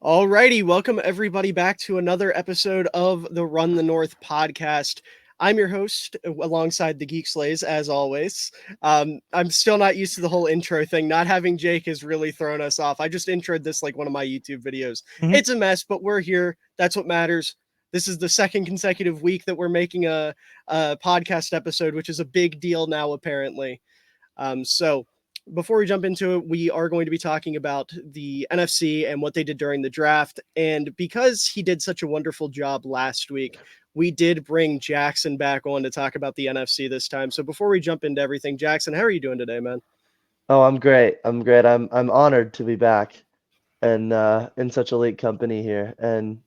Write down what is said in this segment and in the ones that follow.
Alrighty, welcome everybody back to another episode of the Run the North podcast. I'm your host, alongside the Geek Slays, as always. I'm still not used to the whole intro thing. Not having Jake has really thrown us off. I just introed this like one of my YouTube videos. It's a mess, but we're here. That's what matters. This is the second consecutive week that we're making a podcast episode, which is a big deal now, apparently. So before we jump into it, we are going to be talking about the NFC and what they did during the draft. And because he did such a wonderful job last week, we did bring Jackson back on to talk about the NFC this time. So before we jump into everything, Jackson, how are you doing today, man? Oh, I'm great. I'm great. I'm honored to be back and in such elite company here. And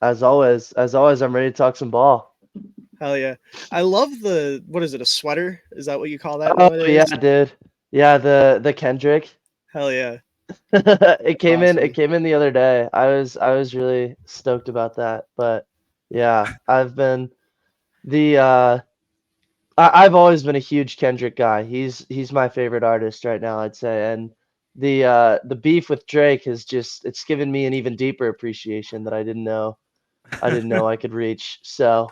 as always, I'm ready to talk some ball. Hell yeah. I love what is it, a sweater? Is that what you call that Oh yeah, nowadays? dude. Yeah, the Kendrick. Hell yeah. It That's came in it awesome. came in the other day. I was really stoked about that. But yeah, I've been the I've always been a huge Kendrick guy. He's my favorite artist right now, I'd say. And the beef with Drake has just it's given me an even deeper appreciation that I didn't know I could reach. So,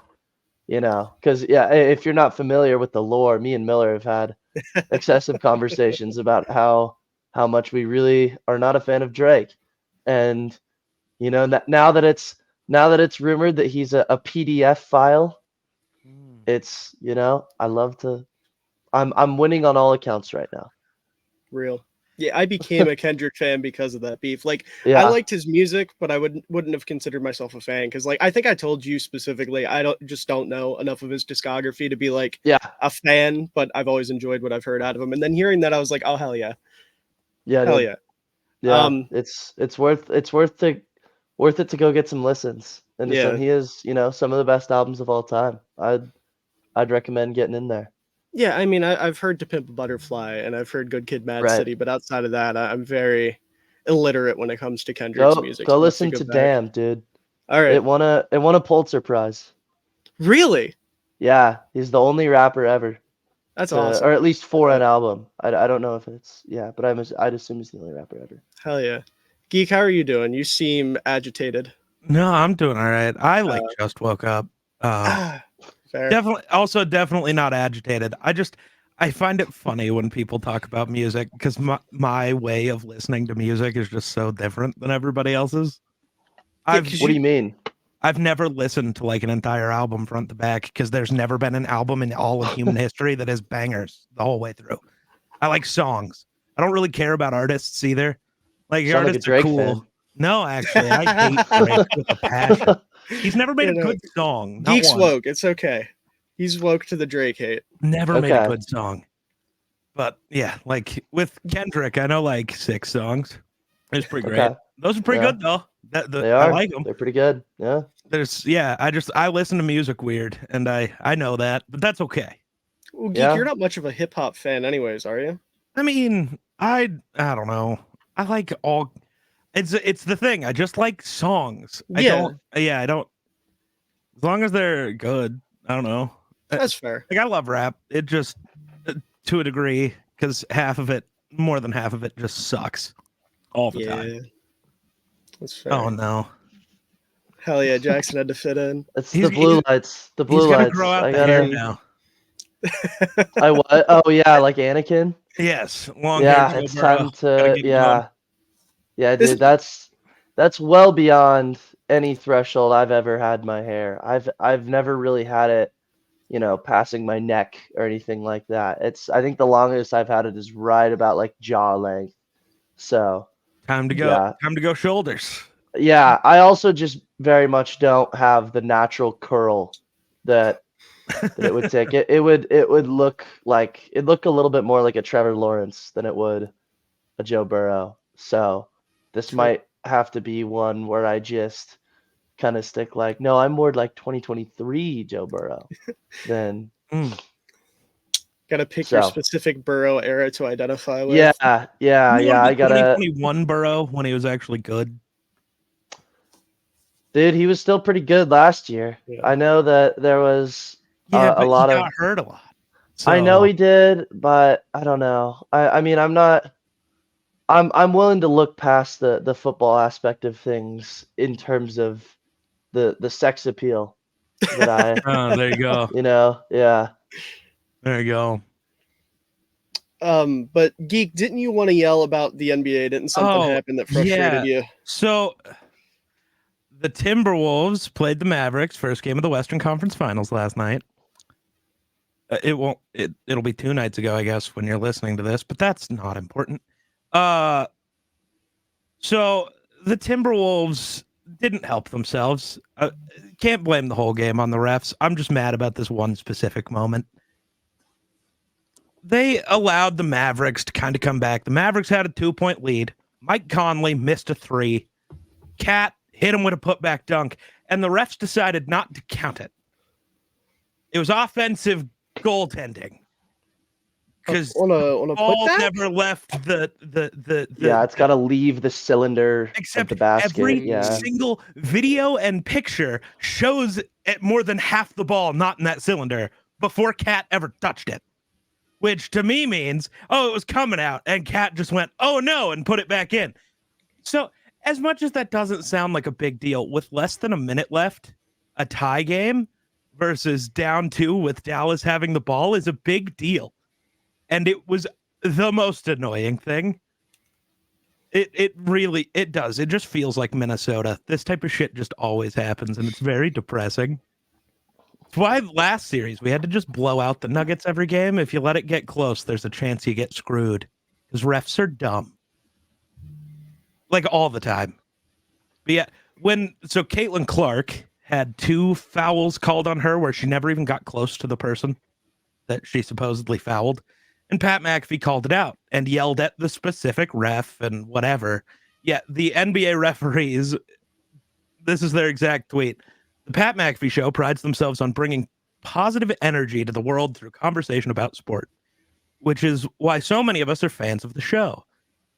because yeah, if you're not familiar with the lore, me and Miller have had excessive conversations about how much we really are not a fan of Drake. And now that it's rumored that he's a PDF file, I love to I'm winning on all accounts right now. Real. Yeah, I became a Kendrick fan because of that beef. Like, I Yeah. liked his music, but I wouldn't have considered myself a fan because, like, I think I told you specifically, I don't know enough of his discography to be like Yeah. a fan, but I've always enjoyed what I've heard out of him. And then hearing that, I was like, oh Yeah, hell dude. yeah. Yeah. Um, It's worth it to go get some listens. And yeah, he is, some of the best albums of all time. I'd recommend getting in there. yeah. I mean, I've heard To Pimp a Butterfly and I've heard Good Kid, Mad Right. City, but outside of that, I'm very illiterate when it comes to Kendrick's Go music. go So I'll have to listen go to back. Damn, dude. All right, It won a Pulitzer Prize. really, Yeah, he's the only rapper ever that's or awesome. at least for an album. I don't know if it's yeah, but I'd assume he's the only rapper ever. Hell yeah. Geek, how are you doing? You seem agitated. No, I'm doing all right. I Uh, just woke up. Fair. Definitely not agitated. I find it funny when people talk about music because my way of listening to music is just so different than everybody else's. Yeah, I've because What do you mean? I've never listened to like an entire album front to back because there's never been an album in all of human history that has bangers the whole way through. I like songs. I don't really care about artists either. Like You the sound like a artists are Drake cool. fan. No, actually, I hate Drake with a passion. He's never made you a know, good song. Not Geek's one. woke. It's okay. He's woke to the Drake hate. Never made a Okay. good song. But yeah, like with Kendrick, I know like 6 songs. It's pretty great. Okay. Those are pretty Yeah. good though. They I are. like them. They're pretty good. Yeah. I listen to music weird, and I know that, but that's okay. Well, Geek, Yeah. you're not much of a hip hop fan, anyways, are you? I mean, I don't know. I like all. It's the thing. I just like songs. I Yeah. don't. Yeah, I don't. As long as they're good, I don't know. That's fair. Like I love rap. It just to a degree because more than half of it, just sucks all the time. Yeah. That's fair. Oh no, Hell yeah, Jackson had to fit in. It's He's- the blue he's- lights. The he's blue gonna lights. grow out I the hair gotta. now. I what? Oh yeah, like Anakin. Yes, long Yeah, hair. it's time Gotta to get going. yeah, This- dude. That's well beyond any threshold I've ever had my hair. I've never really had it, passing my neck or anything like that. I think the longest I've had it is right about like jaw length. So Time to go. yeah. Time to go shoulders. Yeah, I also just very much don't have the natural curl that it would take. It would look a little bit more like a Trevor Lawrence than it would a Joe Burrow. So this True. might have to be one where I just kind of stick like, no, I'm more like 2023 Joe Burrow than Gotta pick your so. specific Burrow era to identify with. Yeah, You yeah, wanna yeah. be I gotta, 2021 Burrow when he was actually good. dude. He was still pretty good last year. Yeah. I know that there was Yeah, a but lot he of. got hurt a lot. I know So he did, but I don't know. I mean, I'm not. I'm willing to look past the football aspect of things in terms of the sex appeal that I, Oh, there you go. yeah. There you go. But Geek, didn't you want to yell about the NBA? Didn't something happen that frustrated you? So the Timberwolves played the Mavericks, first game of the Western Conference Finals last night. It'll be 2 nights ago, I guess, when you're listening to this, but that's not important. So the Timberwolves didn't help themselves. Can't blame the whole game on the refs. I'm just mad about this one specific moment. They allowed the Mavericks to kind of come back. The Mavericks had a 2-point lead. Mike Conley missed a 3. Cat hit him with a putback dunk, and the refs decided not to count it. It was offensive goaltending because on a ball putback? never left the Yeah, it's got to leave the cylinder except of the basket. every Yeah. single video and picture shows it more than half the ball not in that cylinder before Cat ever touched it, which to me means, oh, it was coming out, and Cat just went, oh no, and put it back in. So as much as that doesn't sound like a big deal, with less than a minute left, a tie game versus down 2 with Dallas having the ball is a big deal. And it was the most annoying thing. It really does. It just feels like Minnesota. This type of shit just always happens, and it's very depressing. That's why last series we had to just blow out the Nuggets every game. If you let it get close, there's a chance you get screwed. Because refs are dumb. Like all the time. But yeah, so Caitlin Clark had 2 fouls called on her where she never even got close to the person that she supposedly fouled. And Pat McAfee called it out and yelled at the specific ref and whatever. Yeah, the NBA referees, this is their exact tweet. The Pat McAfee show prides themselves on bringing positive energy to the world through conversation about sport, which is why so many of us are fans of the show.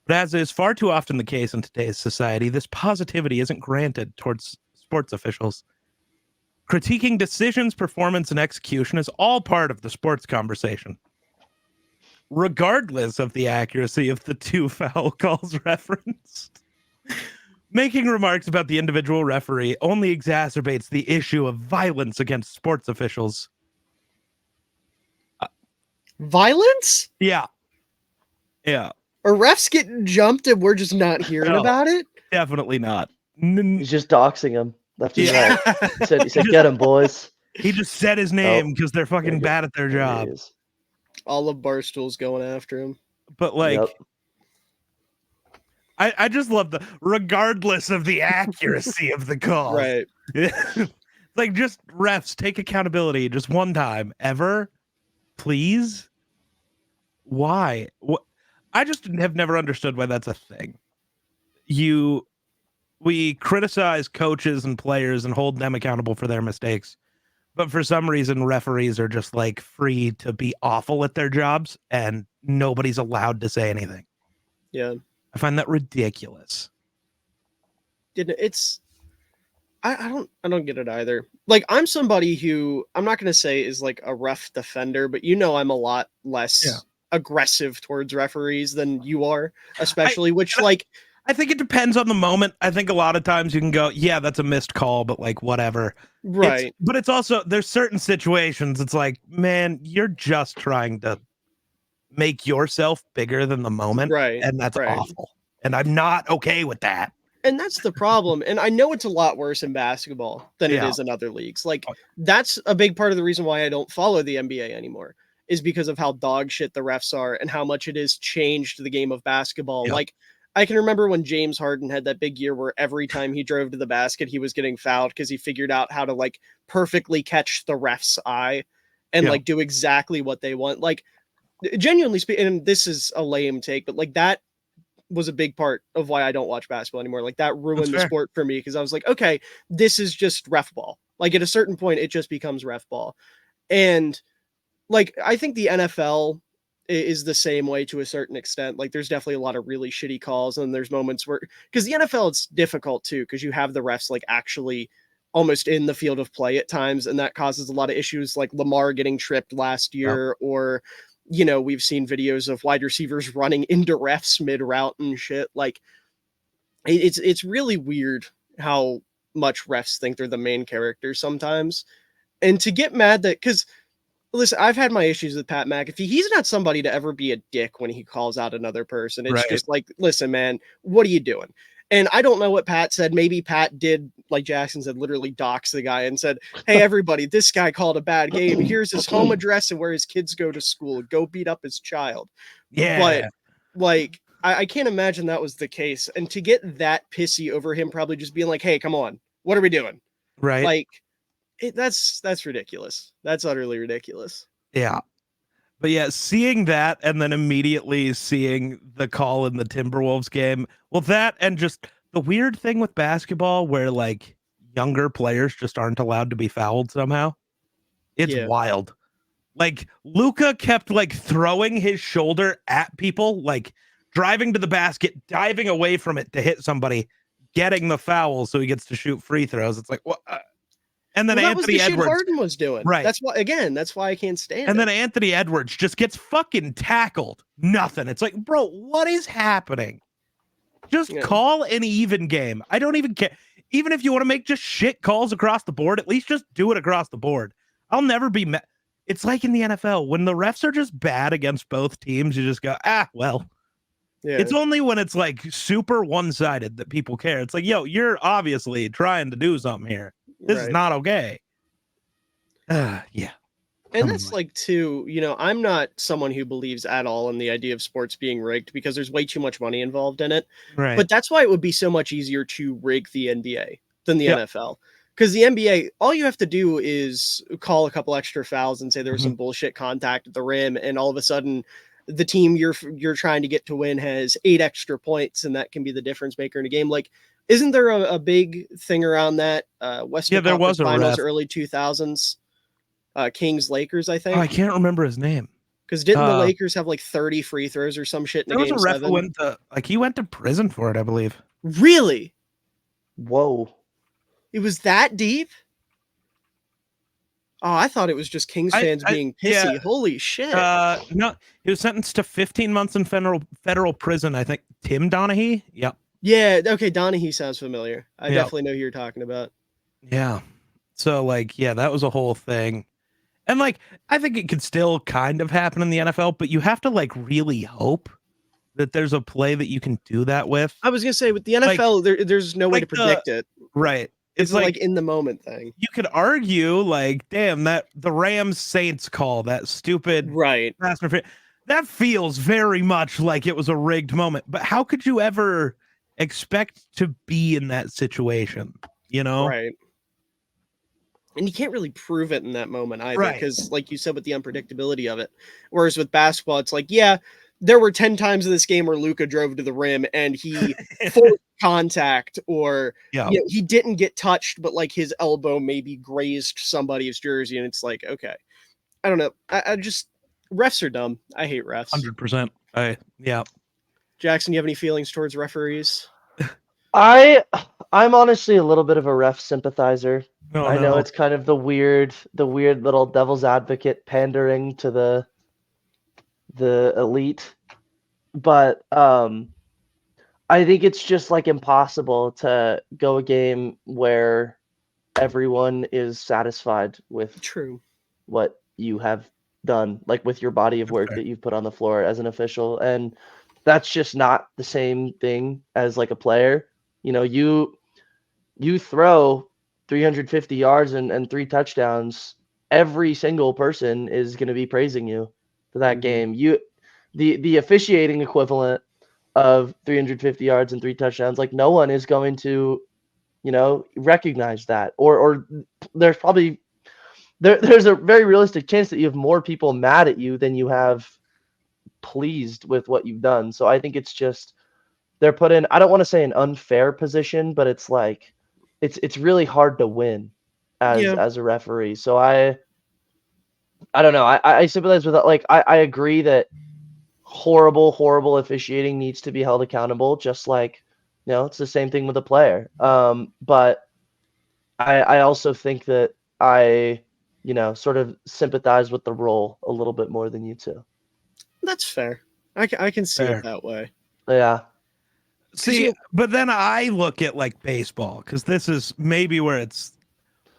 But as is far too often the case in today's society, this positivity isn't granted towards sports officials. Critiquing decisions, performance, and execution is all part of the sports conversation, regardless of the accuracy of the 2 foul calls referenced. Making remarks about the individual referee only exacerbates the issue of violence against sports officials. Violence? Yeah. Are refs getting jumped and we're just not hearing No. about it? Definitely not. He's just doxing him left and Yeah. right. He said, get him, boys. He just said his name because they're fucking bad at their job. All of Barstool's going after him. But like, I just love regardless of the accuracy of the call. Right. Like, just refs, take accountability just one time ever, please. Why? What? I just have never understood why that's a thing. We criticize coaches and players and hold them accountable for their mistakes. But for some reason, referees are just like free to be awful at their jobs and nobody's allowed to say anything. Yeah. I find that ridiculous. I don't get it either. Like, I'm somebody who I'm not going to say is like a ref defender, but I'm a lot less aggressive towards referees than you are, especially I think it depends on the moment. I think a lot of times you can go, yeah, that's a missed call, but like whatever. Right. But it's also, there's certain situations it's like, man, you're just trying to make yourself bigger than the moment. Right. And that's awful. And I'm not okay with that. And that's the problem. And I know it's a lot worse in basketball than it is in other leagues. Like, that's a big part of the reason why I don't follow the NBA anymore, is because of how dog shit the refs are and how much it has changed the game of basketball. Yep. Like, I can remember when James Harden had that big year where every time he drove to the basket, he was getting fouled because he figured out how to like perfectly catch the ref's eye and like do exactly what they want. Like, genuinely speaking, and this is a lame take, but like that was a big part of why I don't watch basketball anymore. Like, that ruined the sport for me because I was like, okay, this is just ref ball. Like, at a certain point, it just becomes ref ball. And like, I think the NFL is the same way to a certain extent. Like, there's definitely a lot of really shitty calls, and there's moments where, because the NFL, it's difficult too, because you have the refs like actually almost in the field of play at times, and that causes a lot of issues, like Lamar getting tripped last year, or we've seen videos of wide receivers running into refs mid route and shit. Like, it's really weird how much refs think they're the main character sometimes. And to get mad that, because listen, I've had my issues with Pat McAfee. He's not somebody to ever be a dick when he calls out another person. It's Right. just like, listen, man, what are you doing? And I don't know what Pat said. Maybe Pat did, like Jackson said, literally dox the guy and said, hey, everybody, this guy called a bad game. Here's his home address and where his kids go to school. Go beat up his child. Yeah. But, like, I can't imagine that was the case. And to get that pissy over him probably just being like, hey, come on, what are we doing? Right. Like, that's ridiculous. That's utterly ridiculous. Yeah. But yeah, seeing that and then immediately seeing the call in the Timberwolves game. Well, that and just the weird thing with basketball where like younger players just aren't allowed to be fouled somehow. It's wild. Like Luka kept like throwing his shoulder at people, like driving to the basket, diving away from it to hit somebody, getting the foul so he gets to shoot free throws. It's like, what? And then that was Anthony the shit Edwards, Harden was doing. right? That's why I can't stand and it. then Anthony Edwards just gets fucking tackled. Nothing. It's like, bro, what is happening? Just call an even game. I don't even care. Even if you want to make just shit calls across the board, at least just do it across the board. I'll never be mad. It's like in the NFL when the refs are just bad against both teams. You just go, well. Yeah. It's only when it's like super one-sided that people care. It's like, yo, you're obviously trying to do something here. This is not okay. Yeah. And that's like, too, I'm not someone who believes at all in the idea of sports being rigged because there's way too much money involved in it. Right. But that's why it would be so much easier to rig the NBA than the NFL. Because the NBA, all you have to do is call a couple extra fouls and say there was some bullshit contact at the rim, and all of a sudden the team you're trying to get to win has 8 extra points, and that can be the difference maker in a game. Like, isn't there a big thing around that? Western there Conference was a Finals, ref. early 2000s, Kings Lakers, I think. Oh, I can't remember his name. Because didn't the Lakers have like 30 free throws or some shit in there was game a ref 7? who went to he went to prison for it, I believe. Really? Whoa. It was that deep? Oh, I thought it was just Kings fans being pissy. Yeah. Holy shit. No, he was sentenced to 15 months in federal prison, I think. Tim Donaghy? Yep. Yeah, okay, Donaghy sounds familiar. I definitely know who you're talking about. Yeah. So, like, that was a whole thing. And, like, I think it could still kind of happen in the NFL, but you have to, like, really hope that there's a play that you can do that with. I was going to say, with the NFL, there's no way to predict it. Right. It's like in the moment thing. You could argue, like, damn, that the Rams Saints call, that stupid that feels very much like it was a rigged moment. But how could you ever expect to be in that situation? Right. And you can't really prove it in that moment either, because like you said, with the unpredictability of it. Whereas with basketball, it's like, there were 10 times in this game where Luka drove to the rim and he forced contact, or he didn't get touched, but like his elbow maybe grazed somebody's jersey, and it's like, okay, I don't know. I just, refs are dumb. I hate refs. 100%. Jackson, you have any feelings towards referees? I'm honestly a little bit of a ref sympathizer. I know it's kind of the weird little devil's advocate pandering to the elite, but I think it's just like impossible to go a game where everyone is satisfied with what you have done, like with your body of work that you've put on the floor as an official. And that's just not the same thing as like a player. You throw 350 yards and 3 touchdowns, every single person is going to be praising you for that game. The officiating equivalent of 350 yards and 3 touchdowns, like no one is going to, recognize that. Or there's probably there's a very realistic chance that you have more people mad at you than you have pleased with what you've done. So I think it's just they're put in, I don't want to say an unfair position, but it's like it's really hard to win as a referee. So I don't know. I sympathize with that. Like I agree that horrible officiating needs to be held accountable, just like it's the same thing with a player. But I also think that I sort of sympathize with the role a little bit more than you two. That's fair. I can see Fair. it that way. Yeah. See, but then I look at like baseball because this is maybe where it's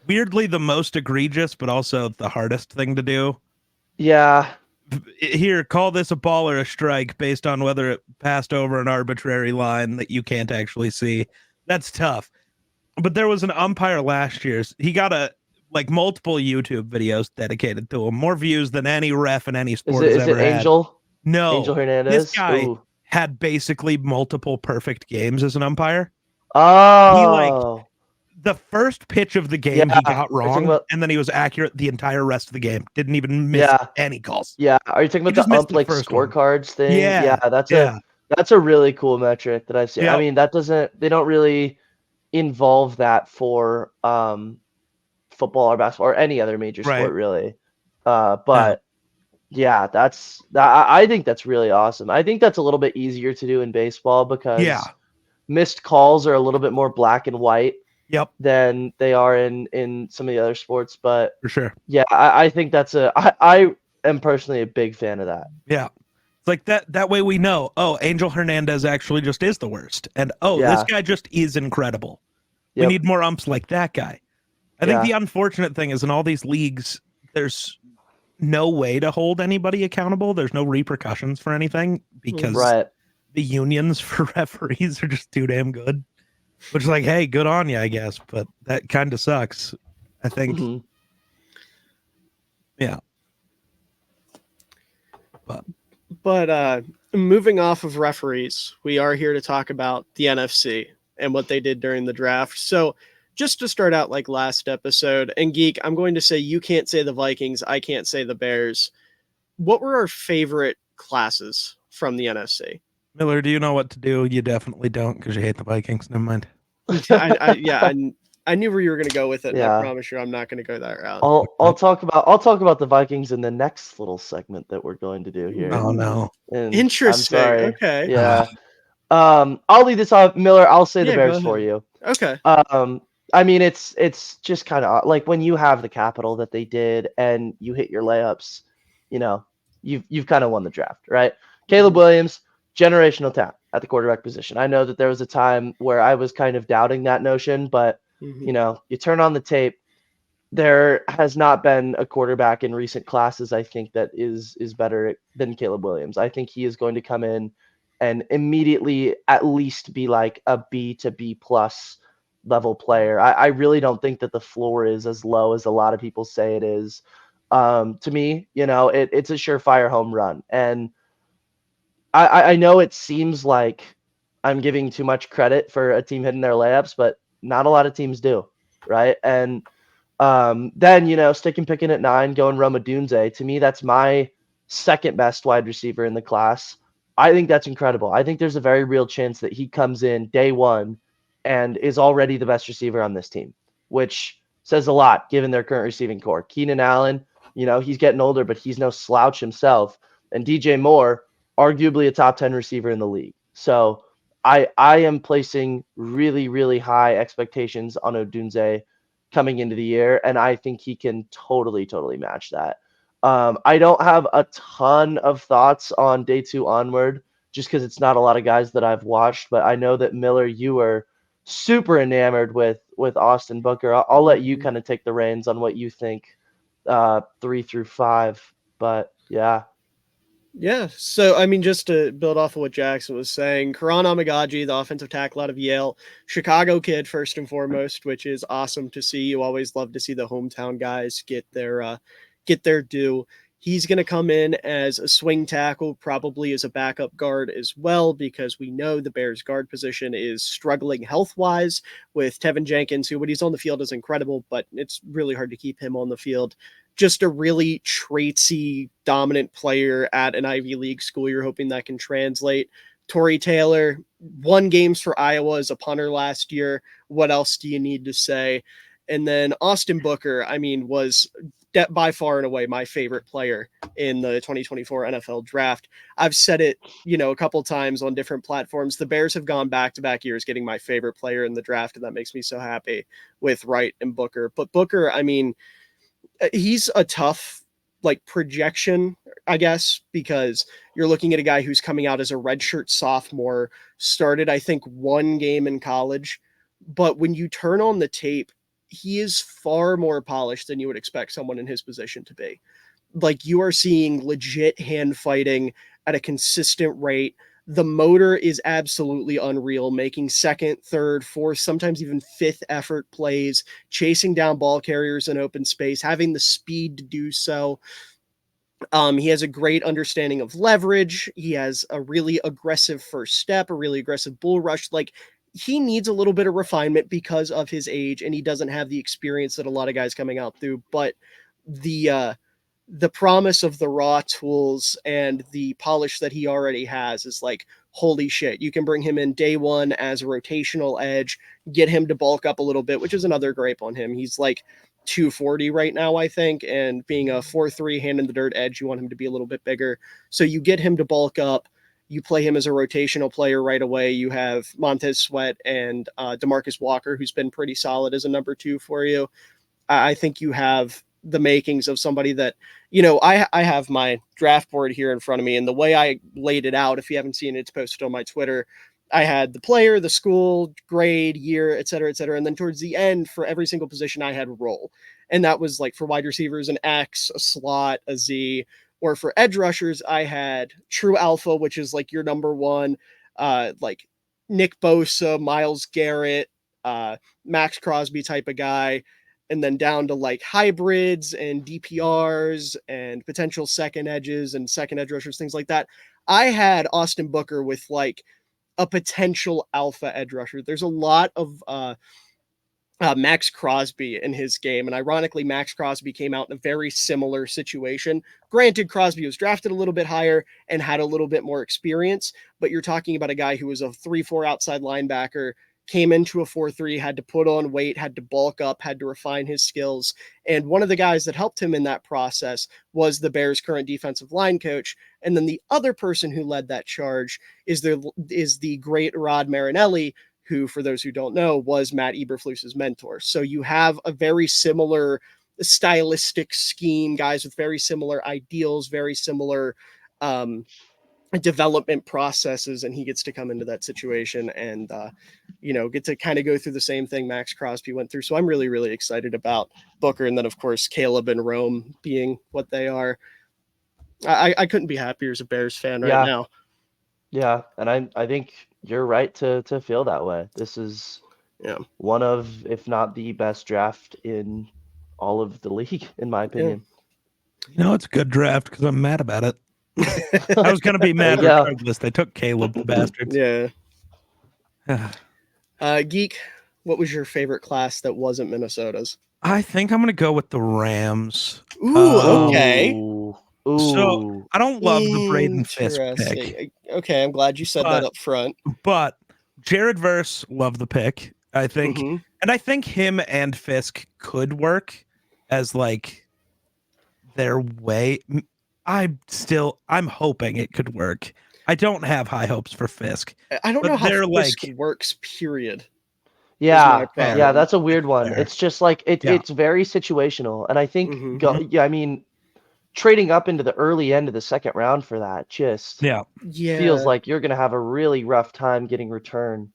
weirdly the most egregious, but also the hardest thing to do. Yeah. Here, call this a ball or a strike based on whether it passed over an arbitrary line that you can't actually see. That's tough. But there was an umpire last year. He got multiple YouTube videos dedicated to him, more views than any ref in any sport has Is it ever had. Angel? No, Angel this Hernandez? guy Ooh. had basically multiple perfect games as an umpire. Oh. The first pitch of the game Yeah. he got Are you talking wrong, about- and then he was accurate the entire rest of the game. Didn't even miss Yeah. any calls. Yeah. Are you talking He about just the missed ump the like first one. scorecards thing? Yeah, That's a really cool metric that I've seen. I Yep. mean, they don't really involve that for football or basketball or any other major Right. sport really. But yeah, I think that's really awesome. I think that's a little bit easier to do in baseball because Yeah. missed calls are a little bit more black and white Yep, than they are in some of the other sports. But for sure. yeah, I think I am personally a big fan of that. Yeah. It's like that way we know, oh, Angel Hernandez actually just is the worst. And oh, this Yeah. guy just is incredible. We Yep. need more umps like that guy. I think Yeah. the unfortunate thing is in all these leagues, there's no way to hold anybody accountable. There's no repercussions for anything because Right. the unions for referees are just too damn good. Which is like, hey, good on you, I guess, but that kind of sucks. I think. Mhm. Yeah. But moving off of referees, we are here to talk about the NFC and what they did during the draft. So just to start out like last episode, and Geek, I'm going to say you can't say the Vikings, I can't say the Bears. What were our favorite classes from the NFC? Miller, do you know what to do? You definitely don't because you hate the Vikings. Never mind. I knew where you were going to go with it, and I Yeah. promise you I'm not going to go that route. I'll talk about the Vikings in the next little segment that we're going to do here. Oh no. And Interesting. I'm sorry. Okay. Yeah. I'll lead this off. Miller, I'll say the Yeah, Bears go for ahead. you. Okay. I mean, it's just kind of like when you have the capital that they did and you hit your layups, you've kind of won the draft, right? Caleb Williams, generational talent at the quarterback position. I know that there was a time where I was kind of doubting that notion, but you turn on the tape, there has not been a quarterback in recent classes, I think, that is better than Caleb Williams. I think he is going to come in and immediately at least be like a B to B plus level player. I really don't think that the floor is as low as a lot of people say it is. To me, it's a surefire home run. And I know it seems like I'm giving too much credit for a team hitting their layups, but not a lot of teams do, right? And then, sticking picking at 9, going Roma Dunze. To me, that's my second best wide receiver in the class. I think that's incredible. I think there's a very real chance that he comes in day one and is already the best receiver on this team, which says a lot given their current receiving core. Keenan Allen, he's getting older, but he's no slouch himself. And DJ Moore, arguably a top 10 receiver in the league. So I am placing really, really high expectations on Odunze coming into the year, and I think he can totally match that. I don't have a ton of thoughts on day 2 onward, just because it's not a lot of guys that I've watched, but I know that Miller, you were super enamored with Austin Booker. I'll let you kind of take the reins on what you think 3 through 5, but yeah. Yeah, so I mean, just to build off of what Jackson was saying, Karan Amagaji, the offensive tackle out of Yale, Chicago kid first and foremost, which is awesome to see. You always love to see the hometown guys get their due. He's going to come in as a swing tackle, probably as a backup guard as well, because we know the Bears guard position is struggling health-wise with Tevin Jenkins, who when he's on the field is incredible, but it's really hard to keep him on the field. Just a really traitsy, dominant player at an Ivy League school. You're hoping that can translate. Torrey Taylor won games for Iowa as a punter last year. What else do you need to say? And then Austin Booker, I mean, was by far and away my favorite player in the 2024 NFL draft. I've said it, a couple times on different platforms. The Bears have gone back-to-back years getting my favorite player in the draft, and that makes me so happy with Wright and Booker. But Booker, I mean, he's a tough like projection, I guess, because you're looking at a guy who's coming out as a redshirt sophomore, started, I think, one game in college. But when you turn on the tape, he is far more polished than you would expect someone in his position to be. Like, you are seeing legit hand fighting at a consistent rate. The motor is absolutely unreal, making second, third, fourth, sometimes even fifth effort plays, chasing down ball carriers in open space, having the speed to do so. He has a great understanding of leverage. He has a really aggressive first step, a really aggressive bull rush. Like, he needs a little bit of refinement because of his age, and he doesn't have the experience that a lot of guys coming out through. But the promise of the raw tools and the polish that he already has is like, holy shit. You can bring him in day one as a rotational edge, get him to bulk up a little bit, which is another gripe on him. He's like 240 right now, I think, and being a 4-3 hand in the dirt edge, you want him to be a little bit bigger. So you get him to bulk up. You play him as a rotational player right away. You have Montez Sweat and DeMarcus Walker, who's been pretty solid as a number 2 for you. I think you have the makings of somebody that, I have my draft board here in front of me, and the way I laid it out, if you haven't seen it, it's posted on my Twitter. I had the player, the school, grade, year, et cetera, et cetera. And then towards the end, for every single position, I had role. And that was like for wide receivers, an X, a slot, a Z. Or for edge rushers, I had true alpha, which is like your number one, like Nick Bosa, Myles Garrett, Max Crosby type of guy. And then down to like hybrids and DPRs and potential second edges and second edge rushers, things like that. I had Austin Booker with like a potential alpha edge rusher. There's a lot of Max Crosby in his game. And ironically, Max Crosby came out in a very similar situation. Granted, Crosby was drafted a little bit higher and had a little bit more experience, but you're talking about a guy who was a 3-4 outside linebacker, came into a 4-3, had to put on weight, had to bulk up, had to refine his skills. And one of the guys that helped him in that process was the Bears' current defensive line coach. And then the other person who led that charge is the great Rod Marinelli, who, for those who don't know, was Matt Eberflus's mentor. So you have a very similar stylistic scheme, guys with very similar ideals, very similar development processes, and he gets to come into that situation and get to kind of go through the same thing Max Crosby went through. So I'm really, really excited about Booker, and then of course Caleb and Rome being what they are. I couldn't be happier as a Bears fan right now. Yeah, and I think you're right to feel that way. This is one of, if not the best draft in all of the league, in my opinion. It's a good draft because I'm mad about it. I was going to be mad regardless. They took Caleb, the bastards. Yeah. Geek, what was your favorite class that wasn't Minnesota's? I think I'm going to go with the Rams. Ooh, okay. Ooh. So I don't love the Braden Fisk pick. Okay, I'm glad you said that up front. But Jared Verse loved the pick, I think. And I think him and Fisk could work as like their way. I'm hoping it could work. I don't have high hopes for Fisk. I don't know how Fisk works, period. Yeah, that's a weird one. It's just like it's very situational. And I think trading up into the early end of the second round for that just feels like you're going to have a really rough time getting return.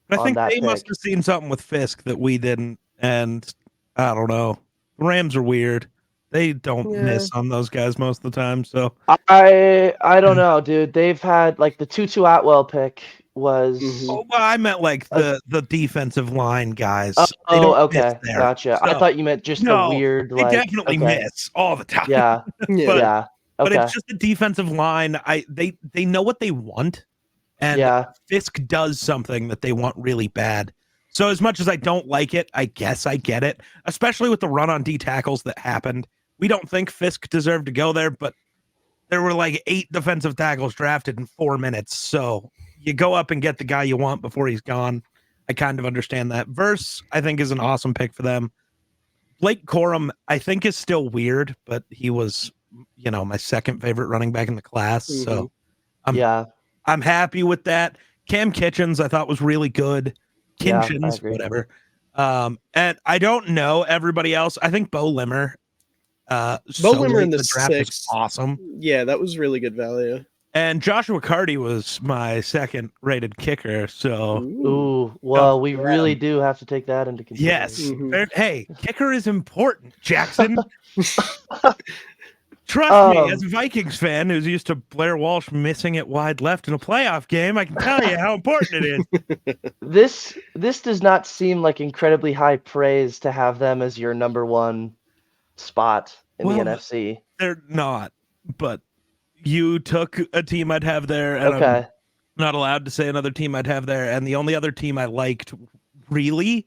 But I think they must have seen something with Fisk that we didn't, and I don't know. The Rams are weird. They don't miss on those guys most of the time. So I don't know, dude. They've had like the Tutu Atwell pick was. Oh, well, I meant like the defensive line guys. Okay, gotcha. So, I thought you meant just the weird. They definitely miss all the time. Yeah, But it's just the defensive line. They know what they want, and Fisk does something that they want really bad. So as much as I don't like it, I guess I get it, especially with the run on D tackles that happened. We don't think Fisk deserved to go there, but there were like 8 defensive tackles drafted in 4 minutes. So you go up and get the guy you want before he's gone. I kind of understand that. Verse, I think, is an awesome pick for them. Blake Corum, I think, is still weird, but he was, my second favorite running back in the class. So I'm happy with that. Cam Kitchens, I thought was really good. Kitchens, whatever. And I don't know everybody else. I think Bo Limmer So Both of them are late in the draft was 6th. awesome. Yeah, that was really good value. And Joshua Carty was my second rated kicker. So Ooh, well, we really do have to take that into yes, consideration. hey, kicker is important, Jackson. Trust me, as a Vikings fan who's used to Blair Walsh missing it wide left in a playoff game, I can tell you how important it is. This does not seem like incredibly high praise to have them as your number one spot in the NFC. They're not, but you took a team I'd have there, and I'm not allowed to say another team I'd have there, and the only other team I liked really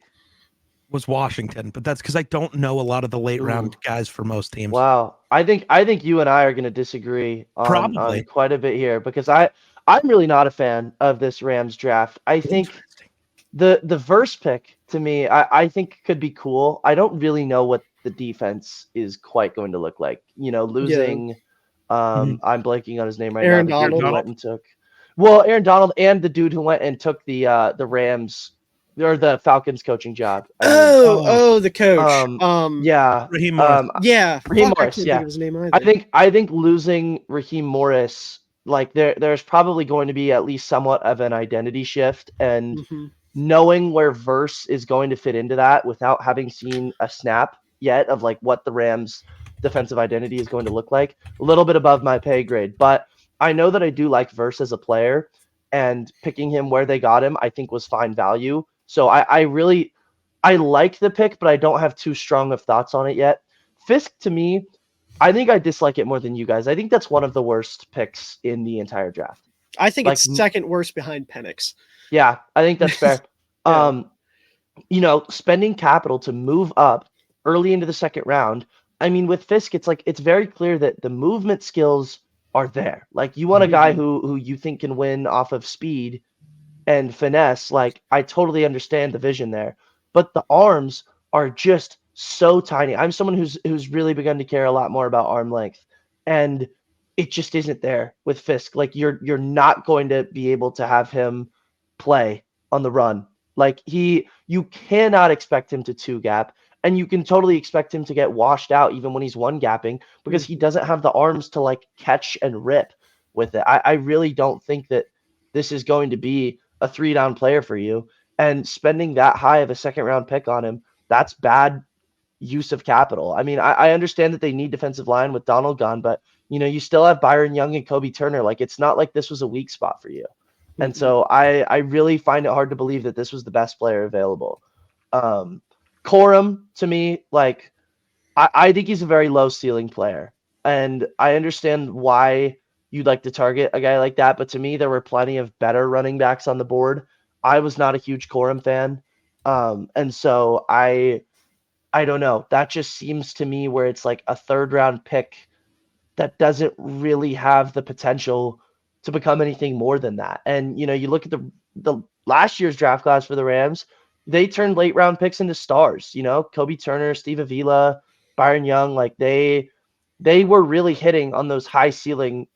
was Washington, but that's because I don't know a lot of the late round guys for most teams. Wow, I think you and I are going to disagree on quite a bit here, because I'm really not a fan of this Rams draft. I think the verse pick to me, I think could be cool. I don't really know what the defense is quite going to look like. Losing. I'm blanking on his name right Aaron now. Donald. Who went and took. Well, Aaron Donald and the dude who went and took the Rams or the Falcons coaching job. The coach. Yeah. Raheem Morris. Raheem Morris. I can't think of his name either. I think losing Raheem Morris, like there's probably going to be at least somewhat of an identity shift, and knowing where Verse is going to fit into that without having seen a snap yet of like what the Rams' defensive identity is going to look like, a little bit above my pay grade. But I know that I do like Verse as a player, and picking him where they got him, I think was fine value. So I like the pick, but I don't have too strong of thoughts on it yet. Fisk, to me, I think I dislike it more than you guys. I think that's one of the worst picks in the entire draft. I think it's second worst behind Penix. Yeah, I think that's fair. Spending capital to move up early into the second round. I mean, with Fisk, it's very clear that the movement skills are there. Like, you want a guy who you think can win off of speed and finesse. Like, I totally understand the vision there, but the arms are just so tiny. I'm someone who's really begun to care a lot more about arm length, and it just isn't there with Fisk. Like, you're not going to be able to have him play on the run. Like, you cannot expect him to two gap, and you can totally expect him to get washed out even when he's one gapping, because he doesn't have the arms to like catch and rip with it. I really don't think that this is going to be a 3-down player for you, and spending that high of a second round pick on him, that's bad use of capital. I mean, I understand that they need defensive line with Donald gone, but you still have Byron Young and Kobe Turner. Like, it's not like this was a weak spot for you. And so I really find it hard to believe that this was the best player available. Corum, to me, like, I think he's a very low ceiling player, and I understand why you'd like to target a guy like that. But to me, there were plenty of better running backs on the board. I was not a huge Corum fan. And so I don't know. That just seems to me where it's like a 3rd round pick that doesn't really have the potential to become anything more than that. And, you look at the last year's draft class for the Rams, they turned late round picks into stars. Kobe Turner, Steve Avila, Byron Young, like they were really hitting on those high ceiling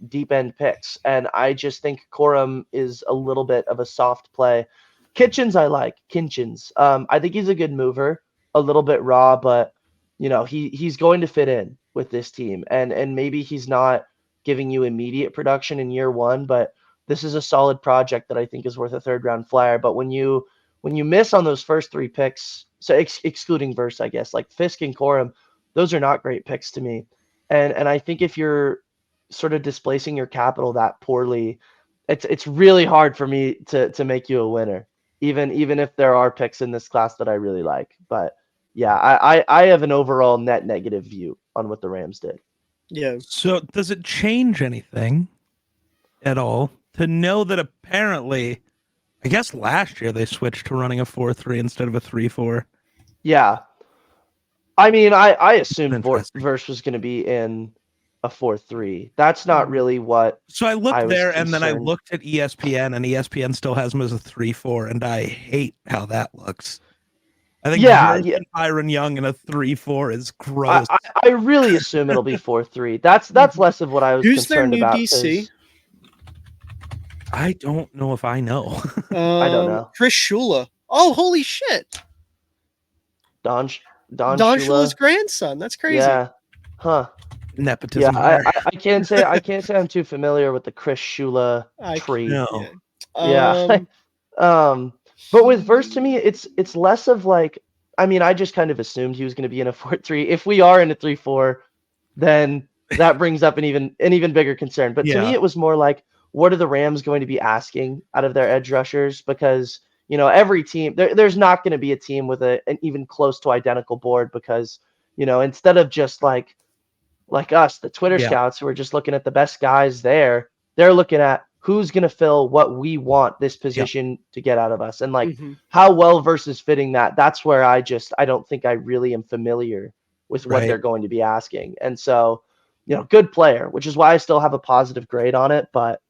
deep end picks. And I just think Corum is a little bit of a soft play. Kitchens, I like Kitchens. I think he's a good mover, a little bit raw, but he's going to fit in with this team. And maybe he's not giving you immediate production in year one, but this is a solid project that I think is worth a 3rd round flyer. But when you miss on those first 3 picks, so excluding Verse, I guess, like Fisk and Corum, those are not great picks to me. And I think if you're sort of displacing your capital that poorly, it's really hard for me to make you a winner, even if there are picks in this class that I really like. But yeah, I have an overall net negative view on what the Rams did. Yeah. So does it change anything at all to know that apparently, I guess last year they switched to running a 4-3 instead of a 3-4? Yeah. I mean, I assumed Verse was going to be in a 4-3. That's not really what. So I looked there, and then I looked at ESPN, and ESPN still has him as a 3-4, and I hate how that looks. I think Byron Young in a 3-4 is gross. I really assume it'll be 4-3. That's less of what I was concerned about. Who's their new DC? I don't know if I know. I don't know. Chris Shula. Oh, holy shit! Donj. Don Don Shula's Shula's grandson. That's crazy. Yeah. Huh. Nepotism. Yeah, there. I can't say I'm too familiar with the Chris Shula tree. No. Yeah. Yeah. But with Verse, to me, it's less of like, I mean, I just kind of assumed he was going to be in a 4-3. If we are in a 3-4, then that brings up an even bigger concern. But to me, it was more like, what are the Rams going to be asking out of their edge rushers? Because every team, there's not going to be a team with an even close to identical board, because instead of just like us, the Twitter scouts who are just looking at the best guys there, they're looking at who's going to fill what we want this position to get out of us. And like how well versus fitting that, that's where I don't think I really am familiar with what they're going to be asking. And so, good player, which is why I still have a positive grade on it. But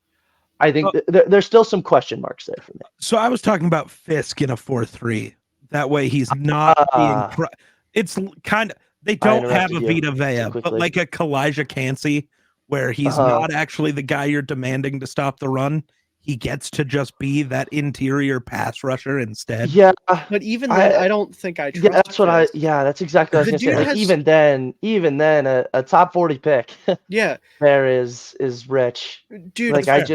I think there's still some question marks there for me. So I was talking about Fisk in a 4-3. That way he's not being. It's kind of. They don't have a Vita Vea, but like a Kalijah Cansey, where he's not actually the guy you're demanding to stop the run. He gets to just be that interior pass rusher instead. Yeah, but even then, I don't think I trust. Yeah, that's what that's exactly what I was gonna say. Like even then, a top 40 pick. There is rich. Dude, like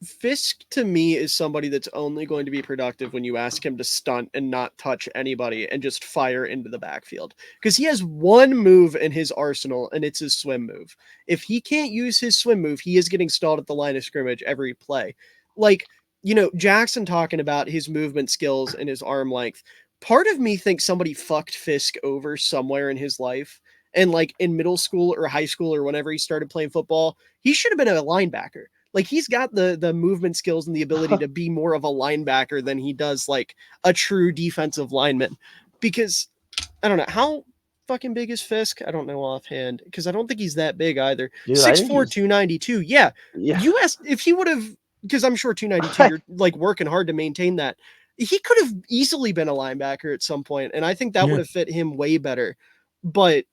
Fisk to me is somebody that's only going to be productive when you ask him to stunt and not touch anybody and just fire into the backfield. Because he has one move in his arsenal, and it's his swim move. If he can't use his swim move, he is getting stalled at the line of scrimmage every play. Like, Jackson talking about his movement skills and his arm length. Part of me thinks somebody fucked Fisk over somewhere in his life. And like in middle school or high school or whenever he started playing football, he should have been a linebacker. Like, he's got the movement skills and the ability to be more of a linebacker than he does like a true defensive lineman. Because I don't know, how fucking big is Fisk? I don't know offhand, because I don't think he's that big either. 6'4", 292. Yeah. You asked if he would have, because I'm sure 292, you're like working hard to maintain that. He could have easily been a linebacker at some point, and I think that would have fit him way better. But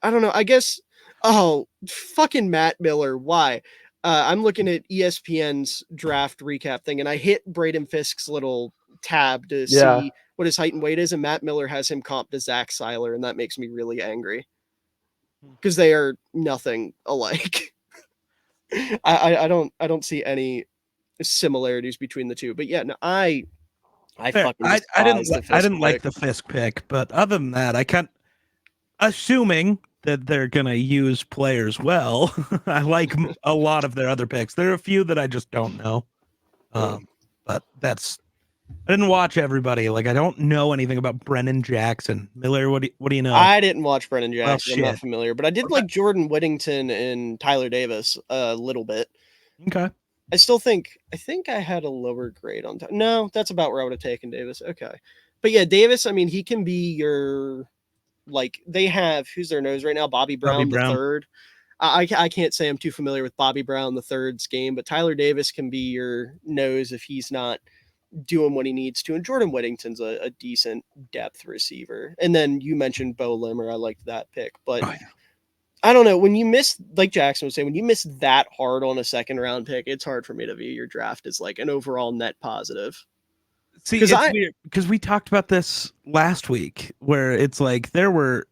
I don't know. I guess, fucking Matt Miller. Why? I'm looking at ESPN's draft recap thing, and I hit Braden Fisk's little tab to see what his height and weight is, and Matt Miller has him comped to Zach Seiler, and that makes me really angry because they are nothing alike. I don't see any similarities between the two, but yeah, no, I didn't like the Fisk pick, but other than that, I can't. Assuming that they're going to use players well, I like a lot of their other picks. There are a few that I just don't know. But I didn't watch everybody. Like, I don't know anything about Brennan Jackson. Miller, what do you know? I didn't watch Brennan Jackson. I'm not familiar, but I did like Jordan Whittington and Tyler Davis a little bit. Okay. I think I had a lower grade on time. No, that's about where I would have taken Davis. Okay. But yeah, Davis, I mean, he can be your, like, they have, who's their nose right now? Bobby Brown the third. I can't say I'm too familiar with Bobby Brown the third's game, but Tyler Davis can be your nose if he's not doing what he needs to. And Jordan Whittington's a decent depth receiver. And then you mentioned Bo Limmer. I liked that pick, but I don't know. When you miss, like Jackson was saying, when you miss that hard on a second round pick, it's hard for me to view your draft as like an overall net positive. See, it's weird because we talked about this last week where it's like there were,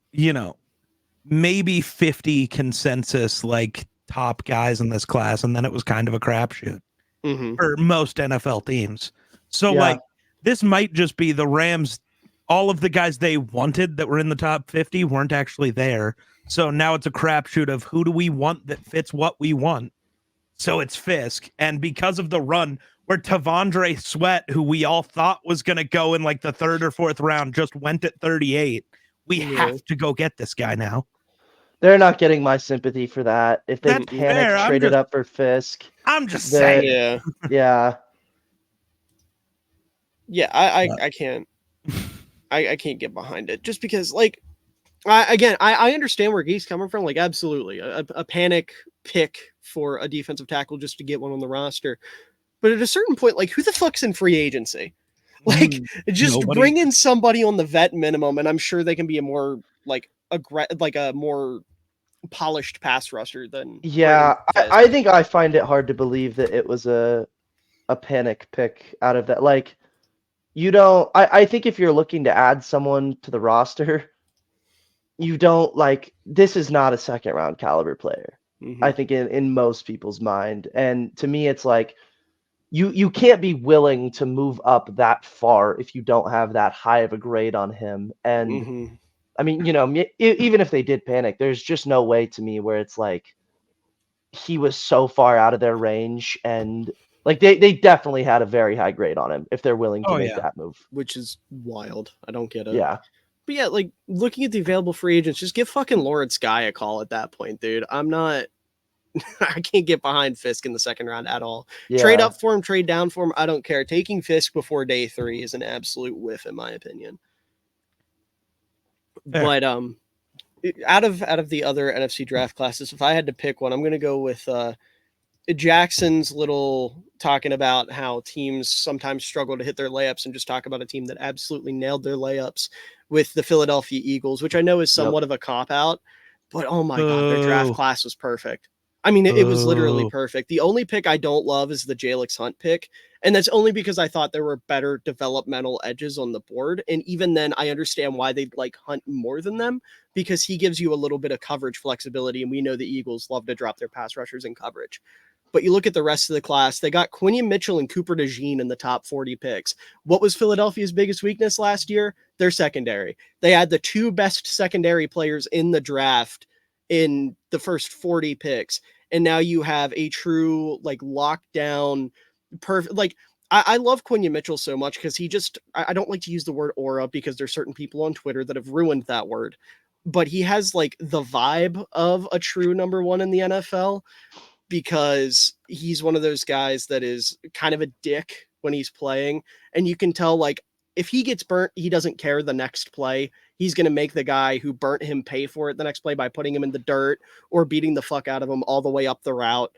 maybe 50 consensus like top guys in this class, and then it was kind of a crapshoot for most NFL teams. So like this might just be the Rams. All of the guys they wanted that were in the top 50 weren't actually there. So now it's a crapshoot of who do we want that fits what we want. So it's Fisk. And because of the run where Tavondre Sweat, who we all thought was going to go in like the third or fourth round, just went at 38, we have to go get this guy now. They're not getting my sympathy for that. If they traded up for Fisk. I'm just saying. Yeah. Yeah, I can't. I can't get behind it just because, like, I understand where Geek's coming from. Like, absolutely, a panic pick for a defensive tackle just to get one on the roster. But at a certain point, like, who the fuck's in free agency? Like, just bring in somebody on the vet minimum, and I'm sure they can be a more like a more polished pass rusher than. Yeah, I think I find it hard to believe that it was a panic pick out of that. Like, you don't. I think if you're looking to add someone to the roster, you don't like. This is not a second round caliber player. Mhm. I think in most people's mind, and to me, it's like you can't be willing to move up that far if you don't have that high of a grade on him. And Mhm. I mean, even if they did panic, there's just no way to me where it's like he was so far out of their range, and like they definitely had a very high grade on him if they're willing to Oh, make yeah. that move. Which is wild. I don't get it. Yeah. But yeah, like looking at the available free agents, just give fucking Lawrence Guy a call at that point, dude. I'm not. I can't get behind Fisk in the second round at all. Trade Yeah. up for him, trade down for him. I don't care. Taking Fisk before day 3 is an absolute whiff, in my opinion. Fair. But out of the other NFC draft classes, if I had to pick one, I'm gonna go with Jackson's little talking about how teams sometimes struggle to hit their layups, and just talk about a team that absolutely nailed their layups with the Philadelphia Eagles, which I know is somewhat of a cop out, but oh my God, their draft Boo. class was perfect. I mean, it was literally Boo. perfect. The only pick I don't love is the Jalix Hunt pick. And that's only because I thought there were better developmental edges on the board. And even then, I understand why they'd like Hunt more than them, because he gives you a little bit of coverage flexibility. And we know the Eagles love to drop their pass rushers in coverage. But you look at the rest of the class, they got Quinion Mitchell and Cooper DeJean in the top 40 picks. What was Philadelphia's biggest weakness last year? Their secondary. They had the two best secondary players in the draft in the first 40 picks. And now you have a true, like, lockdown, perfect. Like, I love Quinion Mitchell so much because he just, I don't like to use the word aura because there's certain people on Twitter that have ruined that word. But he has like the vibe of a true number one in the NFL, because he's one of those guys that is kind of a dick when he's playing. And you can tell, like, if he gets burnt, he doesn't care the next play. He's going to make the guy who burnt him pay for it the next play by putting him in the dirt or beating the fuck out of him all the way up the route.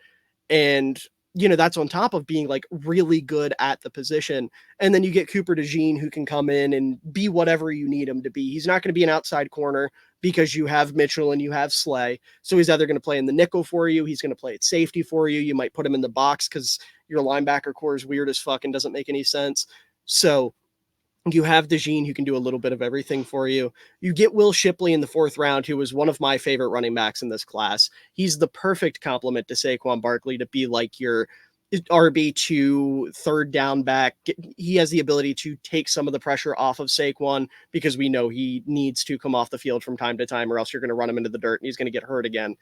And, that's on top of being like really good at the position. And then you get Cooper DeJean, who can come in and be whatever you need him to be. He's not going to be an outside corner because you have Mitchell and you have Slay. So he's either going to play in the nickel for you, he's going to play at safety for you. You might put him in the box because your linebacker core is weird as fuck and doesn't make any sense. So you have DeJean, who can do a little bit of everything for you. You get Will Shipley in the 4th round, who was one of my favorite running backs in this class. He's the perfect complement to Saquon Barkley to be like your RB2 third down back. He has the ability to take some of the pressure off of Saquon because we know he needs to come off the field from time to time, or else you're going to run him into the dirt and he's going to get hurt again.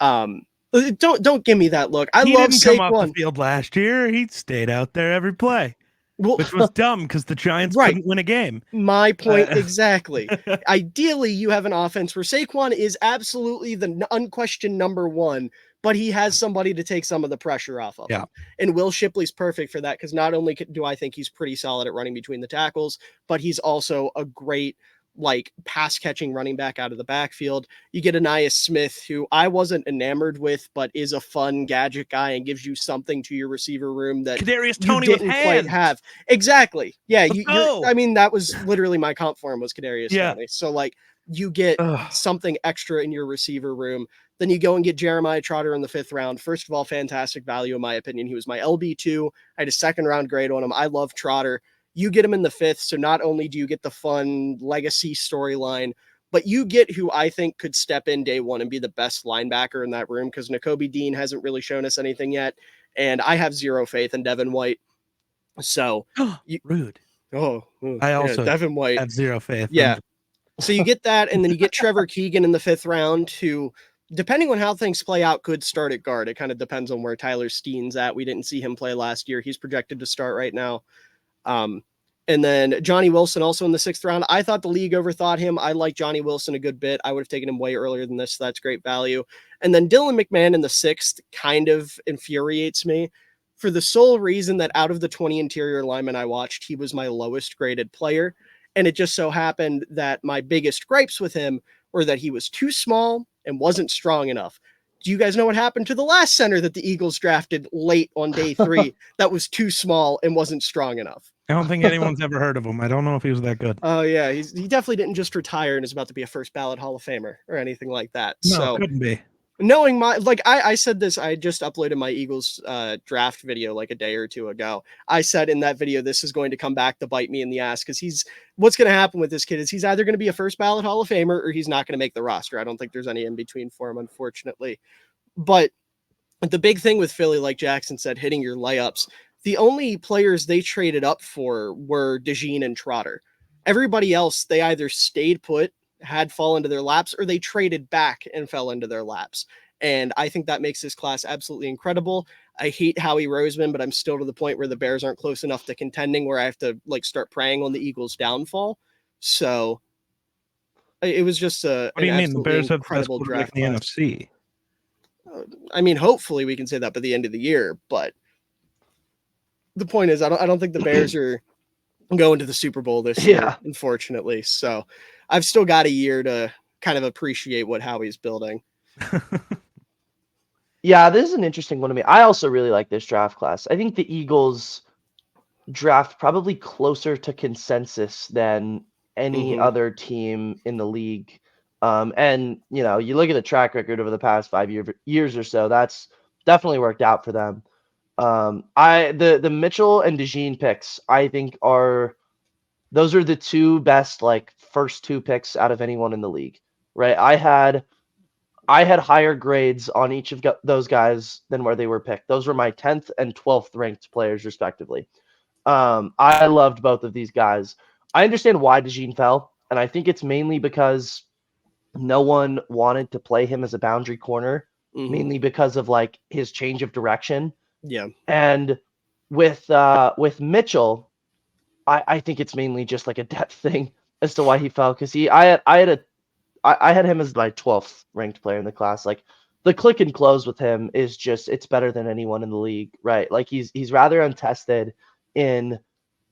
Don't give me that look. He love didn't come off Saquon. the field last year. He stayed out there every play, Well, which was dumb because the Giants Right. couldn't win a game. My point exactly. Ideally, you have an offense where Saquon is absolutely the unquestioned number one, but he has somebody to take some of the pressure off of him. And Will Shipley's perfect for that, because not only do I think he's pretty solid at running between the tackles, but he's also a great like pass catching running back out of the backfield. You get Anais Smith, who I wasn't enamored with, but is a fun gadget guy and gives you something to your receiver room that Kadarius you Toney with didn't quite hands. have. Exactly. Yeah. go. I mean, that was literally my comp for him, was Kadarius Yeah. Toney. So like you get something extra in your receiver room. Then you go and get Jeremiah Trotter in the 5th round. First of all, fantastic value in my opinion. He was my LB2. I had a 2nd round grade on him. I love Trotter. You get him in the 5th, so not only do you get the fun legacy storyline, but you get who I think could step in day one and be the best linebacker in that room, because Nakobe Dean hasn't really shown us anything yet, and I have zero faith in Devin White. So rude. I also Devin White have zero faith. Yeah. So you get that, and then you get Trevor Keegan in the 5th round, who, depending on how things play out, could start at guard. It kind of depends on where Tyler Steen's at. We didn't see him play last year. He's projected to start right now. And then Johnny Wilson also in the 6th round. I thought the league overthought him. I like Johnny Wilson a good bit. I would have taken him way earlier than this. So that's great value. And then Dylan McMahon in the 6th kind of infuriates me, for the sole reason that out of the 20 interior linemen I watched, he was my lowest graded player. And it just so happened that my biggest gripes with him were that he was too small and wasn't strong enough. Do you guys know what happened to the last center that the Eagles drafted late on day 3 that was too small and wasn't strong enough? I don't think anyone's ever heard of him. I don't know if he was that good. Oh yeah, he definitely didn't just retire and is about to be a first ballot Hall of Famer or anything like that. No, So couldn't be. Knowing my, like, I said this, I just uploaded my Eagles draft video like a day or two ago. I said in that video, this is going to come back to bite me in the ass, because what's going to happen with this kid is he's either going to be a first ballot Hall of Famer or he's not going to make the roster. I don't think there's any in between for him, unfortunately. But the big thing with Philly, like Jackson said, hitting your layups, the only players they traded up for were DeJean and Trotter. Everybody else, they either stayed put, had fall into their laps, or they traded back and fell into their laps. And I think that makes this class absolutely incredible. I hate Howie Roseman, but I'm still to the point where the Bears aren't close enough to contending where I have to like start preying on the Eagles' downfall. So it was just What do you mean? The Bears have the best incredible quarterback draft in the class. NFC. I mean, hopefully we can say that by the end of the year, but the point is, I don't think the Bears are going to the Super Bowl this year, unfortunately. So I've still got a year to kind of appreciate what Howie's building. Yeah, this is an interesting one to me. I also really like this draft class. I think the Eagles draft probably closer to consensus than any other team in the league. And you look at the track record over the past 5 years or so, that's definitely worked out for them. The Mitchell and DeJean picks, I think those are the two best like first two picks out of anyone in the league, right? I had higher grades on each of those guys than where they were picked. Those were my 10th and 12th ranked players respectively. I loved both of these guys. I understand why DeJean fell, and I think it's mainly because no one wanted to play him as a boundary corner, mainly because of like his change of direction. Yeah. And with Mitchell, I think it's mainly just like a depth thing as to why he fell, because I had him as my 12th ranked player in the class. Like the click and close with him is just, it's better than anyone in the league, right? Like he's rather untested in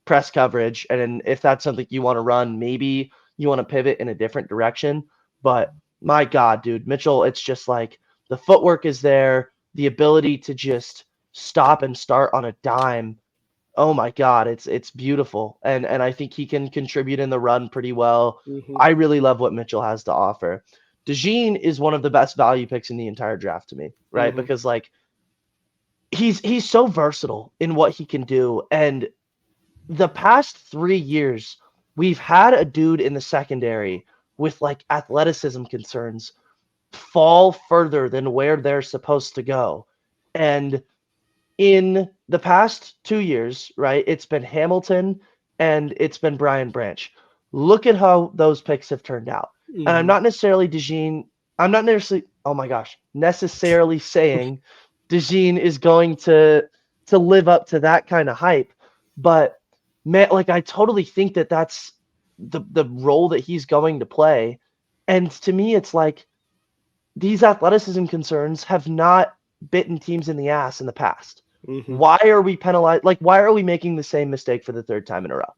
press coverage, and if that's something you want to run, maybe you want to pivot in a different direction. But my God, dude, Mitchell, it's just like the footwork is there, the ability to just stop and start on a dime. Oh my God, it's beautiful, and I think he can contribute in the run pretty well. I really love what Mitchell has to offer. DeJean is one of the best value picks in the entire draft to me, right? Because like he's so versatile in what he can do, and the past 3 years we've had a dude in the secondary with like athleticism concerns fall further than where they're supposed to go, and in the past 2 years, right, it's been Hamilton and it's been Brian Branch. Look at how those picks have turned out. And I'm not necessarily necessarily saying DeJean is going to live up to that kind of hype, but man, like I totally think that that's the role that he's going to play. And to me, it's like these athleticism concerns have not bitten teams in the ass in the past. Why are we penalized? Like, why are we making the same mistake for the third time in a row?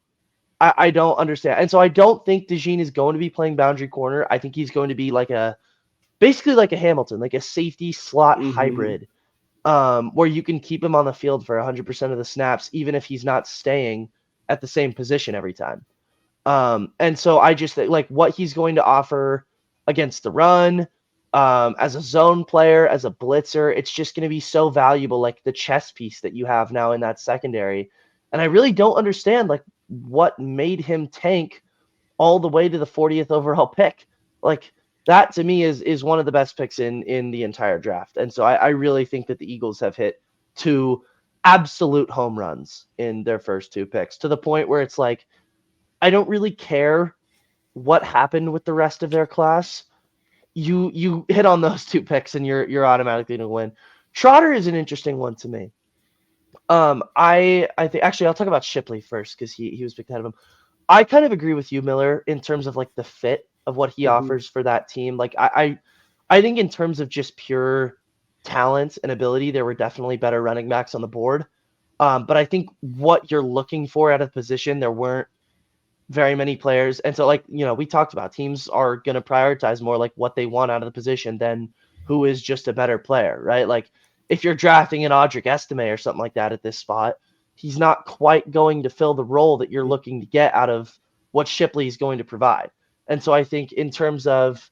I don't understand. And so I don't think DeJean is going to be playing boundary corner. I think he's going to be basically like a Hamilton, like a safety slot hybrid, where you can keep him on the field for 100% of the snaps, even if he's not staying at the same position every time. And so I just think like what he's going to offer against the run, as a zone player, as a blitzer, it's just going to be so valuable, like the chess piece that you have now in that secondary. And I really don't understand like what made him tank all the way to the 40th overall pick. Like that to me is one of the best picks in the entire draft. And so I really think that the Eagles have hit two absolute home runs in their first two picks, to the point where it's like, I don't really care what happened with the rest of their class. You hit on those two picks and you're automatically going to win. Trotter is an interesting one to me. I think actually I'll talk about Shipley first because he was picked ahead of him. I kind of agree with you, Miller, in terms of like the fit of what he offers for that team. Like I think in terms of just pure talent and ability, there were definitely better running backs on the board. But I think what you're looking for out of position, there weren't very many players. And so like, we talked about teams are going to prioritize more like what they want out of the position than who is just a better player, right? Like if you're drafting an Audric Estime or something like that at this spot, he's not quite going to fill the role that you're looking to get out of what Shipley is going to provide. And so I think in terms of,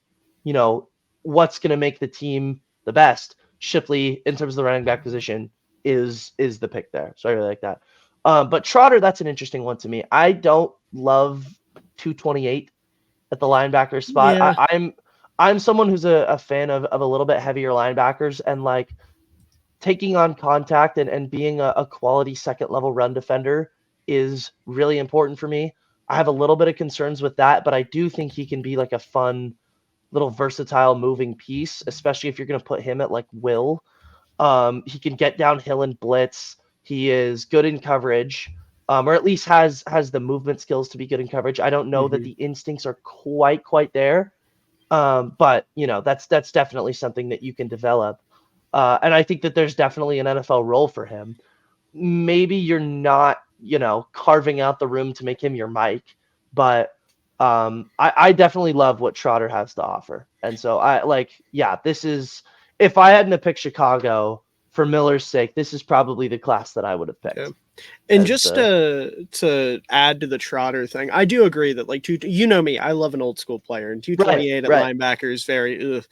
what's going to make the team the best, Shipley, in terms of the running back position, is the pick there. So I really like that. But Trotter, that's an interesting one to me. I don't love 228 at the linebacker spot. Yeah. I'm someone who's a fan of a little bit heavier linebackers, and like taking on contact and being a quality second level run defender is really important for me. I have a little bit of concerns with that, but I do think he can be like a fun little versatile moving piece, especially if you're going to put him at like will. He can get downhill and blitz. He is good in coverage, or at least has the movement skills to be good in coverage. I don't know that the instincts are quite there, but that's definitely something that you can develop. And I think that there's definitely an NFL role for him. Maybe you're not, carving out the room to make him your Mike, but I definitely love what Trotter has to offer. And so this is, if I hadn't have picked Chicago for Miller's sake, this is probably the class that I would have picked. Yeah. And just to add to the Trotter thing, I do agree that like me, I love an old school player, and 228 at linebacker is very ugh.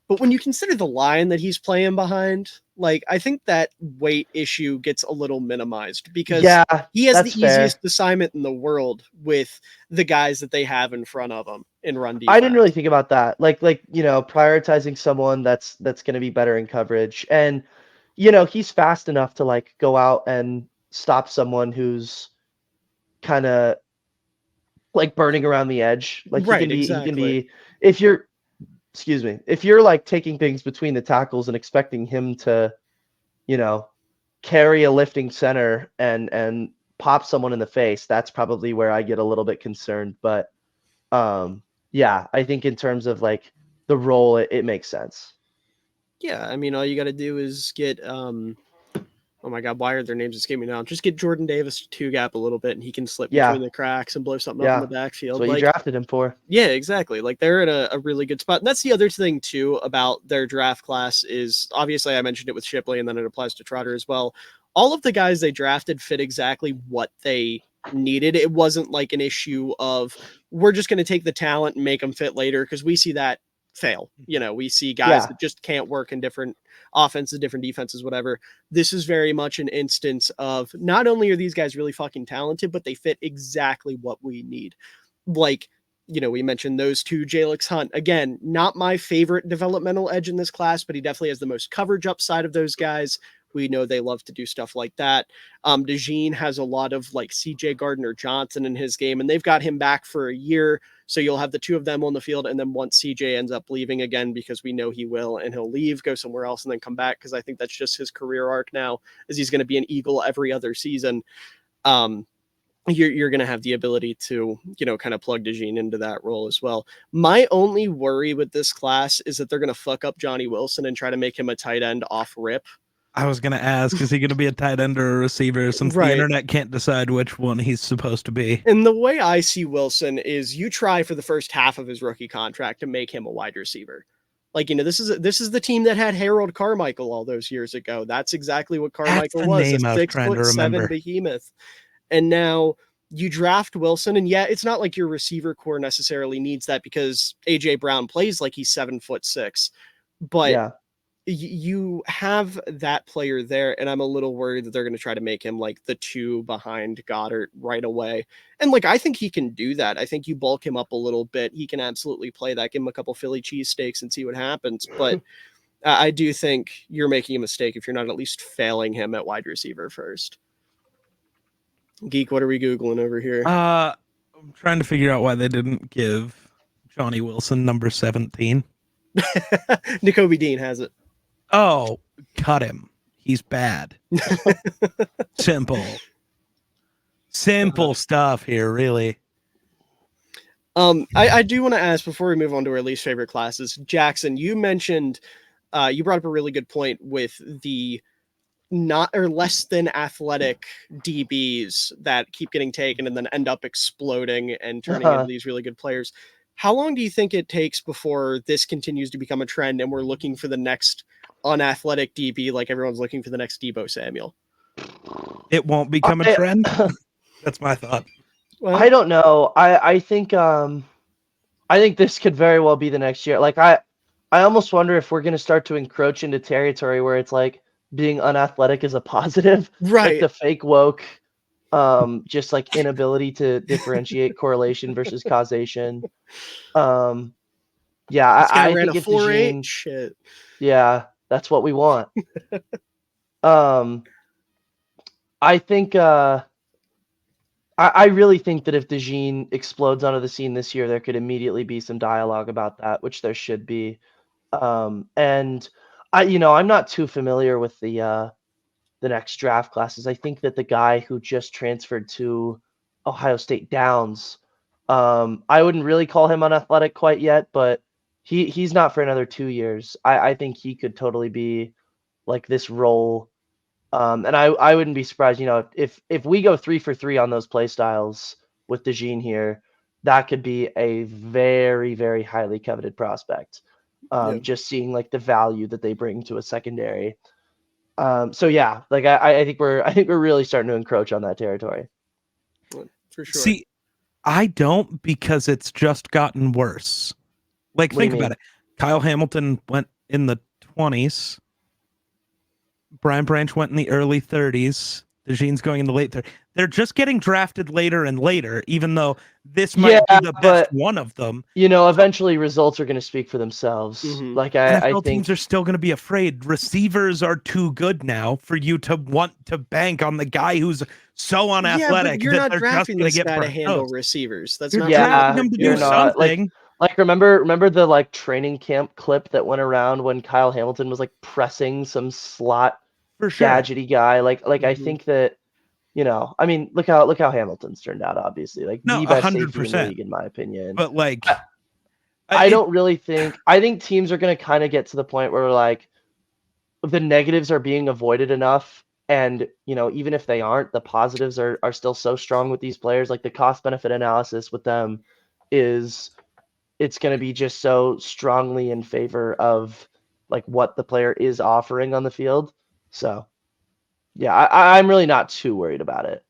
But when you consider the line that he's playing behind, like I think that weight issue gets a little minimized because he has the easiest assignment in the world with the guys that they have in front of him in run defense. I didn't really think about that. Like prioritizing someone that's going to be better in coverage, and he's fast enough to like go out and stop someone who's kind of like burning around the edge. Like he can be if you're like taking things between the tackles and expecting him to, carry a lifting center and pop someone in the face, that's probably where I get a little bit concerned. But I think in terms of like the role, it makes sense. Yeah, I mean, all you got to do is get oh my God, why are their names escaping me now? Just get Jordan Davis to two gap a little bit, and he can slip between the cracks and blow something up in the backfield. That's what you drafted him for. Yeah, exactly. Like they're in a really good spot. And that's the other thing too about their draft class is obviously I mentioned it with Shipley, and then it applies to Trotter as well. All of the guys they drafted fit exactly what they needed. It wasn't like an issue of we're just going to take the talent and make them fit later, because we see that fail. We see guys that just can't work in different offenses, different defenses, whatever. This is very much an instance of not only are these guys really fucking talented, but they fit exactly what we need. Like, we mentioned those two, Jalix Hunt, again, not my favorite developmental edge in this class, but he definitely has the most coverage upside of those guys. We know they love to do stuff like that. DeJean has a lot of like CJ Gardner-Johnson in his game, and they've got him back for a year. So you'll have the two of them on the field. And then once CJ ends up leaving again, because we know he will, and he'll leave, go somewhere else, and then come back, because I think that's just his career arc now, is he's going to be an Eagle every other season. You're going to have the ability to, kind of plug DeJean into that role as well. My only worry with this class is that they're going to fuck up Johnny Wilson and try to make him a tight end off rip. I was going to ask, is he going to be a tight end or a receiver, since the internet can't decide which one he's supposed to be? And the way I see Wilson is you try for the first half of his rookie contract to make him a wide receiver. Like, this is the team that had Harold Carmichael all those years ago. That's exactly what Carmichael was, a 6'7" behemoth. And now you draft Wilson, and it's not like your receiver core necessarily needs that, because AJ Brown plays like he's 7'6", but you have that player there, and I'm a little worried that they're going to try to make him like the two behind Goddard right away. And like, I think he can do that. I think you bulk him up a little bit. He can absolutely play that. Give him a couple Philly cheesesteaks and see what happens. But I do think you're making a mistake if you're not at least failing him at wide receiver first. Geek, what are we Googling over here? I'm trying to figure out why they didn't give Johnny Wilson number 17. N'Kobe Dean has it. Oh, cut him. He's bad. Simple stuff here, really. I do want to ask, before we move on to our least favorite classes, Jackson, you mentioned, you brought up a really good point with the not or less than athletic DBs that keep getting taken and then end up exploding and turning into these really good players. How long do you think it takes before this continues to become a trend and we're looking for the next unathletic DB, like everyone's looking for the next Deebo Samuel? It won't become a trend. That's my thought. Well, I don't know. I think this could very well be the next year. Like I I almost wonder if we're going to start to encroach into territory where it's like being unathletic is a positive, like Right. the fake woke, just like inability to differentiate correlation versus causation. Yeah, This guy I ran a think if 4.8. DeJean, Shit. yeah, that's what we want. Um, I think I really think that if DeJean explodes onto the scene this year, there could immediately be some dialogue about that, which there should be. And I'm not too familiar with the next draft classes. I think that the guy who just transferred to Ohio State Downs, I wouldn't really call him unathletic quite yet, but he's not for another 2 years. I think he could totally be like this role. And I wouldn't be surprised, if we go 3 for 3 on those play styles with DeJean here, that could be a very, very highly coveted prospect. Yeah. Just seeing like the value that they bring to a secondary. So yeah, like I think we're really starting to encroach on that territory. For sure. See, I don't, because it's just gotten worse. Like, What do you think about mean? it. Kyle Hamilton went in the 20s. Brian Branch went in the early 30s. DeJean's going in the late 30s. They're just getting drafted later and later, even though this might Yeah, be the best but one of them. eventually results are going to speak for themselves. Mhm. Like I NFL think teams are still going to be afraid. Receivers are too good now for you to want to bank on the guy who's so Yeah, unathletic but you're that not they're just drafting going to this get guy to burnt handle toast. receivers. That's You're not drafting yeah, him to you're do not something. like remember the like training camp clip that went around when Kyle Hamilton was like pressing some slot For sure. gadgety guy. Like I Mhm. think that I mean, look how Hamilton's turned out. Obviously, like No, the best safety in the 100%. league, in my opinion. But like, I don't really think. I think teams are going to kind of get to the point where like the negatives are being avoided enough, and even if they aren't, the positives are still so strong with these players. Like the cost benefit analysis with them is it's going to be just so strongly in favor of like what the player is offering on the field. So yeah, I'm really not too worried about it.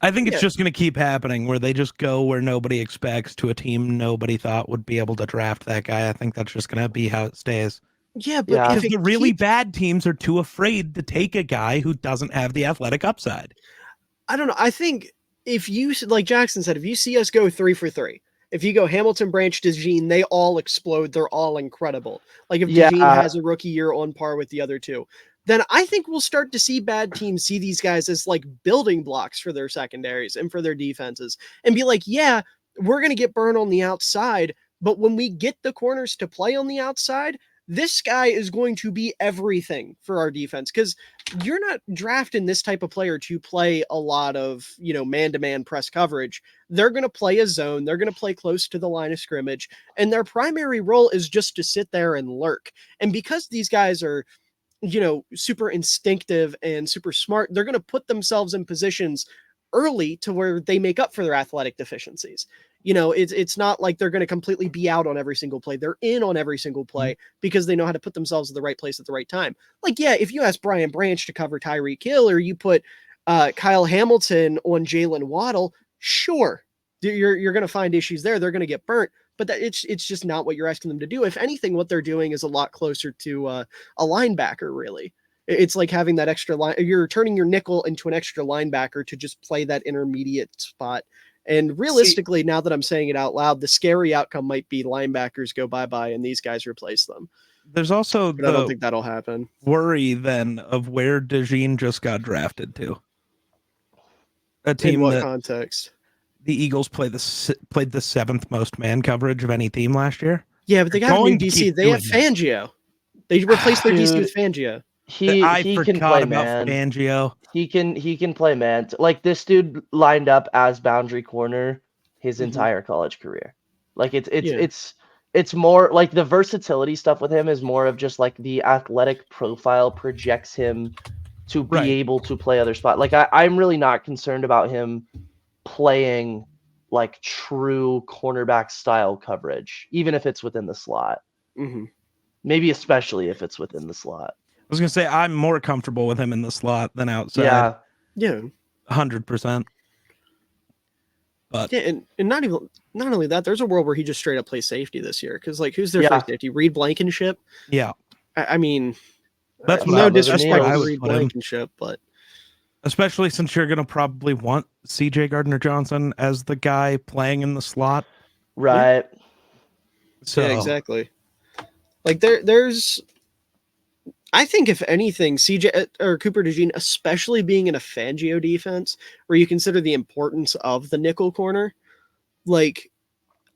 I think it's Yeah. just going to keep happening where they just go where nobody expects to a team nobody thought would be able to draft that guy. I think that's just going to be how it stays. Yeah, but Yeah. if Because it the really keeps, bad teams are too afraid to take a guy who doesn't have the athletic upside. I don't know. I think if you, like Jackson said, if you see us go 3 for 3, if you go Hamilton, Branch, DeJean, they all explode. They're all incredible. Like if Yeah. DeJean has a rookie year on par with the other two, then I think we'll start to see bad teams see these guys as like building blocks for their secondaries and for their defenses and be like, yeah, we're going to get burned on the outside. But when we get the corners to play on the outside, this guy is going to be everything for our defense because you're not drafting this type of player to play a lot of, man-to-man press coverage. They're going to play a zone. They're going to play close to the line of scrimmage. And their primary role is just to sit there and lurk. And because these guys are, super instinctive and super smart, they're going to put themselves in positions early to where they make up for their athletic deficiencies. It's not like they're going to completely be out on every single play. They're in on every single play because they know how to put themselves in the right place at the right time. Like, yeah, if you ask Brian Branch to cover Tyreek Hill or you put Kyle Hamilton on Jalen Waddle, sure, you're going to find issues there. They're going to get burnt, but it's just not what you're asking them to do. If anything, what they're doing is a lot closer to a linebacker, really. It's like having that extra line. You're turning your nickel into an extra linebacker to just play that intermediate spot. And realistically, now that I'm saying it out loud, the scary outcome might be linebackers go bye-bye and these guys replace them. There's also But I don't the think that'll happen. worry then of where DeJean just got drafted to. A In team what that context? the Eagles played the 7th most man coverage of any team last year. Yeah, but they got a new Going to DC. keep They have doing that. Fangio. They replaced their DC Dude, with Fangio. I he can forgot play about man. Fangio. He can play man. Like this dude lined up as boundary corner his Mhm. entire college career. Like Yeah. it's more like the versatility stuff with him is more of just like the athletic profile projects him to be Right. able to play other spots. Like I'm really not concerned about him playing like true cornerback style coverage, even if it's within the slot. Mhm. Maybe especially if it's within the slot. I was gonna say I'm more comfortable with him in the slot than outside. Yeah. Yeah. 100%. But Yeah, and not only that, there's a world where he just straight up plays safety this year. Because like, who's their Yeah. free safety? Reed Blankenship. yeah, I mean, that's what no Not moving that's what disrespect I to needles. would Reed put him. Blankenship, but Especially since you're gonna probably want CJ Gardner-Johnson as the guy playing in the slot. Right. So yeah, exactly. Like there's. I think if anything, CJ or Cooper DeJean, especially being in a Fangio defense, where you consider the importance of the nickel corner, like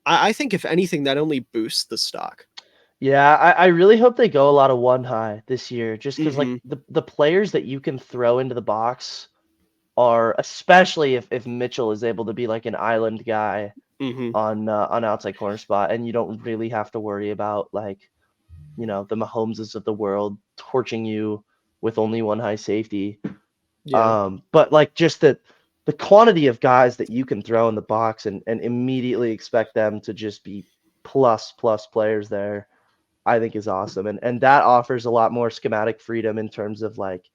I think if anything, that only boosts the stock. Yeah, I really hope they go a lot of one high this year, just because like Mhm. the players that you can throw into the box are, especially if Mitchell is able to be like an island guy Mhm. on outside corner spot, and you don't really have to worry about like, you know, the Mahomeses of the world torching you with only one high safety. Yeah. But like just the quantity of guys that you can throw in the box and immediately expect them to just be plus players there, I think is awesome. And that offers a lot more schematic freedom in terms of like,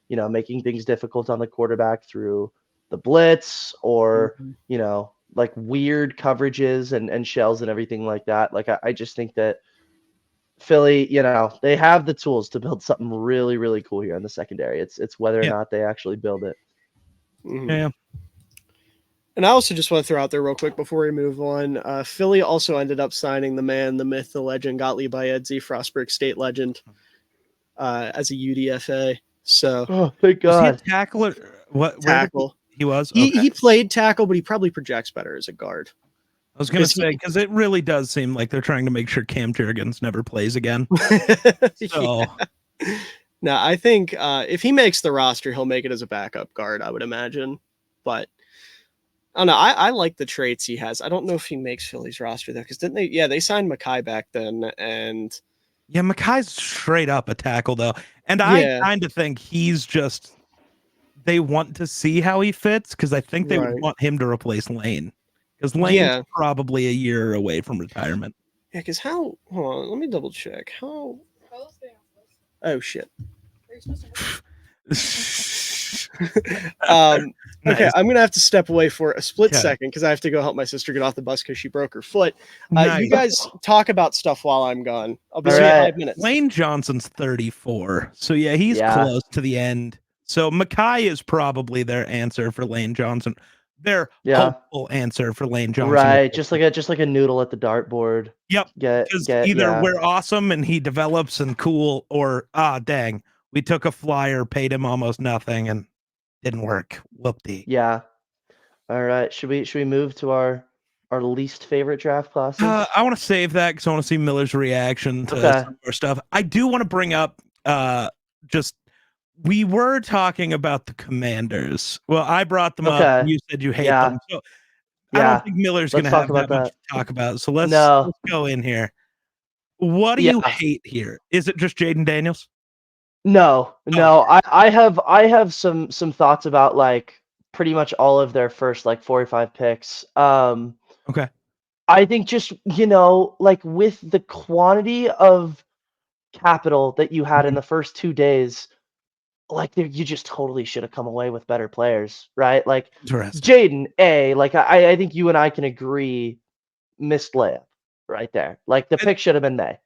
you know, making things difficult on the quarterback through the blitz or, Mhm. you know, like weird coverages and shells and everything like that. Like I just think that Philly, you know, they have the tools to build something really, really cool here in the secondary. It's whether or yeah, not they actually build it. Mhm. yeah. And I also just want to throw out there real quick before we move on. Philly also ended up signing the man, the myth, the legend, Gottlieb Iedzi, Frostburg State legend, as a UDFA. So Oh, thank Was he a God. tackler? What? Where did tackle. he was? He Okay. he played tackle, but he probably projects better as a guard. I was gonna 'Cause say because it really does seem like they're trying to make sure Cam Jurgens never plays again. So No, I think if he makes the roster, he'll make it as a backup guard, I would imagine. But I don't know. I like the traits he has. I don't know if he makes Philly's roster though, because didn't they? Yeah, they signed Mackay back then, and yeah, Makai's straight up a tackle though, and I yeah, kind of think he's just they want to see how he fits because I think they would right, want him to replace Lane because Lane's yeah, probably a year away from retirement. yeah. Because how? Hold on, let me double check. How? Oh shit. Okay, Nice. I'm gonna have to step away for a split Okay. second because I have to go help my sister get off the bus because she broke her foot. Nice. You guys talk about stuff while I'm gone. I'll be All here in right. 5 minutes. Lane Johnson's 34. So yeah, he's Yeah. close to the end. So Mackay is probably their answer for Lane Johnson. Their Yeah. hopeful answer for Lane Johnson. Right. Just like a noodle at the dartboard. Yep. Get Because either yeah. we're awesome and he develops and cool, or dang, we took a flyer, paid him almost nothing, and didn't work. Whoop-dee. Yeah. All right. Should we move to our least favorite draft classes? I want to save that because I want to see Miller's reaction to Okay. some more stuff. I do want to bring up just we were talking about the Commanders. Well, I brought them up. Okay. And you said you hate Yeah. them. So I Yeah. don't think Miller's going Let's to talk have that about much that. to talk about. So let's No. go in here. What do Yeah. you hate here? Is it just Jaden Daniels? No. I have some thoughts about like pretty much all of their first like 4 or 5 picks. Okay. I think just, you know, like with the quantity of capital that you had in the first 2 days, like you just totally should have come away with better players, right? Like Interesting. Jaden, like I think you and I can agree, missed layup right there. Like the pick should have been May.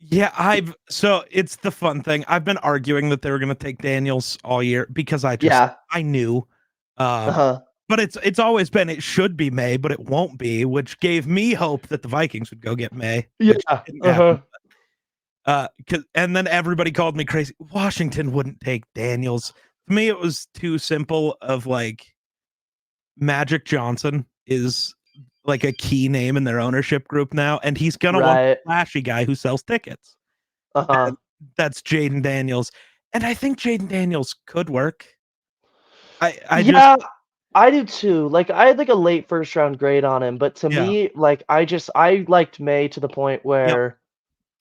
Yeah, so it's the fun thing. I've been arguing that they were going to take Daniels all year because I knew. Uh-huh. But it's always been it should be May, but it won't be, which gave me hope that the Vikings would go get May. Which didn't happen. And then everybody called me crazy. Washington wouldn't take Daniels. To me, it was too simple of like Magic Johnson is like a key name in their ownership group now, and he's gonna want the Right. flashy guy who sells tickets. Uh-huh. And that's Jaden Daniels. And I think Jaden Daniels could work. I do too. Like I had like a late first round grade on him, but to me, like I liked May to the point where,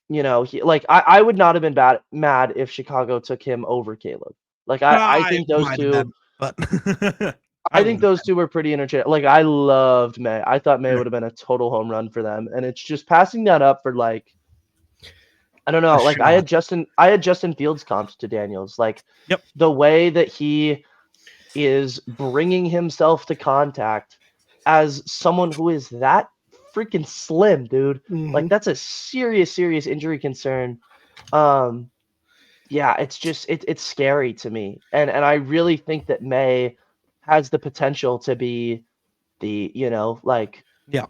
you know, I would not have been mad if Chicago took him over Caleb. Like I think those might have two been, but I think those two were pretty interchangeable. Like I loved May. I thought May Sure. would have been a total home run for them. And it's just passing that up for like I don't know. Like I had Justin Fields comped to Daniels. Like the way that he is bringing himself to contact as someone who is that freaking slim, dude. Like Mhm. that's a serious injury concern. Yeah, it's just it's scary to me. And I really think that May has the potential to be the, like Yeah.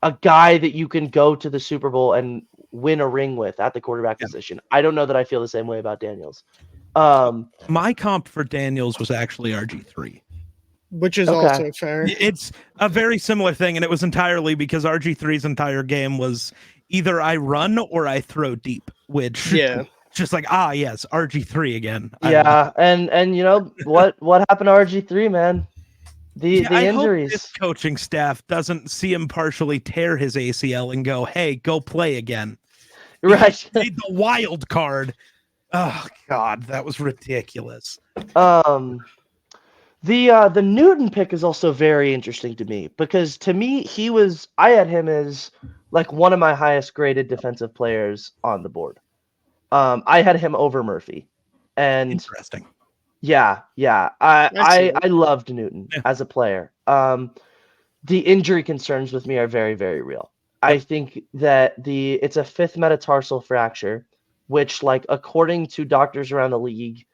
a guy that you can go to the Super Bowl and win a ring with at the quarterback position. I don't know that I feel the same way about Daniels. My comp for Daniels was actually RG3. Which is Okay. also fair. It's a very similar thing, and it was entirely because RG3's entire game was either I run or I throw deep, which Yeah. just like yes, RG3 again. Yeah, and you know what happened to RG3, man? The I hope injuries. this coaching staff doesn't see him partially tear his ACL and go, "Hey, go play again." Right. He made the wild card. Oh God, that was ridiculous. The Newton pick is also very interesting to me because to me I had him as like one of my highest graded defensive players on the board. I had him over Murphy, and Interesting. yeah, I loved Newton as a player. The injury concerns with me are very, very real. I think that it's a fifth metatarsal fracture, which, like, according to doctors around the league,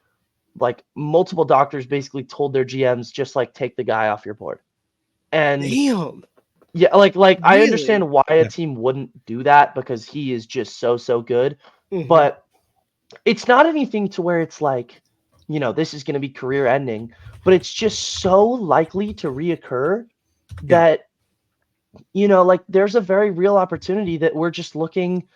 like multiple doctors basically told their GMs just like take the guy off your board. And Damn. yeah, like I Really? understand why a team wouldn't do that because he is just so good. Mhm. But it's not anything to where it's like, this is going to be career ending, but it's just so likely to reoccur that, like there's a very real opportunity that we're just looking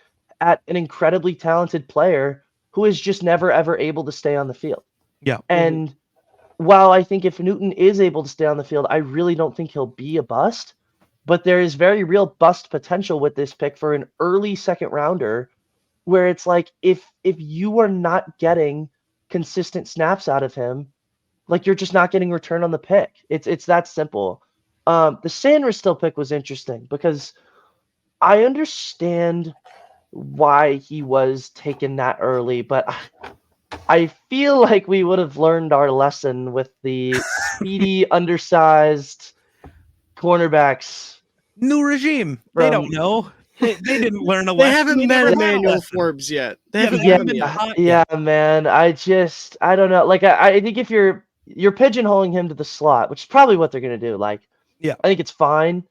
at an incredibly talented player who is just never, ever able to stay on the field. Yeah. And while I think if Newton is able to stay on the field, I really don't think he'll be a bust, but there is very real bust potential with this pick for an early second rounder where it's like if you are not getting consistent snaps out of him, like you're just not getting return on the pick. It's that simple. The Sanders still pick was interesting because I understand why he was taken that early, but I feel like we would have learned our lesson with the speedy, undersized cornerbacks. New regime. They don't know. They didn't learn a They lesson. haven't never met had a Emmanuel lesson. Forbes yet. They Yeah, haven't they met haven't him been yet. hot Yeah, yet. man. I don't know. Like I think if you're pigeonholing him to the slot, which is probably what they're gonna do, like Yeah. I think it's fine.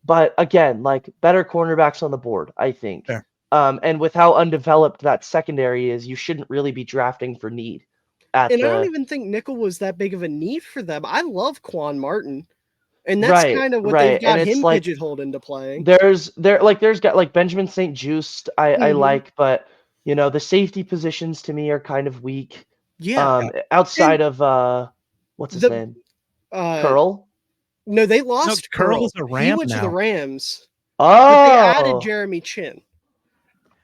But again, like better cornerbacks on the board, I think. Fair. And with how undeveloped that secondary is, you shouldn't really be drafting for need. And I don't even think nickel was that big of a need for them. I love Quan Martin. And that's kind of what they've got him pigeonholed into playing. There's got like Benjamin St. Juste I like, but the safety positions to me are kind of weak. Yeah. Outside of what's his name? Curl? No, they lost Curl Curl. is a Ram He went to the now. Rams. Oh, But they added Jeremy Chin.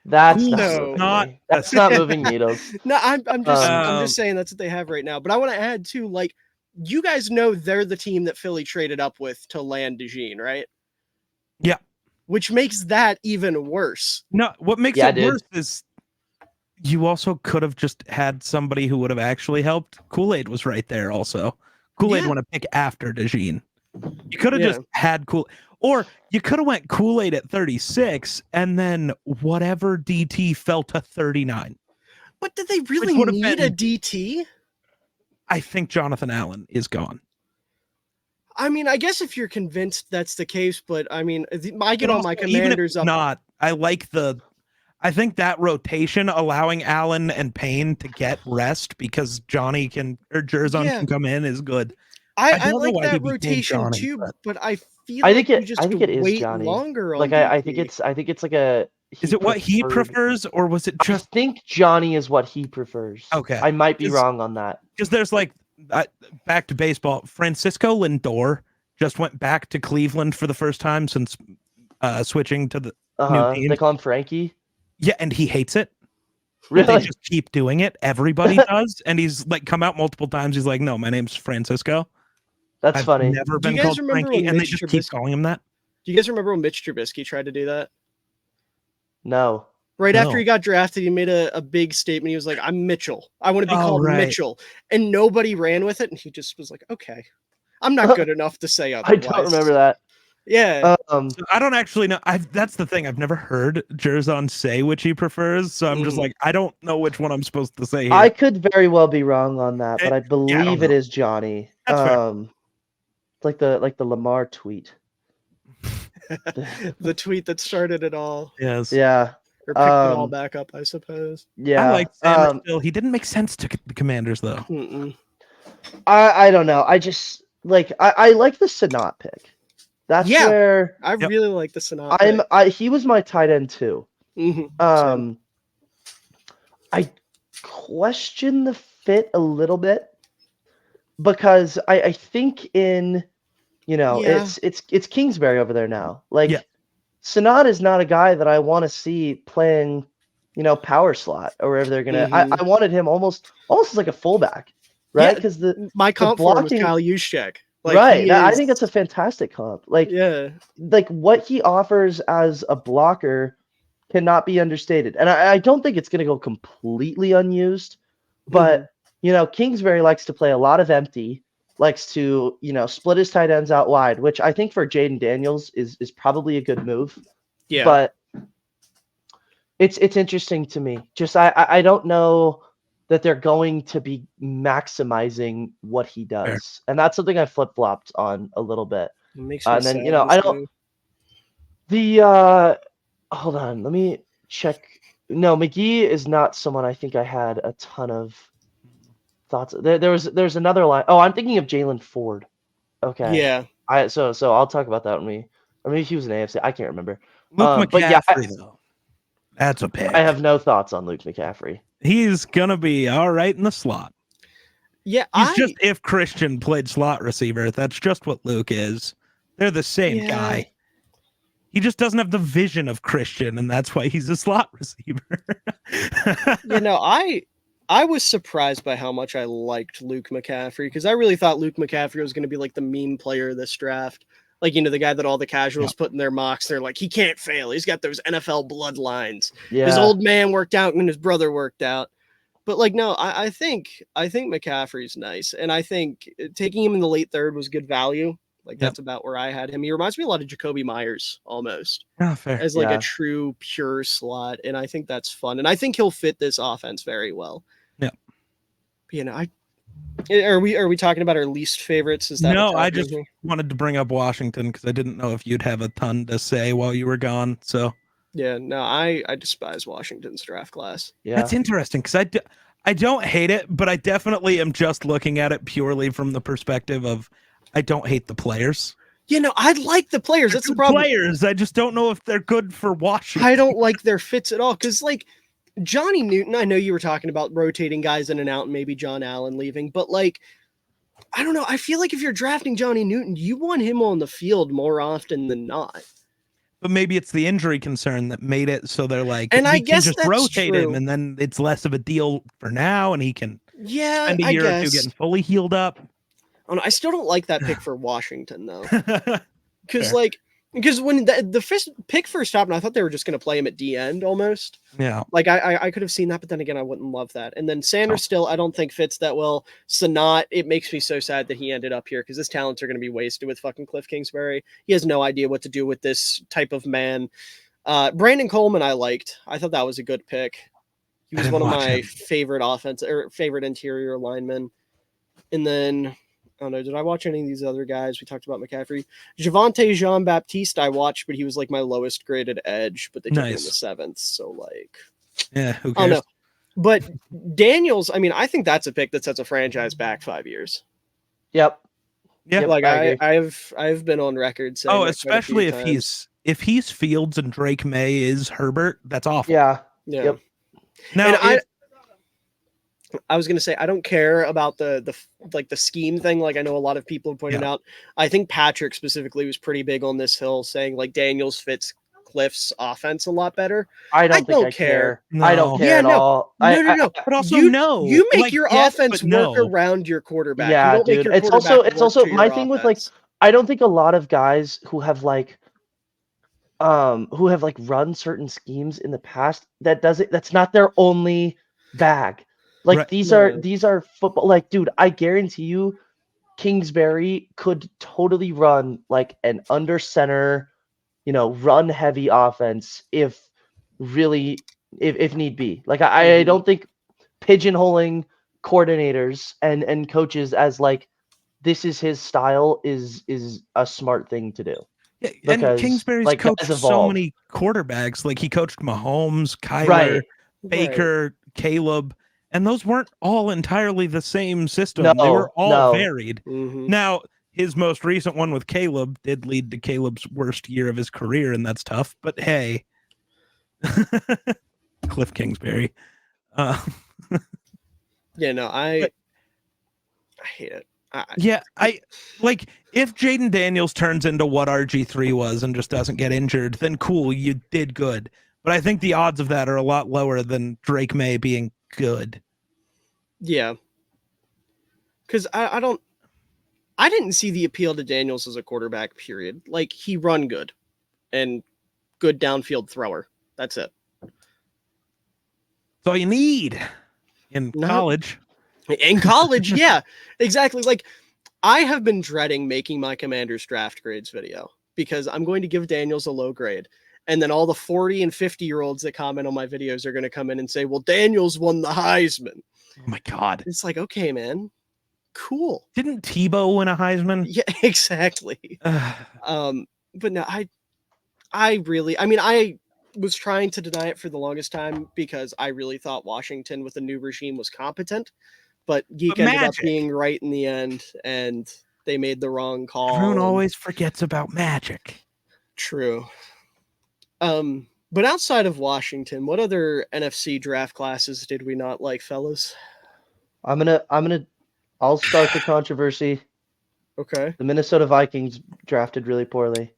That's not that's not moving needles. No, I'm just saying that's what they have right now. But I want to add too, like, you guys know they're the team that Philly traded up with to land DeJean, right? Yeah. Which makes that even worse. No, what makes it worse is you also could have just had somebody who would have actually helped. Kool-Aid was right there also. Kool-Aid went a pick after DeJean. You could have just had or you could have went Kool-Aid at 36 and then whatever DT fell to 39. But did they really need a DT? I think Jonathan Allen is gone. I mean, I guess if you're convinced that's the case, but I mean, I get all my Commanders up. Not. I think that rotation allowing Allen and Payne to get rest because Johnny Jerzon can come in is good. I like that rotation Johnny, too, but I feel I think like you just it is wait Johnny. longer on like I think it's like a. Is it what he prefers, or was it just? I think Johnny is what he prefers. Okay, I might be wrong on that. Because there's back to baseball. Francisco Lindor just went back to Cleveland for the first time since switching to the new team. They call him Frankie. Yeah, and he hates it. Really? They just keep doing it. Everybody does, and he's like come out multiple times. He's like, "No, my name's Francisco." That's funny. Never been called Frankie, and they just keep calling him that. Do you guys remember when Mitch Trubisky tried to do that? No. Right after he got drafted, he made a big statement. He was like, "I'm Mitchell. I want to be called Mitchell," and nobody ran with it. And he just was like, "Okay, I'm not good enough to say otherwise." I don't remember that. Yeah. Um, I don't actually know. That's the thing. I've never heard Jerzon say which he prefers, so I'm just Mhm. like, I don't know which one I'm supposed to say here. I could very well be wrong on that, but I I don't believe it know. is Johnny. That's fair. Like the Lamar tweet. The tweet that started it all, Yes. Yeah. or picked it all back up, I suppose. I Yeah. like Sanders still. He didn't make sense to the Commanders though. Mm-mm. I don't know. I just like I like the Sanat pick. That's Yeah. where I Yep. really like the Sonata. he was my tight end too. Same. I question the fit a little bit because I think in Yeah. it's Kingsbury over there now. Like Yeah. Sanat is not a guy that I want to see playing, power slot or wherever they're gonna. I wanted him almost as like a fullback, right? Yeah, Because my comp for him was blocking- Kyle Juszczyk. Like, right. he I is- think that's a fantastic comp. Like yeah. what he offers as a blocker cannot be understated. And I don't think it's going to go completely unused, but Kingsbury likes to play a lot of empty, likes to, split his tight ends out wide, which I think for Jaden Daniels is probably a good move. Yeah. But it's interesting to me. Just I don't know that they're going to be maximizing what he does. Fair. And that's something I flip-flopped on a little bit. It makes me And then, sad, I this don't move. the hold on, let me check. No, McGee is not someone I think I had a ton of thoughts. There's another line. Oh, I'm thinking of Jalen Ford. Okay. Yeah. So I'll talk about that when or maybe he was an AFC. I can't remember. Luke McCaffrey But yeah, though. That's a pick. I have no thoughts on Luke McCaffrey. He's gonna be all right in the slot. Yeah. He's just if Christian played slot receiver. That's just what Luke is. They're the same guy. He just doesn't have the vision of Christian, and that's why he's a slot receiver. I was surprised by how much I liked Luke McCaffrey, because I really thought Luke McCaffrey was going to be like the meme player of this draft. Like, the guy that all the casuals put in their mocks. They're like, he can't fail. He's got those NFL bloodlines. Yeah. His old man worked out and his brother worked out. But like, no, I think McCaffrey's nice. And I think taking him in the late third was good value. Like, that's about where I had him. He reminds me a lot of Jacoby Myers almost. Fair. As like a true pure slot. And I think that's fun. And I think he'll fit this offense very well. Yeah. Are we talking about our least favorites? Is that no? I just wanted to bring up Washington because I didn't know if you'd have a ton to say while you were gone. So yeah, no, I despise Washington's draft class. Yeah. That's interesting because I don't hate it, but I definitely am just looking at it purely from the perspective of I don't hate the players. I like the players. That's the problem. Players, I just don't know if they're good for Washington. I don't like their fits at all because like Johnny Newton, I know you were talking about rotating guys in and out and maybe John Allen leaving, but like, I don't know. I feel like if you're drafting Johnny Newton, you want him on the field more often than not. But maybe it's the injury concern that made it so they're like, and I guess just that's rotate true. him, and then it's less of a deal for now, and he can spend a year or two getting fully healed up. I still don't like that pick for Washington though, because when the first pick first happened, I thought they were just going to play him at D end almost. Yeah, like I could have seen that, but then again, I wouldn't love that. And then Sanders still, I don't think fits that well. Sanat, it makes me so sad that he ended up here because his talents are going to be wasted with fucking Cliff Kingsbury. He has no idea what to do with this type of man. Brandon Coleman, I liked. I thought that was a good pick. He was one of my favorite interior linemen. And then I don't know. Did I watch any of these other guys? We talked about McCaffrey. Javonte Jean-Baptiste I watched, but he was like my lowest graded edge, but they took him in the 7th. So like, yeah, who cares? I don't know. But Daniels, I mean, I think that's a pick that sets a franchise back 5 years. Yep. Yeah. Like I've been on record saying especially if he's Fields and Drake May is Herbert, that's awful. Yeah. Yep. Now I was going to say, I don't care about the scheme thing. Like I know a lot of people have pointed out, I think Patrick specifically was pretty big on this hill saying like Daniels fits Cliff's offense a lot better. I don't care. No. I don't care at all. No. But also you make your offense work around your quarterback. Yeah, you don't dude. Make your It's also my thing with like, I don't think a lot of guys who have run certain schemes in the past that's not their only bag. Like these are football. Like, dude, I guarantee you, Kingsbury could totally run like an under center, run heavy offense if need be. Like I don't think pigeonholing coordinators and coaches as like this is his style is a smart thing to do. Yeah, and Because Kingsbury's like coached guys so evolve. many quarterbacks. Like he coached Mahomes, Kyler, Right. Baker, Caleb, and those weren't all entirely the same system. They were all No. varied. Now, his most recent one with Caleb did lead to Caleb's worst year of his career, and that's tough. But hey, Cliff Kingsbury. Yeah, no, I hate it. I like if Jaden Daniels turns into what RG3 was and just doesn't get injured, then cool, you did good. But I think the odds of that are a lot lower than Drake May being good. Yeah. Because I didn't see the appeal to Daniels as a quarterback, period. Like, he run good and good downfield thrower. That's it. That's all you need in college. In college, yeah, exactly. Like, I have been dreading making my Commander's draft grades video because I'm going to give Daniels a low grade. And then all the 40 and 50-year-olds that comment on my videos are going to come in and say, well, Daniels won the Heisman. Oh, my God. It's like, okay, man. Cool. Didn't Tebow win a Heisman? Yeah, exactly. But no, I was trying to deny it for the longest time because I really thought Washington with the new regime was competent. But Geek ended up being right in the end, and they made the wrong call. Everyone always forgets about magic. True. But outside of Washington, what other NFC draft classes did we not like, fellas? I'll start the controversy. Okay. The Minnesota Vikings drafted really poorly.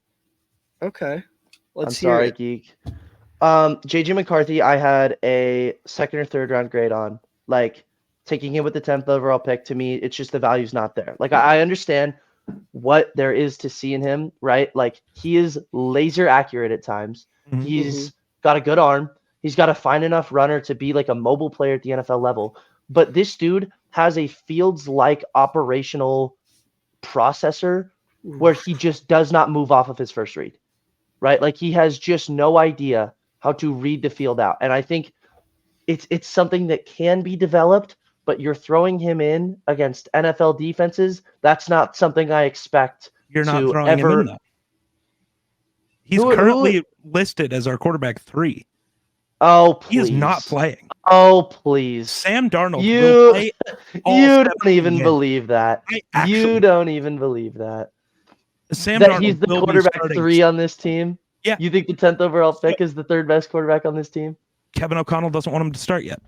Okay. Let's hear it. Geek. JJ McCarthy, I had a second or third round grade on. Like, taking him with the 10th overall pick, to me, it's just the value's not there. Like, I understand what there is to see in him, right? Like, he is laser accurate at times. He's got a good arm. He's got a fine enough runner to be like a mobile player at the NFL level. But this dude has a Fields-like operational processor where he just does not move off of his first read, right? Like, he has just no idea how to read the field out. And I think it's something that can be developed, but you're throwing him in against NFL defenses. That's not something I expect. You're not throwing him in, though. He's currently listed as our quarterback 3. Oh, please. He is not playing. Oh, please. Sam Darnold will play You don't even believe that. You don't even believe that. Sam Darnold he's the quarterback 3 on this team? Yeah. You think the 10th overall pick is the third best quarterback on this team? Kevin O'Connell doesn't want him to start yet.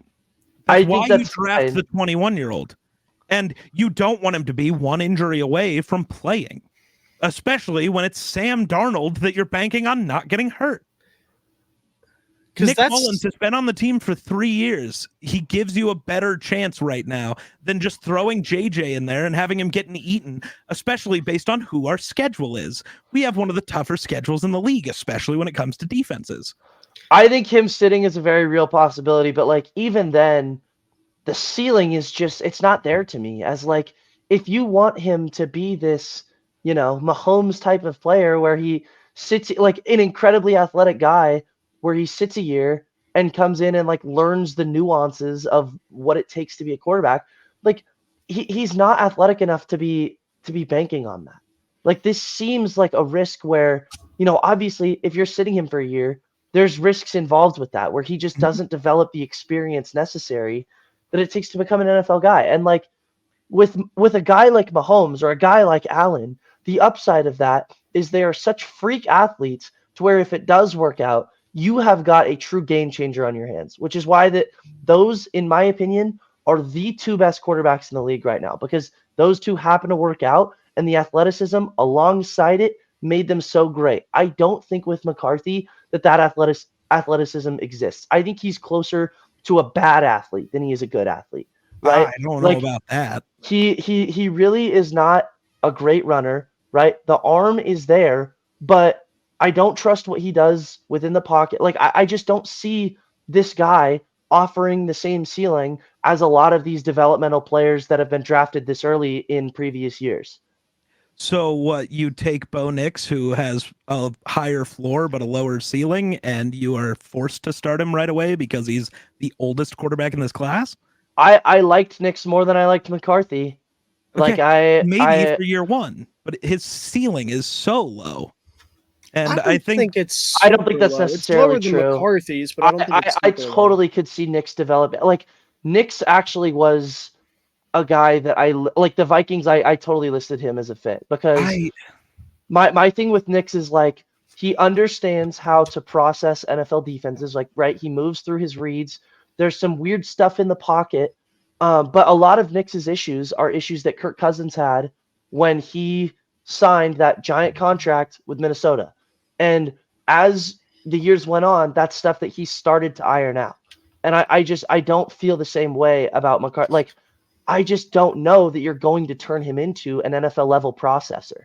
I think that's you draft the 21-year-old. And you don't want him to be one injury away from playing, especially when it's Sam Darnold that you're banking on not getting hurt. Nick Mullins has been on the team for 3 years. He gives you a better chance right now than just throwing JJ in there and having him getting eaten, especially based on who our schedule is. We have one of the tougher schedules in the league, especially when it comes to defenses. I think him sitting is a very real possibility, but like even then, the ceiling is just, it's not there to me. As like, if you want him to be this, Mahomes type of player where he sits like an incredibly athletic guy, where he sits a year and comes in and like learns the nuances of what it takes to be a quarterback. Like he's not athletic enough to be banking on that. Like this seems like a risk where, obviously if you're sitting him for a year, there's risks involved with that, where he just doesn't develop the experience necessary that it takes to become an NFL guy. And like with a guy like Mahomes or a guy like Allen, the upside of that is they are such freak athletes to where if it does work out, you have got a true game changer on your hands, which is why those, in my opinion, are the 2 best quarterbacks in the league right now, because those 2 happen to work out and the athleticism alongside it made them so great. I don't think with McCarthy that athleticism exists. I think he's closer to a bad athlete than he is a good athlete. Right? I don't know about that. He really is not a great runner, right? The arm is there, but I don't trust what he does within the pocket. Like, I just don't see this guy offering the same ceiling as a lot of these developmental players that have been drafted this early in previous years. So what, you take Bo Nix, who has a higher floor but a lower ceiling, and you are forced to start him right away because he's the oldest quarterback in this class? I liked Nix more than I liked McCarthy. Like Maybe for year one, but his ceiling is so low. And I don't think it's I don't think that's super low. necessarily it's lower true. than McCarthy's, but I don't think it's I super totally could see Nix develop. Like Nix actually was a guy that like the Vikings. I totally listed him as a fit because my thing with Nix is like he understands how to process NFL defenses. Like right, he moves through his reads. There's some weird stuff in the pocket, but a lot of Nix's issues are issues that Kirk Cousins had when he signed that giant contract with Minnesota. And as the years went on, that's stuff that he started to iron out. And I don't feel the same way about McCarthy. Like, I just don't know that you're going to turn him into an NFL level processor.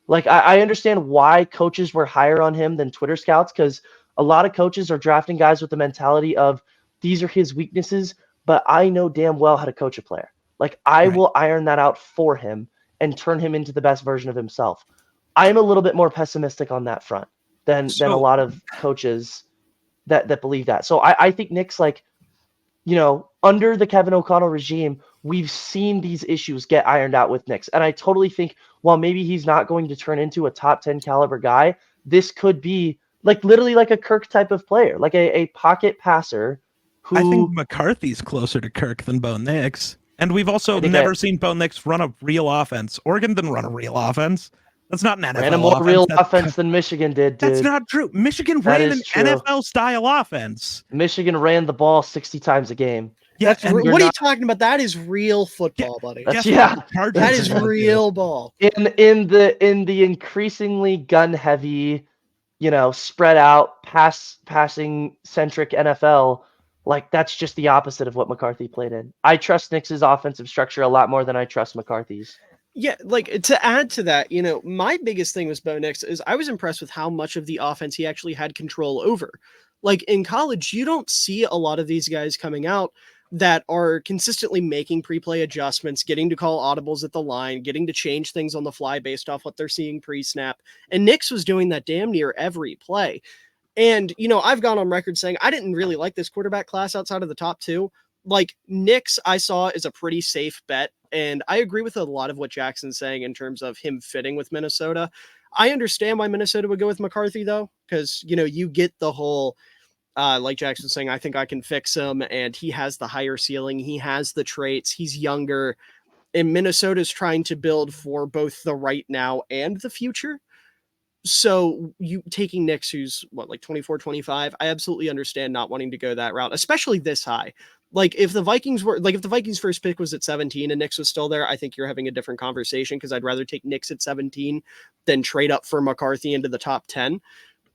Like, I understand why coaches were higher on him than Twitter scouts, because a lot of coaches are drafting guys with the mentality of these are his weaknesses, but I know damn well how to coach a player. Like, I will iron that out for him and turn him into the best version of himself. I'm a little bit more pessimistic on that front than a lot of coaches that believe that. So I think Nick's like, under the Kevin O'Connell regime, we've seen these issues get ironed out with Nix. And I totally think while maybe he's not going to turn into a top 10 caliber guy, this could be like literally like a Kirk type of player, like a pocket passer who... I think McCarthy's closer to Kirk than Bo Nix. And we've also never seen Bo Nix run a real offense. Oregon didn't run a real offense. That's not an NFL ran a more offense. real offense than Michigan did, dude. That's not true. Michigan ran an NFL-style offense. Michigan ran the ball 60 times a game. Yeah, what are you talking about? That is real football, buddy. That is real ball. In the increasingly gun-heavy, spread out, passing centric NFL, like that's just the opposite of what McCarthy played in. I trust Nix's offensive structure a lot more than I trust McCarthy's. Yeah, like to add to that, my biggest thing with Bo Nix is I was impressed with how much of the offense he actually had control over. Like in college, you don't see a lot of these guys coming out that are consistently making pre-play adjustments, getting to call audibles at the line, getting to change things on the fly based off what they're seeing pre-snap. And Nix was doing that damn near every play. And, I've gone on record saying I didn't really like this quarterback class outside of the top two. Like Nix, I saw is a pretty safe bet. And I agree with a lot of what Jackson's saying in terms of him fitting with Minnesota. I understand why Minnesota would go with McCarthy, though, because, you get the whole, like Jackson's saying, I think I can fix him. And he has the higher ceiling. He has the traits. He's younger. And Minnesota's trying to build for both the right now and the future. So you taking Nix, who's like 24, 25, I absolutely understand not wanting to go that route, especially this high. Like if the Vikings first pick was at 17 and Nix was still there, I think you're having a different conversation because I'd rather take Nix at 17 than trade up for McCarthy into the top 10.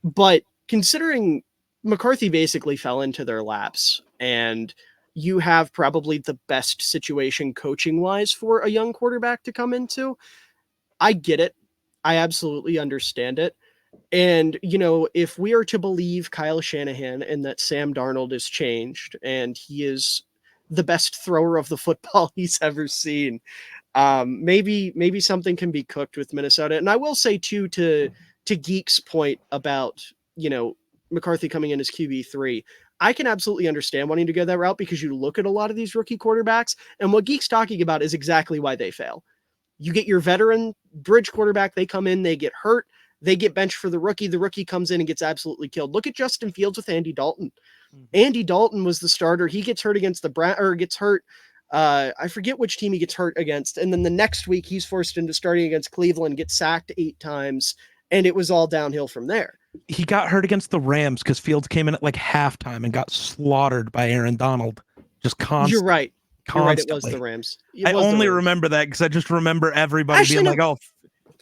But considering McCarthy basically fell into their laps and you have probably the best situation coaching wise for a young quarterback to come into, I get it. I absolutely understand it. And, if we are to believe Kyle Shanahan and that Sam Darnold is changed and he is the best thrower of the football he's ever seen, maybe something can be cooked with Minnesota. And I will say too, to Geek's point about, McCarthy coming in as QB3, I can absolutely understand wanting to go that route because you look at a lot of these rookie quarterbacks and what Geek's talking about is exactly why they fail. You get your veteran bridge quarterback, they come in, they get hurt, they get benched for the rookie comes in and gets absolutely killed. Look at Justin Fields with Andy Dalton. Mm-hmm. Andy Dalton was the starter. He gets hurt against gets hurt. I forget which team he gets hurt against. And then the next week he's forced into starting against Cleveland, gets sacked 8 times, and it was all downhill from there. He got hurt against the Rams because Fields came in at like halftime and got slaughtered by Aaron Donald. Just constantly. You're right. Constantly. You're right, it was the Rams. I only remember that because I just remember everybody being like, "Oh,"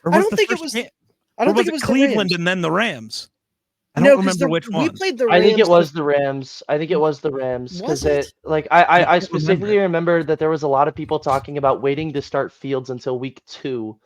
I don't think it was. I don't think it was Cleveland and then the Rams. I don't remember which one. We played the Rams. I think it was the Rams. Because I specifically remember that there was a lot of people talking about waiting to start Fields until week 2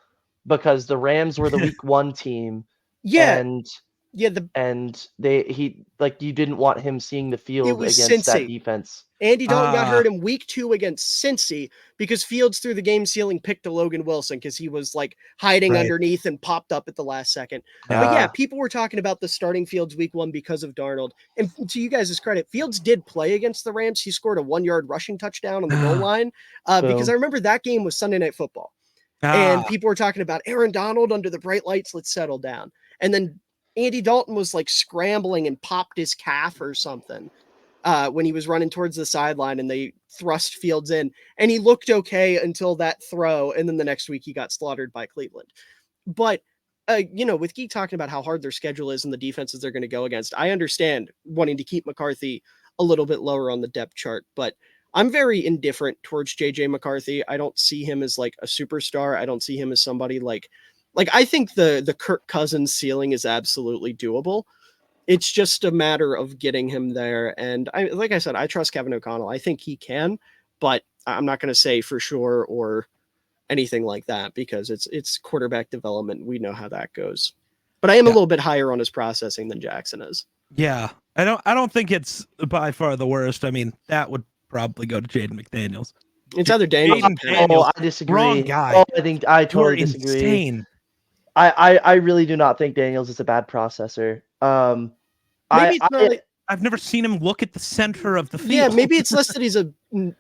because the Rams were the week 1 team. Yeah. And Yeah, and you didn't want him seeing the it field was against that Cincy. defense. Andy Dalton got hurt in week 2 against Cincy because Fields threw the game-sealing pick to Logan Wilson because he was like hiding underneath and popped up at the last second. But yeah, people were talking about the starting Fields week 1 because of Darnold. And to you guys' credit, Fields did play against the Rams. He scored a 1-yard rushing touchdown on the goal line because I remember that game was Sunday Night Football. And people were talking about Aaron Donald under the bright lights. Let's settle down. And then Andy Dalton was like scrambling and popped his calf or something. When he was running towards the sideline and they thrust Fields in, and he looked okay until that throw. And then the next week he got slaughtered by Cleveland. But, with Geek talking about how hard their schedule is and the defenses they're going to go against, I understand wanting to keep McCarthy a little bit lower on the depth chart, but I'm very indifferent towards JJ McCarthy. I don't see him as like a superstar. I don't see him as somebody like I think the Kirk Cousins ceiling is absolutely doable. It's just a matter of getting him there. And like I said, I trust Kevin O'Connell. I think he can, but I'm not going to say for sure or anything like that because it's quarterback development. We know how that goes. But I am a little bit higher on his processing than Jackson is. Yeah. I don't think it's by far the worst. I mean, that would probably go to Jaden McDaniels. It's either Daniels. Oh, I disagree. Wrong guy. Oh, I totally disagree. Insane. I really do not think Daniels is a bad processor. Maybe it's not I've never seen him look at the center of the field. Yeah, maybe it's less that he's a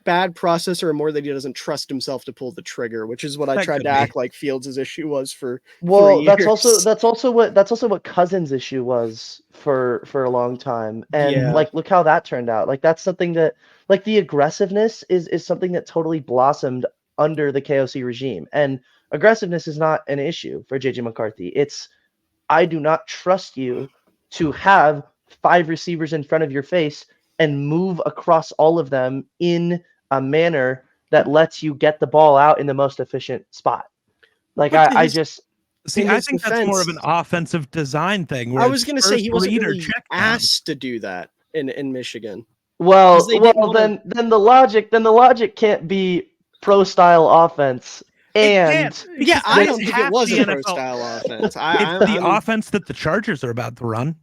bad processor and more that he doesn't trust himself to pull the trigger, which is what I tried to act like Fields' issue was for 3 years. that's also what Cousins' issue was for a long time. And look how that turned out. Like that's something that the aggressiveness is something that totally blossomed under the KOC regime. And aggressiveness is not an issue for JJ McCarthy. It's I do not trust you to have 5 receivers in front of your face and move across all of them in a manner that lets you get the ball out in the most efficient spot. Like I think that's more of an offensive design thing. I was going to say he wasn't really asked to do that in Michigan. Well, then the logic can't be pro style offense. And I don't think it was a pro style offense. It's the offense that the Chargers are about to run.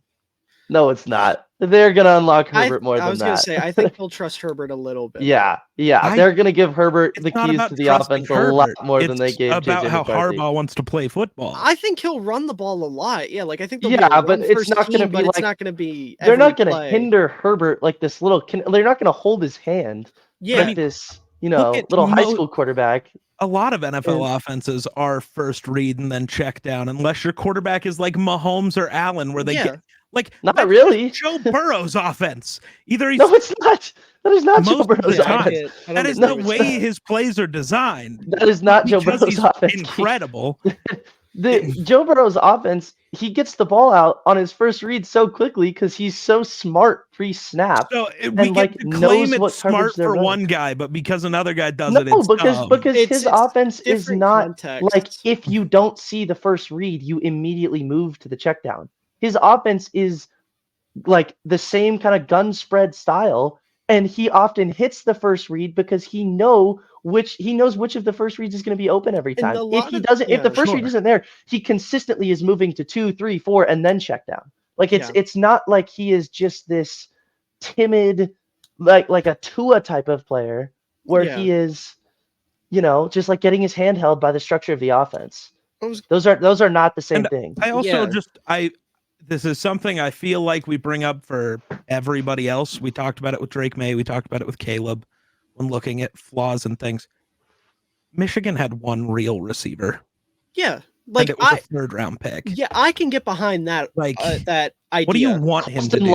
No, it's not. They're going to unlock Herbert more than that. I was going to say, I think he'll trust Herbert a little bit. Yeah. They're going to give Herbert the keys to the offense a lot more than they gave JJ about how McCarthy. Harbaugh wants to play football. I think he'll run the ball a lot. Yeah, like I think. But it's not going to be. It's not going to be. They're not going to hinder Herbert like this little. They're not going to hold his hand. Yeah, like this. Little high school quarterback. A lot of NFL offenses are first read and then check down, unless your quarterback is like Mahomes or Allen, where they get. Like not really Joe Burrow's offense. Either no, it's not. That is not Joe Burrow's offense. That is the way his plays are designed. That is not Joe Burrow's offense. Incredible. Joe Burrow's offense, he gets the ball out on his first read so quickly because he's so smart pre-snap. So we get to claim it's smart for one guy, but because another guy does it, it's because his offense is not like if you don't see the first read, you immediately move to the check down. His offense is like the same kind of gun spread style, and he often hits the first read because he knows which of the first reads is going to be open every time. If the first read isn't there, he consistently is moving to 2, 3, 4, and then check down. Like it's not like he is just this timid, like a Tua type of player where he is, just like getting his hand held by the structure of the offense. Those are not the same thing. I also this is something I feel like we bring up for everybody else. We talked about it with Drake May. We talked about it with Caleb when looking at flaws and things. Michigan had one real receiver. Yeah. Like it was a 3rd round pick. Yeah, I can get behind that. Like that idea. What do you want him to do?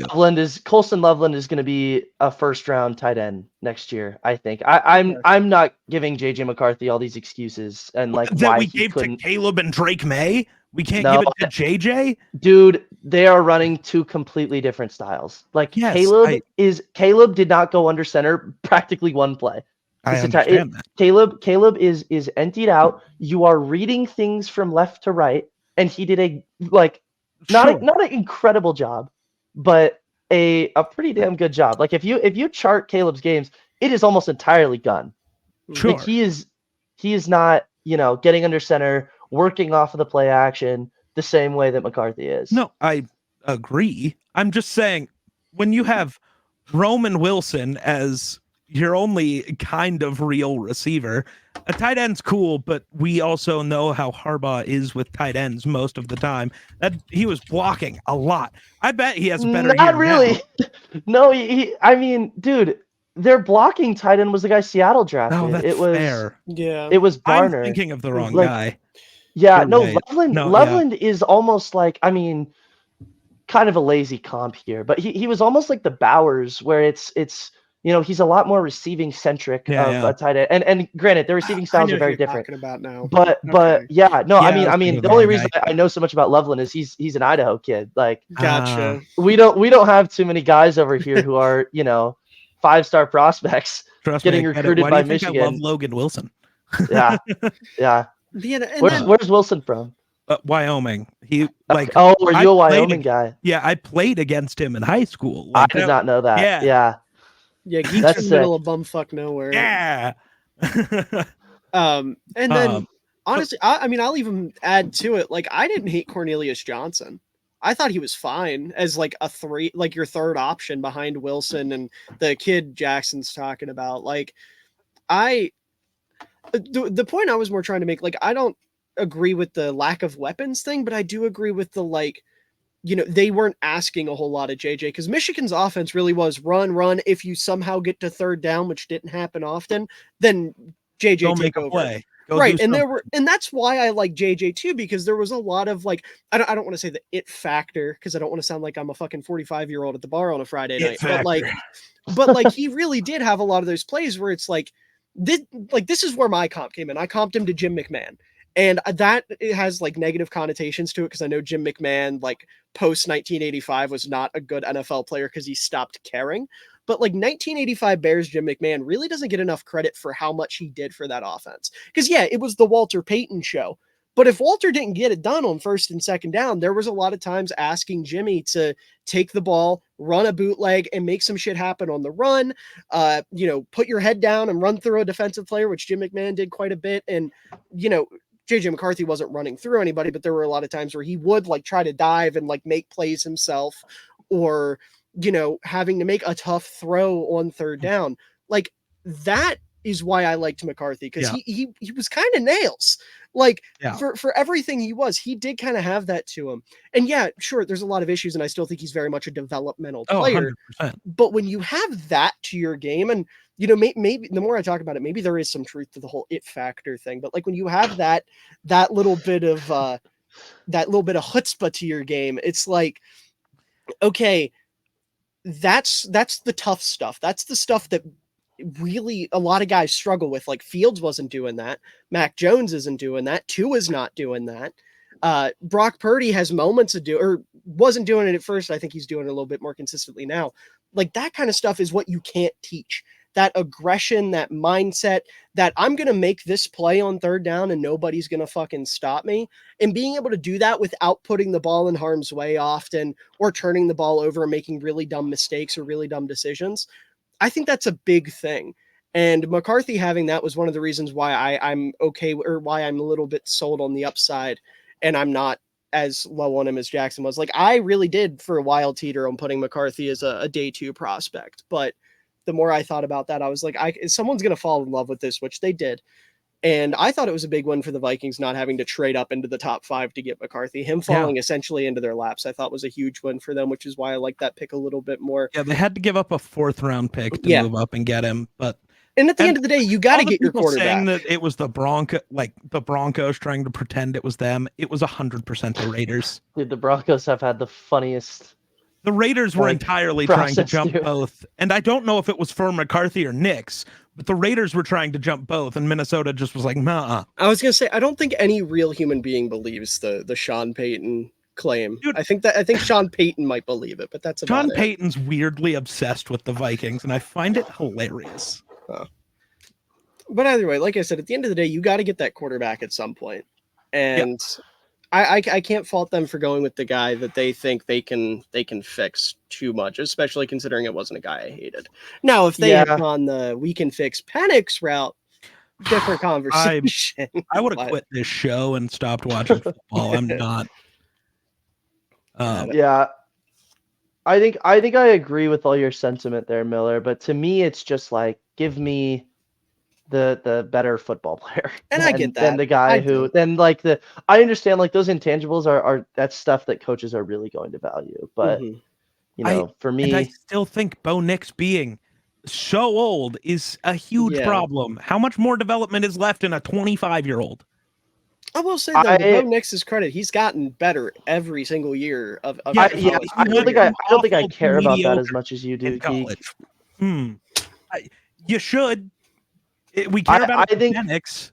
Colston Loveland is going to be a 1st round tight end next year. I think. I'm not giving JJ McCarthy all these excuses and like that we gave to Caleb and Drake May. We can't give it to JJ. Dude, they are running 2 completely different styles. Like Caleb did not go under center practically one play. I understand that. Caleb is emptied out. You are reading things from left to right, and he did not an incredible job, but a pretty damn good job. Like if you chart Caleb's games, it is almost entirely gun. Sure. Like he is not, getting under center, working off of the play action the same way that McCarthy is. No, I agree. I'm just saying when you have Roman Wilson as your only kind of real receiver, a tight end's cool, but we also know how Harbaugh is with tight ends most of the time. That he was blocking a lot. I bet he has a better year Not really. now. No, I mean, dude, their blocking tight end was the guy Seattle drafted. Oh, that's it was fair. Yeah. it was I'm Barner. thinking of the wrong Like, guy. Yeah, You're no, right. Loveland. No, yeah. Loveland is almost like, I mean, kind of a lazy comp here, but he was almost like the Bowers, where it's he's a lot more receiving centric Yeah, of yeah. a tight end. And granted, their receiving I styles know are who very you're different. talking about now. But Okay. yeah, no, Yeah, I I was mean thinking of the the only wrong reason guy. I know so much about Loveland is he's an Idaho kid. Like, Gotcha. we don't have too many guys over here who are 5-star prospects Trust getting me, I get it. recruited Why do by you think I love Michigan. Logan Wilson? Yeah, yeah. Yeah, and Where's then where's Wilson from? Wyoming. He like. Oh, are I you a played Wyoming ag- guy? Yeah, I played against him in high school. I Like did that. not know that. Yeah. Yeah, yeah, Geek's That's in the middle sick. of bumfuck nowhere. Yeah. And then Um, honestly, I mean, I'll even add to it. Like, I didn't hate Cornelius Johnson. I thought he was fine as like a three, like your third option behind Wilson and the kid Jackson's talking about. Like, the point I was more trying to make, like, I don't agree with the lack of weapons thing, but I do agree with the they weren't asking a whole lot of JJ, because Michigan's offense really was run. If you somehow get to third down, which didn't happen often, then JJ go take make a over. play. Go Right, do and something. that's why I like JJ too, because there was a lot of like, I don't want to say the it factor, because I don't want to sound like I'm a fucking 45-year-old at the bar on a Friday night, but like he really did have a lot of those plays where it's like this is where my comp came in. I comped him to Jim McMahon. And that it has like negative connotations to it, because I know Jim McMahon, like post 1985, was not a good NFL player because he stopped caring. But like 1985 Bears Jim McMahon really doesn't get enough credit for how much he did for that offense. Because yeah, it was the Walter Payton show. But if Walter didn't get it done on first and second down, there was a lot of times asking Jimmy to take the ball, run a bootleg, and make some shit happen on the run. Put your head down and run through a defensive player, which Jim McMahon did quite a bit. And JJ McCarthy wasn't running through anybody, but there were a lot of times where he would like try to dive and like make plays himself, or having to make a tough throw on third down. Like, that is why I liked McCarthy, because he was kind of nails. Like, for everything he did kind of have that to him. And yeah, sure, there's a lot of issues, and I still think he's very much a developmental player. 100%. But when you have that to your game, and maybe the more I talk about it, maybe there is some truth to the whole it factor thing. But like when you have that little bit of chutzpah to your game, it's like, okay, that's the tough stuff. That's the stuff that really a lot of guys struggle with. Like Fields wasn't doing that. Mac Jones isn't doing that. Tua's not doing that. Brock Purdy has moments of wasn't doing it at first. I think he's doing it a little bit more consistently now. Like that kind of stuff is what you can't teach. That aggression, that mindset, that I'm going to make this play on third down and nobody's going to fucking stop me. And being able to do that without putting the ball in harm's way often, or turning the ball over and making really dumb mistakes or really dumb decisions. I think that's a big thing. And McCarthy having that was one of the reasons why I'm okay, or why I'm a little bit sold on the upside, and I'm not as low on him as Jackson was. Like, I really did for a while teeter on putting McCarthy as a day 2 prospect, but the more I thought about that, I was like, someone's going to fall in love with this, which they did. And I thought it was a big win for the Vikings not having to trade up into the top 5 to get McCarthy. Him falling essentially into their laps, I thought was a huge win for them, which is why I like that pick a little bit more. Yeah, they had to give up a 4th round pick to move up and get him, but and at the end of the day, you got to get your quarterback. Saying that it was the Broncos trying to pretend it was them. It was 100% the Raiders. Dude, the Broncos have had the funniest. The Raiders were entirely trying to jump both. And I don't know if it was for McCarthy or Knicks, but the Raiders were trying to jump both, and Minnesota just was like, nah. I was going to say, I don't think any real human being believes the Sean Payton claim. Dude, I think Sean Payton might believe it, but that's about Sean Payton's weirdly obsessed with the Vikings, and I find it hilarious. But either way, like I said, at the end of the day, you got to get that quarterback at some point. And I can't fault them for going with the guy that they think they can fix too much, especially considering it wasn't a guy I hated. Now, if they had gone the we can fix Penix route, different conversation. I would have quit this show and stopped watching football. I'm not. I think I agree with all your sentiment there, Miller. But to me, it's just like give me the better football player And I get than that. the guy I who do. then like the I understand like those intangibles are that's stuff that coaches are really going to value. But Mhm. for And I me, still think Bo Nix being so old is a huge Yeah. problem. How much more development is left in a 25-year-old? I will say though, to Bo I Nix's credit, he's gotten better every single year of Yeah, his he, college he went career. from I don't think I awful to care about that as mediocre much as you do, in Geek. college. You should. We care about I it for think Penix.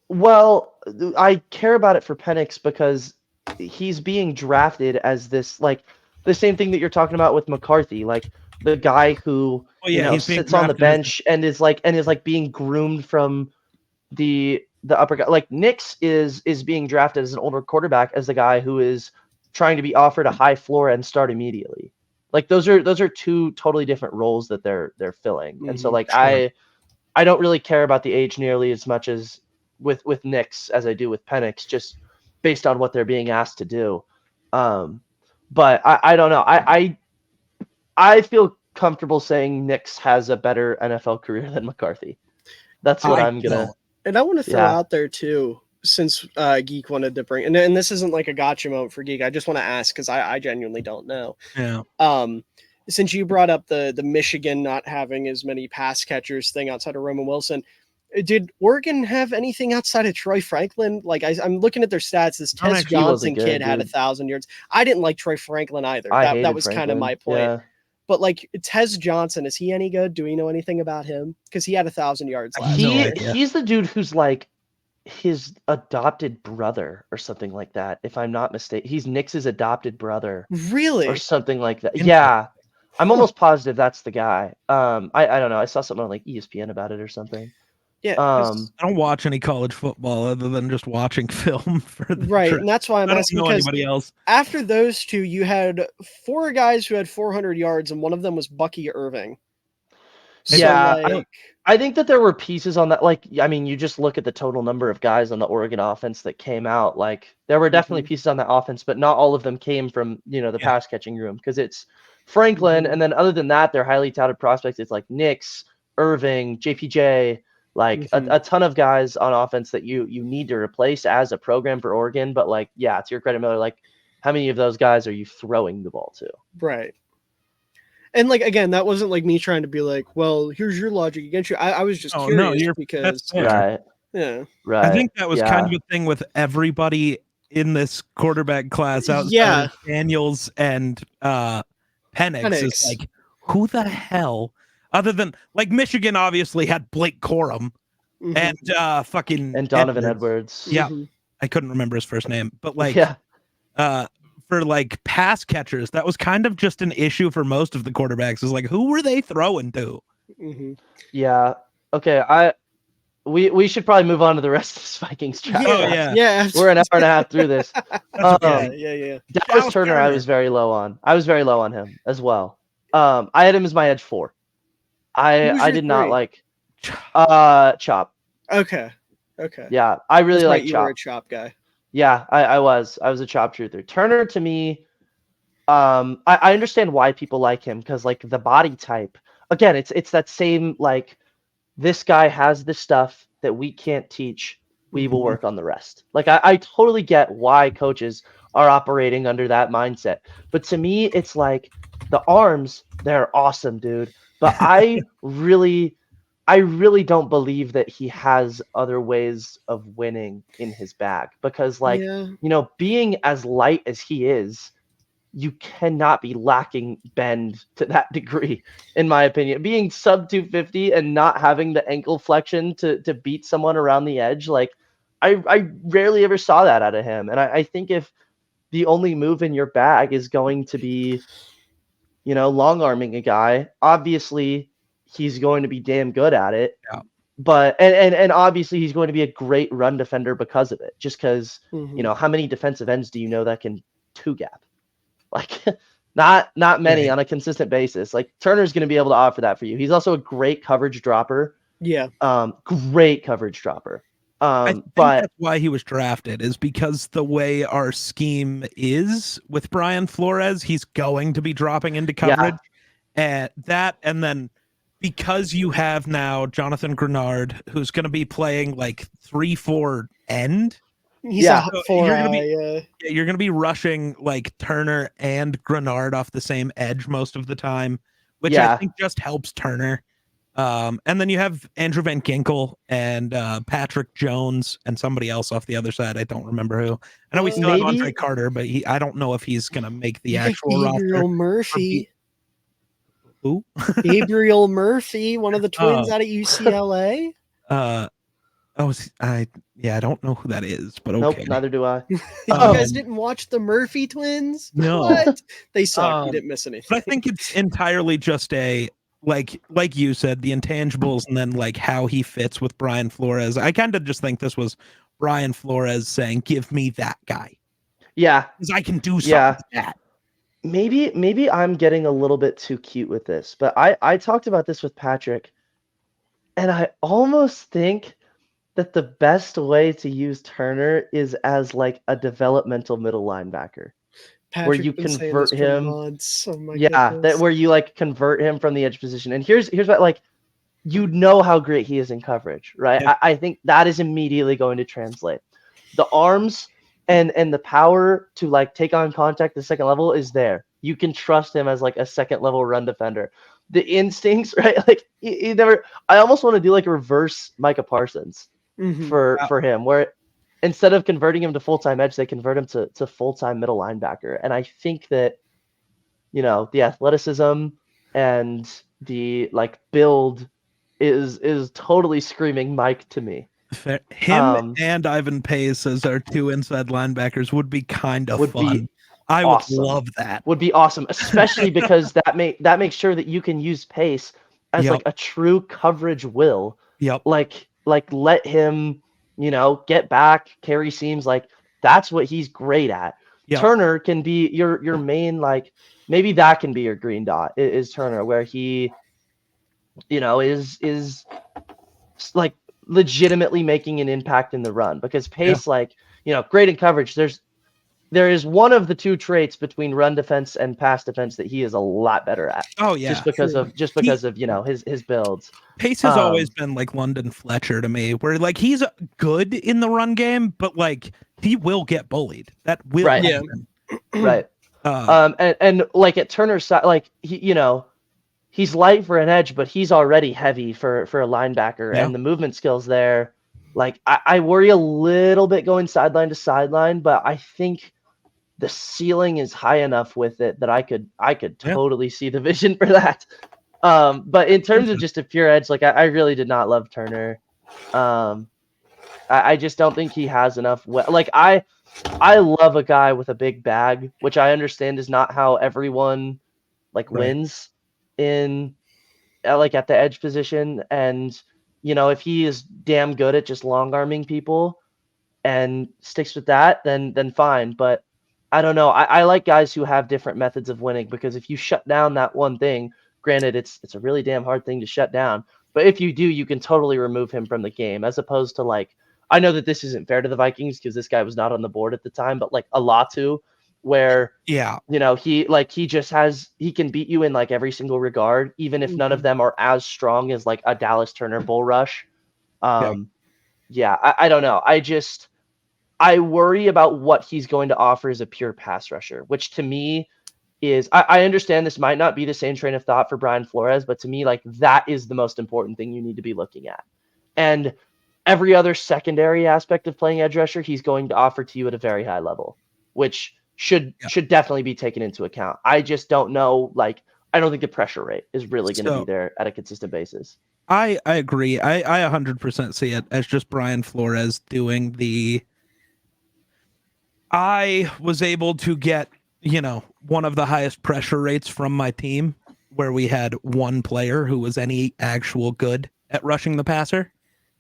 well, I care about it for Penix because he's being drafted as this like the same thing that you're talking about with McCarthy, like the guy who Oh yeah, he's being sits on the drafted as bench and is like being groomed from the upper guy. Like Nix is being drafted as an older quarterback as the guy who is trying to be offered a high floor and start immediately. Like those are two totally different roles that they're filling. And so like Sure. I don't really care about the age nearly as much as with Nix as I do with Penix, just based on what they're being asked to do. But I don't know. I feel comfortable saying Nix has a better NFL career than McCarthy. That's what I I'm gonna. don't. And I want to throw Yeah. out there too, since Geek wanted to bring, and this isn't like a gotcha moment for Geek. I just want to ask because I genuinely don't know. Yeah. Since you brought up the Michigan not having as many pass catchers thing outside of Roman Wilson, did Oregon have anything outside of Troy Franklin? Like I'm looking at their stats. This I'm Tez actually- He wasn't Johnson kid good, had dude. 1,000 yards. I didn't like Troy Franklin either. I That hated was kind of Franklin. my point. Yeah. But like Tez Johnson, is he any good? Do we know anything about him? Because he had 1,000 yards last No year. idea. He's the dude who's like his adopted brother or something like that. If I'm not mistaken, he's Nix's adopted brother or Really? something like that. Interesting. Yeah. I'm almost positive that's the guy. I don't know. I saw something on like ESPN about it or something. Yeah. 'Cause- I don't watch any college football other than just watching film for the right. draft. And that's why I'm I don't asking know because anybody else. after those two, you had 4 guys who had 400 yards, and one of them was Bucky Irving. So, Yeah, like, I think that there were pieces on that. Like, I mean, you just look at the total number of guys on the Oregon offense that came out. Like, there were definitely pieces on that offense, but not all of them came from the Yeah. pass catching room because it's Franklin, and then other than that, they're highly touted prospects. It's like Nix, Irving, JPJ, like a ton of guys on offense that you need to replace as a program for Oregon. But like, yeah, to your credit, Miller, like, how many of those guys are you throwing the ball to? right. And like again, that wasn't like me trying to be like, well, here's your logic against you. I was just Oh, curious no, that's because fair. Right, yeah. right. I think that was yeah. kind of a thing with everybody in this quarterback class outside Yeah. of Daniels and Penix. Penix. Is like, who the hell, other than like Michigan obviously had Blake Corum Mhm. and fucking and Donovan Edwards. Yeah. Mhm. I couldn't remember his first name, but like Yeah. for like pass catchers, that was kind of just an issue for most of the quarterbacks. Is like, who were they throwing to? Mhm. Yeah. Okay. We should probably move on to the rest of this Vikings draft. Oh, yeah. Yeah. We're an hour and a half through this. That's okay. Yeah. Dallas Turner, I was very low on. I was very low on him as well. I had him as my edge 4. Who's I your did not 3? like Chop. Okay. Yeah, I really That's right, like you Chop. were a chop guy. Yeah, I was a Chop truther. Turner to me, I understand why people like him because like the body type. Again, it's that same like this guy has the stuff that we can't teach. We will work on the rest. Like I totally get why coaches are operating under that mindset. But to me, it's like the arms, they're awesome, dude. But I really don't believe that he has other ways of winning in his bag because like, Yeah. Being as light as he is, you cannot be lacking bend to that degree, in my opinion. Being sub 250 and not having the ankle flexion to beat someone around the edge, like I rarely ever saw that out of him. And I think if the only move in your bag is going to be, long arming a guy, obviously he's going to be damn good at it. Yeah. But and obviously he's going to be a great run defender because of it. Just because, how many defensive ends do you know that can 2-gap? Like not many on a consistent basis. Like Turner's going to be able to offer that for you. He's also a great coverage dropper. Yeah. Great coverage dropper. I think But that's why he was drafted, is because the way our scheme is with Brian Flores, he's going to be dropping into coverage. And then because you have now Jonathan Grenard, who's going to be playing like 3-4 end. He's Yeah. a 4 You're going to be rushing like Turner and Grenard off the same edge most of the time, which I think just helps Turner. And then you have Andrew Van Ginkel and Patrick Jones and somebody else off the other side. I don't remember who. I know we still have Andre Carter, but I don't know if he's going to make the actual Gabriel roster. Murphy. Who? Gabriel Murphy, one of the twins out of UCLA. I don't know who that is, but okay. Nope, neither do I. You guys didn't watch the Murphy twins? No. What? They suck. You didn't miss anything. But I think it's entirely just a like you said, the intangibles, and then like how he fits with Brian Flores. I kind of just think this was Brian Flores saying, "Give me that guy." Yeah, because I can do something with that. Maybe I'm getting a little bit too cute with this, but I talked about this with Patrick, and I almost think that the best way to use Turner is as like a developmental middle linebacker. Where you convert him, where you like convert him from the edge position. And here's what, like, you know how great he is in coverage, right? Yeah. I think that is immediately going to translate. The arms and the power to like take on contact at the second level is there. You can trust him as like a second level run defender. The instincts, right? Like he never. I almost want to do like a reverse Micah Parsons for him, where instead of converting him to full-time edge, they convert him to full-time middle linebacker. And I think that, the athleticism and the like build is totally screaming Mike to me. Him and Ivan Pace as our two inside linebackers would be kind of fun. I would love that. Would be awesome, especially because that makes sure that you can use Pace as like a true coverage will. Yep. Like let him, get back, carry seams. Like that's what he's great at. Yep. Turner can be your main, like maybe that can be your green dot is Turner, where he, is like legitimately making an impact in the run, because Pace, great in coverage. There is one of the two traits between run defense and pass defense that he is a lot better at. Oh yeah, just because of his builds. Pace has always been like London Fletcher to me, where like he's good in the run game, but like he will get bullied. That will happen. Right. And like at Turner's side, like he's light for an edge, but he's already heavy for a linebacker, and the movement skills there. Like I worry a little bit going sideline to sideline, but I think the ceiling is high enough with it that I could totally see the vision for that. But in terms of just a pure edge, like I really did not love Turner. I just don't think he has enough. Like I love a guy with a big bag, which I understand is not how everyone wins in like at the edge position. And if he is damn good at just long arming people and sticks with that, then fine. But I don't know. I like guys who have different methods of winning, because if you shut down that one thing, granted, it's a really damn hard thing to shut down. But if you do, you can totally remove him from the game, as opposed to like, I know that this isn't fair to the Vikings because this guy was not on the board at the time, but like Alatu, where he can beat you in like every single regard, even if none of them are as strong as like a Dallas Turner bull rush. I don't know. I worry about what he's going to offer as a pure pass rusher, which to me is, I understand this might not be the same train of thought for Brian Flores, but to me, like that is the most important thing you need to be looking at. And every other secondary aspect of playing edge rusher, he's going to offer to you at a very high level, which should definitely be taken into account. I just don't know. Like, I don't think the pressure rate is really going to be there at a consistent basis. I agree. I 100% see it as just Brian Flores doing I was able to get, one of the highest pressure rates from my team, where we had one player who was any actual good at rushing the passer.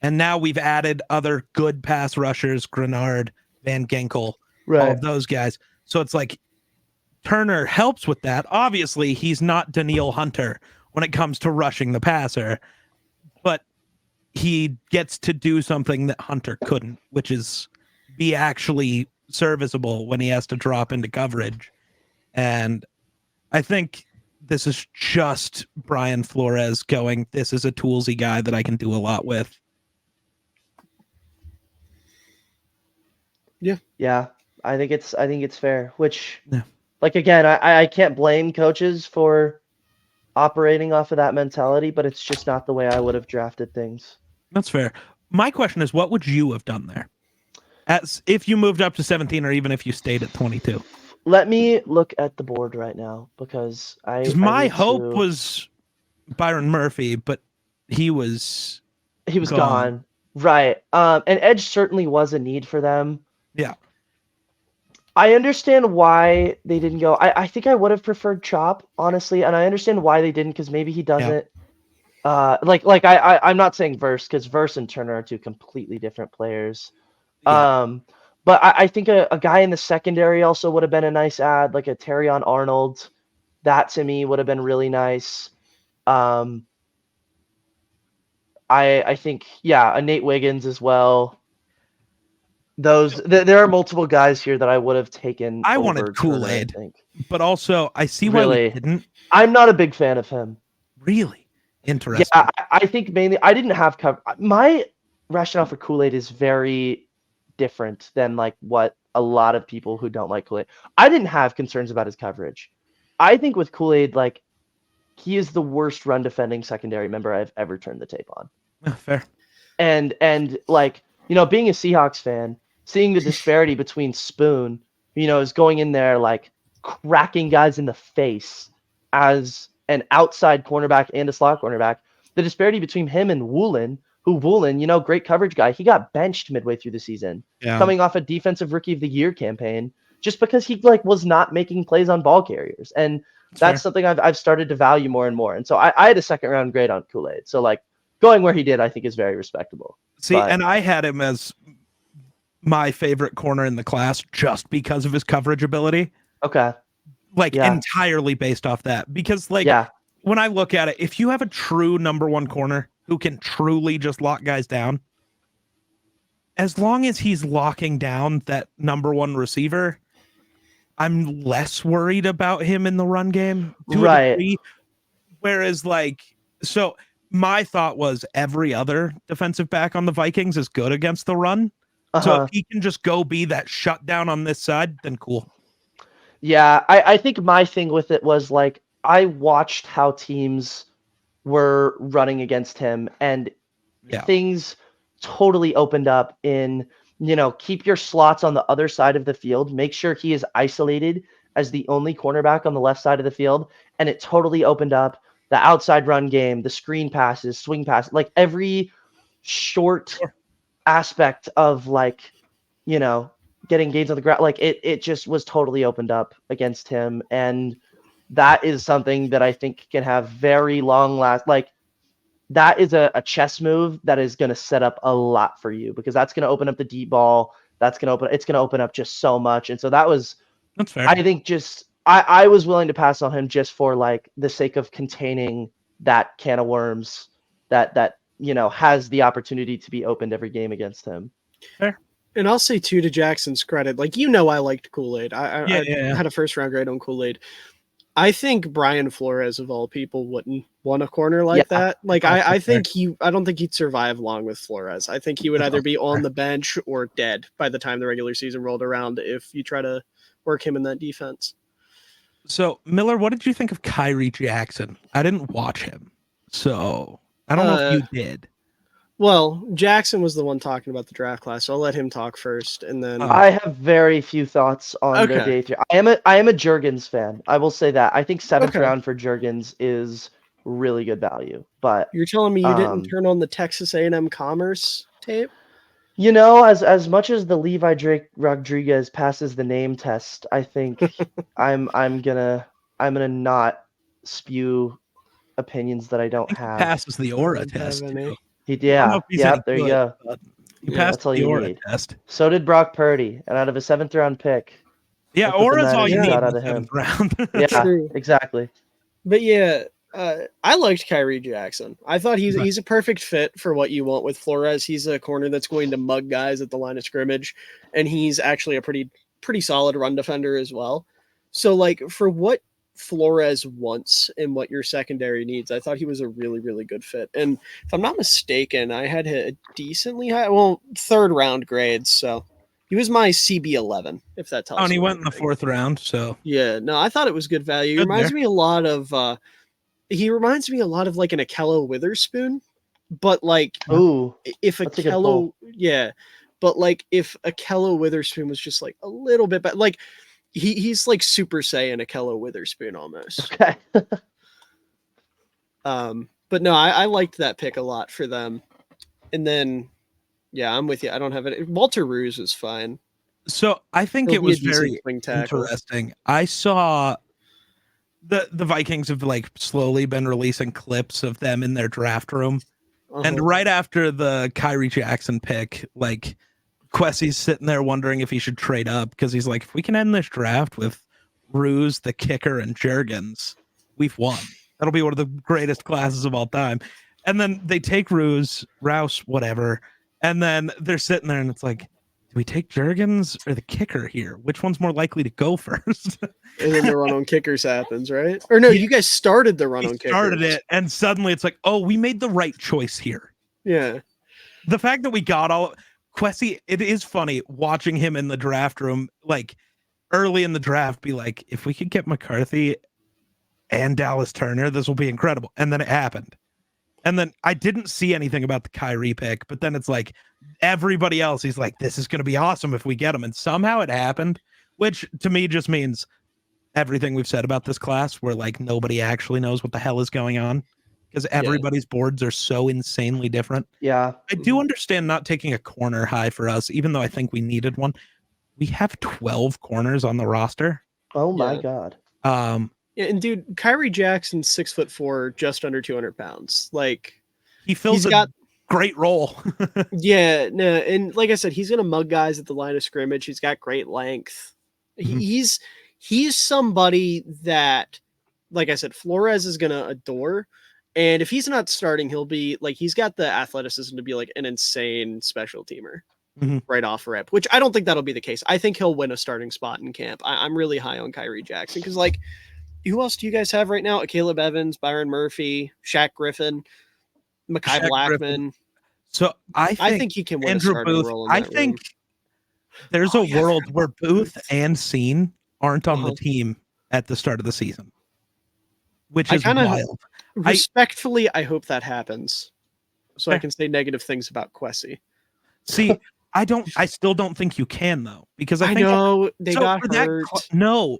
And now we've added other good pass rushers, Grenard, Van Ginkel, all of those guys. So it's like Turner helps with that. Obviously, he's not Danielle Hunter when it comes to rushing the passer, but he gets to do something that Hunter couldn't, which is be actually serviceable when he has to drop into coverage. And I think this is just Brian Flores going, this is a toolsy guy that I can do a lot with. Yeah, I think it's fair. Which, Yeah. like, again, I can't blame coaches for operating off of that mentality, but it's just not the way I would have drafted things. That's fair. My question is, what would you have done there? As if you moved up to 17, or even if you stayed at 22? Let me look at the board right now because My hope was Byron Murphy, but he was gone. Right. And edge certainly was a need for them. Yeah. I understand why they didn't go. I think I would have preferred Chop, honestly, and I understand why they didn't, because maybe he doesn't. I'm not saying Verse, because Verse and Turner are two completely different players. Yeah. But I think a guy in the secondary also would have been a nice add, like a Terrion Arnold. That to me would have been really nice. I think, a Nate Wiggins as well. There are multiple guys here that I would have taken. I over wanted Kool-Aid, Turner, I think. but also I see why we didn't. I'm not a big fan of him. Really interesting. Yeah, I think mainly I didn't have cover. My rationale for Kool-Aid is very different than like what a lot of people who don't like Kool-Aid. I didn't have concerns about his coverage. I think with Kool-Aid, like, he is the worst run defending secondary member I've ever turned the tape on. Fair. And like, being a Seahawks fan, seeing the disparity between Spoon, is going in there like cracking guys in the face as an outside cornerback and a slot cornerback. The disparity between him and Woolen, great coverage guy, he got benched midway through the season, coming off a defensive rookie of the year campaign, just because he was not making plays on ball carriers. And that's something I've started to value more and more. And so I had a second round grade on Kool-Aid. So like going where he did, I think is very respectable. And I had him as my favorite corner in the class just because of his coverage ability. Okay. Entirely based off that. Because when I look at it, if you have a true number one corner who can truly just lock guys down, as long as he's locking down that number one receiver, I'm less worried about him in the run game. Right. Whereas so my thought was every other defensive back on the Vikings is good against the run. So if he can just go be that shutdown on this side, then cool. Yeah, I think my thing with it was like I watched how teams were running against him, and things totally opened up in, keep your slots on the other side of the field. Make sure he is isolated as the only cornerback on the left side of the field. And it totally opened up the outside run game, the screen passes, swing passes, like every short aspect of getting gains on the ground. Like it just was totally opened up against him. And that is something that I think can have very long last, that is a chess move that is going to set up a lot for you, because that's going to open up the deep ball. It's going to open up just so much. And so that's fair. I think I was willing to pass on him just for the sake of containing that can of worms that has the opportunity to be opened every game against him. Fair. And I'll say too, to Jackson's credit, I liked Kool-Aid. I had a first round grade on Kool-Aid. I think Brian Flores of all people wouldn't want a corner like that. I don't think he'd survive long with Flores. I think he would either be on the bench or dead by the time the regular season rolled around if you try to work him in that defense. So Miller, what did you think of Kyrie Jackson? I didn't watch him, so I don't know if you did. Well, Jackson was the one talking about the draft class, so I'll let him talk first, and then I have very few thoughts on their day three. I am a Jurgens fan. I will say that. I think seventh round for Jurgens is really good value. But you're telling me you didn't turn on the Texas A&M Commerce tape? As much as the Levi Drake Rodriguez passes the name test, I think I'm gonna not spew opinions that I don't have. Passes the aura test. There you go. He passed that's all the you aura need. test. So did Brock Purdy, and out of a 7th round pick. Yeah, aura's all you need in the 7th round. Yeah, exactly. But yeah, I liked Kyrie Jackson. I thought he's a perfect fit for what you want with Flores. He's a corner that's going to mug guys at the line of scrimmage, and he's actually a pretty solid run defender as well. So like for what Flores wants and what your secondary needs, I thought he was a really, really good fit. And if I'm not mistaken, I had a decently high, third round grades. So he was my CB11, if that tells you. And he went in the anything. 4th round, so Yeah, no, I thought it was good value. He Good reminds there. me a lot of like an Akello Witherspoon, but like Ooh, if that's a good Akello, pull. yeah, but like if Akello Witherspoon was just like a little bit better, like he's like Super Saiyan Akello Witherspoon almost. Okay. But no, I liked that pick a lot for them. And then, yeah, I'm with you. I don't have it. Walter Ruse is fine. So I think He'll it be a was decent very swing tackle. interesting. I saw the Vikings have like slowly been releasing clips of them in their draft room. And right after the Kyrie Jackson pick, like Quessie's sitting there wondering if he should trade up because he's like, if we can end this draft with Ruse, the kicker, and Juergens, we've won. That'll be one of the greatest classes of all time. And then they take Rouse, whatever. And then they're sitting there and it's like, do we take Juergens or the kicker here? Which one's more likely to go first? And then the run on kickers happens, right? Or no, you guys started the run on kickers. Started it, and suddenly it's like, oh, we made the right choice here. Yeah. The fact that we got all Quessie, it is funny watching him in the draft room, like early in the draft, be like, if we could get McCarthy and Dallas Turner, this will be incredible. And then it happened. And then I didn't see anything about the Kyrie pick, but then it's like everybody else, he's like, this is going to be awesome if we get him. And somehow it happened, which to me just means everything we've said about this class, where like nobody actually knows what the hell is going on because everybody's boards are so insanely different. Yeah. I do understand not taking a corner high for us, even though I think we needed one. We have 12 corners on the roster. Oh my Yeah. God. Yeah, and dude, Kyrie Jackson's 6'4", just under 200 pounds. Like he fills he's a great role. yeah, no, and like I said, he's gonna mug guys at the line of scrimmage. He's got great length. Mhm. He's somebody that, like I said, Flores is gonna adore. And if he's not starting, he'll be like, he's got the athleticism to be like an insane special teamer right off rip, which I don't think that'll be the case. I think he'll win a starting spot in camp. I'm really high on Kyrie Jackson because, like, who else do you guys have right now? Caleb Evans, Byron Murphy, Shaq Griffin, Mekhi Blackman. Griffin. So I think he can win Andrew a starting Booth. role in I that think room. there's a world where Booth and Scene aren't on the Uh-huh. team at the start of the season, which I is kinda- wild. Respectfully, I hope that happens, so I can say negative things about Quessy. See, I still don't think you can though, because I think know they so got for hurt.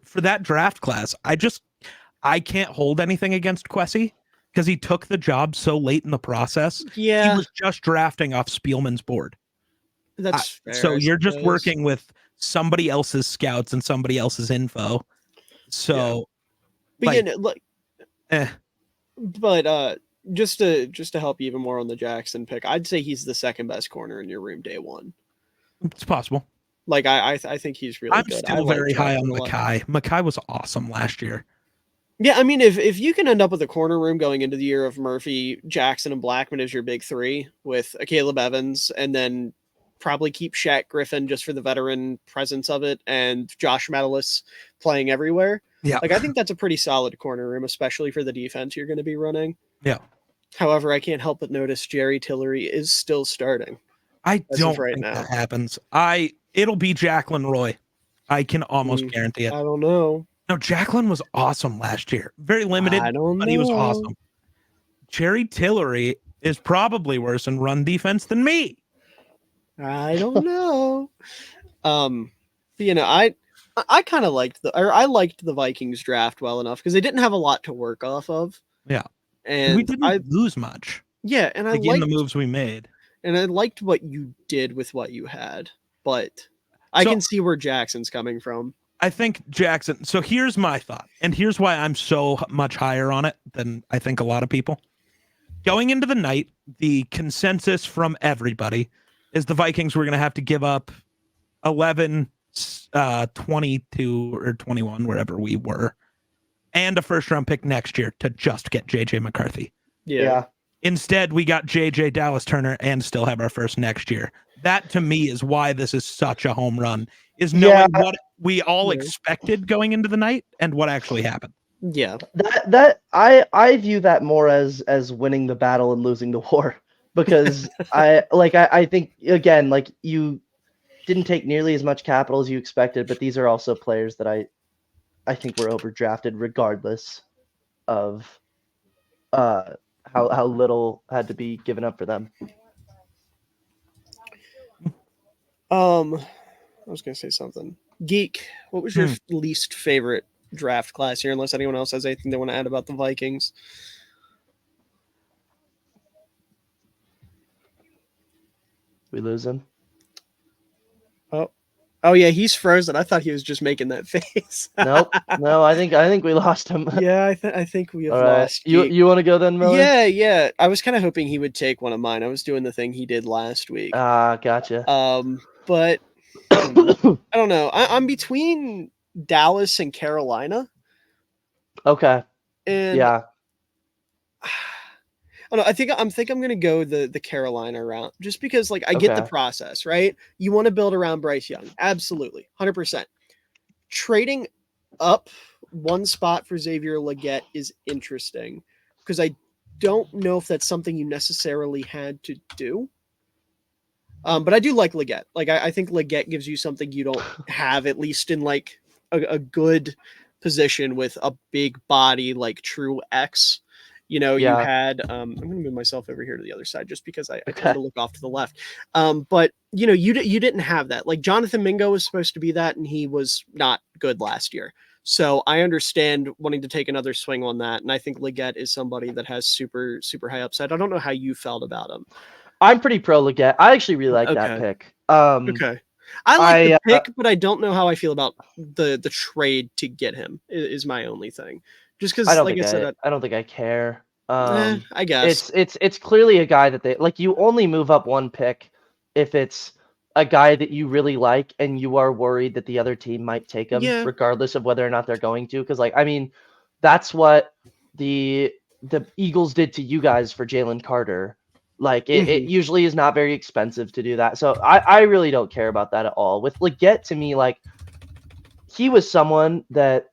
for that draft class, I can't hold anything against Quessy because he took the job so late in the process. Yeah, He was just drafting off Spielman's board. that's fair, So I you're just suppose. working with somebody else's scouts and somebody else's info. So But like, yeah, look, eh, but just to help you even more on the Jackson pick, I'd say he's the second best corner in your room day one. it's possible. Like I think he's really I'm good. still very high on Mekhi. Mekhi was awesome last year. Yeah, I mean, if you can end up with a corner room going into the year of Murphy, Jackson, and Blackman as your big three with a Caleb Evans, and then probably keep Shaq Griffin just for the veteran presence of it, and Josh Metellus playing everywhere. Yeah. Like I think that's a pretty solid corner room, especially for the defense you're going to be running. Yeah. However, I can't help but notice Jerry Tillery is still starting. I as don't of right think now. that happens. It'll be Jacqueline Roy. I can almost guarantee it. I don't know. No, Jacqueline was awesome last year. Very limited, I don't but he was know. awesome. Jerry Tillery is probably worse in run defense than me. I don't know. But, you know, I kind of liked I liked the Vikings draft well enough because they didn't have a lot to work off of. Yeah. And we didn't lose much. Yeah, and I like liked in the moves we made. And I liked what you did with what you had, but I can see where Jackson's coming from. I think Jackson. So here's my thought, and here's why I'm so much higher on it than I think a lot of people. Going into the night, the consensus from everybody is the Vikings were going to have to give up 11, 22, or 21, wherever we were, and a first-round pick next year to just get JJ McCarthy. Yeah. Instead, we got JJ Dallas Turner and still have our first next year. That to me is why this is such a home run, is knowing what we all expected going into the night and what actually happened. Yeah. That I view that more as winning the battle and losing the war, because I think, again, like, you didn't take nearly as much capital as you expected, but these are also players that I think were overdrafted regardless of how little had to be given up for them. I was gonna say something. Geek, what was your least favorite draft class here? Unless anyone else has anything they want to add about the Vikings. We lose him. Oh yeah, he's frozen. I thought he was just making that face. Nope. No, I think we lost him. Yeah, I think we have All right. lost. You want to go then, Miller? Yeah. I was kind of hoping he would take one of mine. I was doing the thing he did last week. Gotcha. But I don't know. I'm between Dallas and Carolina. Okay. And yeah. I don't know, I think I'm gonna go the Carolina route, just because, like, I get the process, right? You want to build around Bryce Young, absolutely, 100%. Trading up one spot for Xavier Legette is interesting, because I don't know if that's something you necessarily had to do. But I do like Legette. Like, I think Legette gives you something you don't have, at least in like a good position with a big body like true X. You know, you had I'm going to move myself over here to the other side just because I tend to look off to the left. But you know, you didn't have that. Like, Jonathan Mingo was supposed to be that, and he was not good last year. So I understand wanting to take another swing on that, and I think Legette is somebody that has super high upside. I don't know how you felt about him. I'm pretty pro Legette. I actually really like that pick. Okay. I like the pick, but I don't know how I feel about the trade to get him is my only thing. Just because, like I said, I don't think I care. I guess it's clearly a guy that they like. You only move up one pick if it's a guy that you really like and you are worried that the other team might take him, regardless of whether or not they're going to. Because, like, I mean, that's what the Eagles did to you guys for Jalen Carter. Like, it usually is not very expensive to do that. So I really don't care about that at all. With Legette, to me, like, he was someone that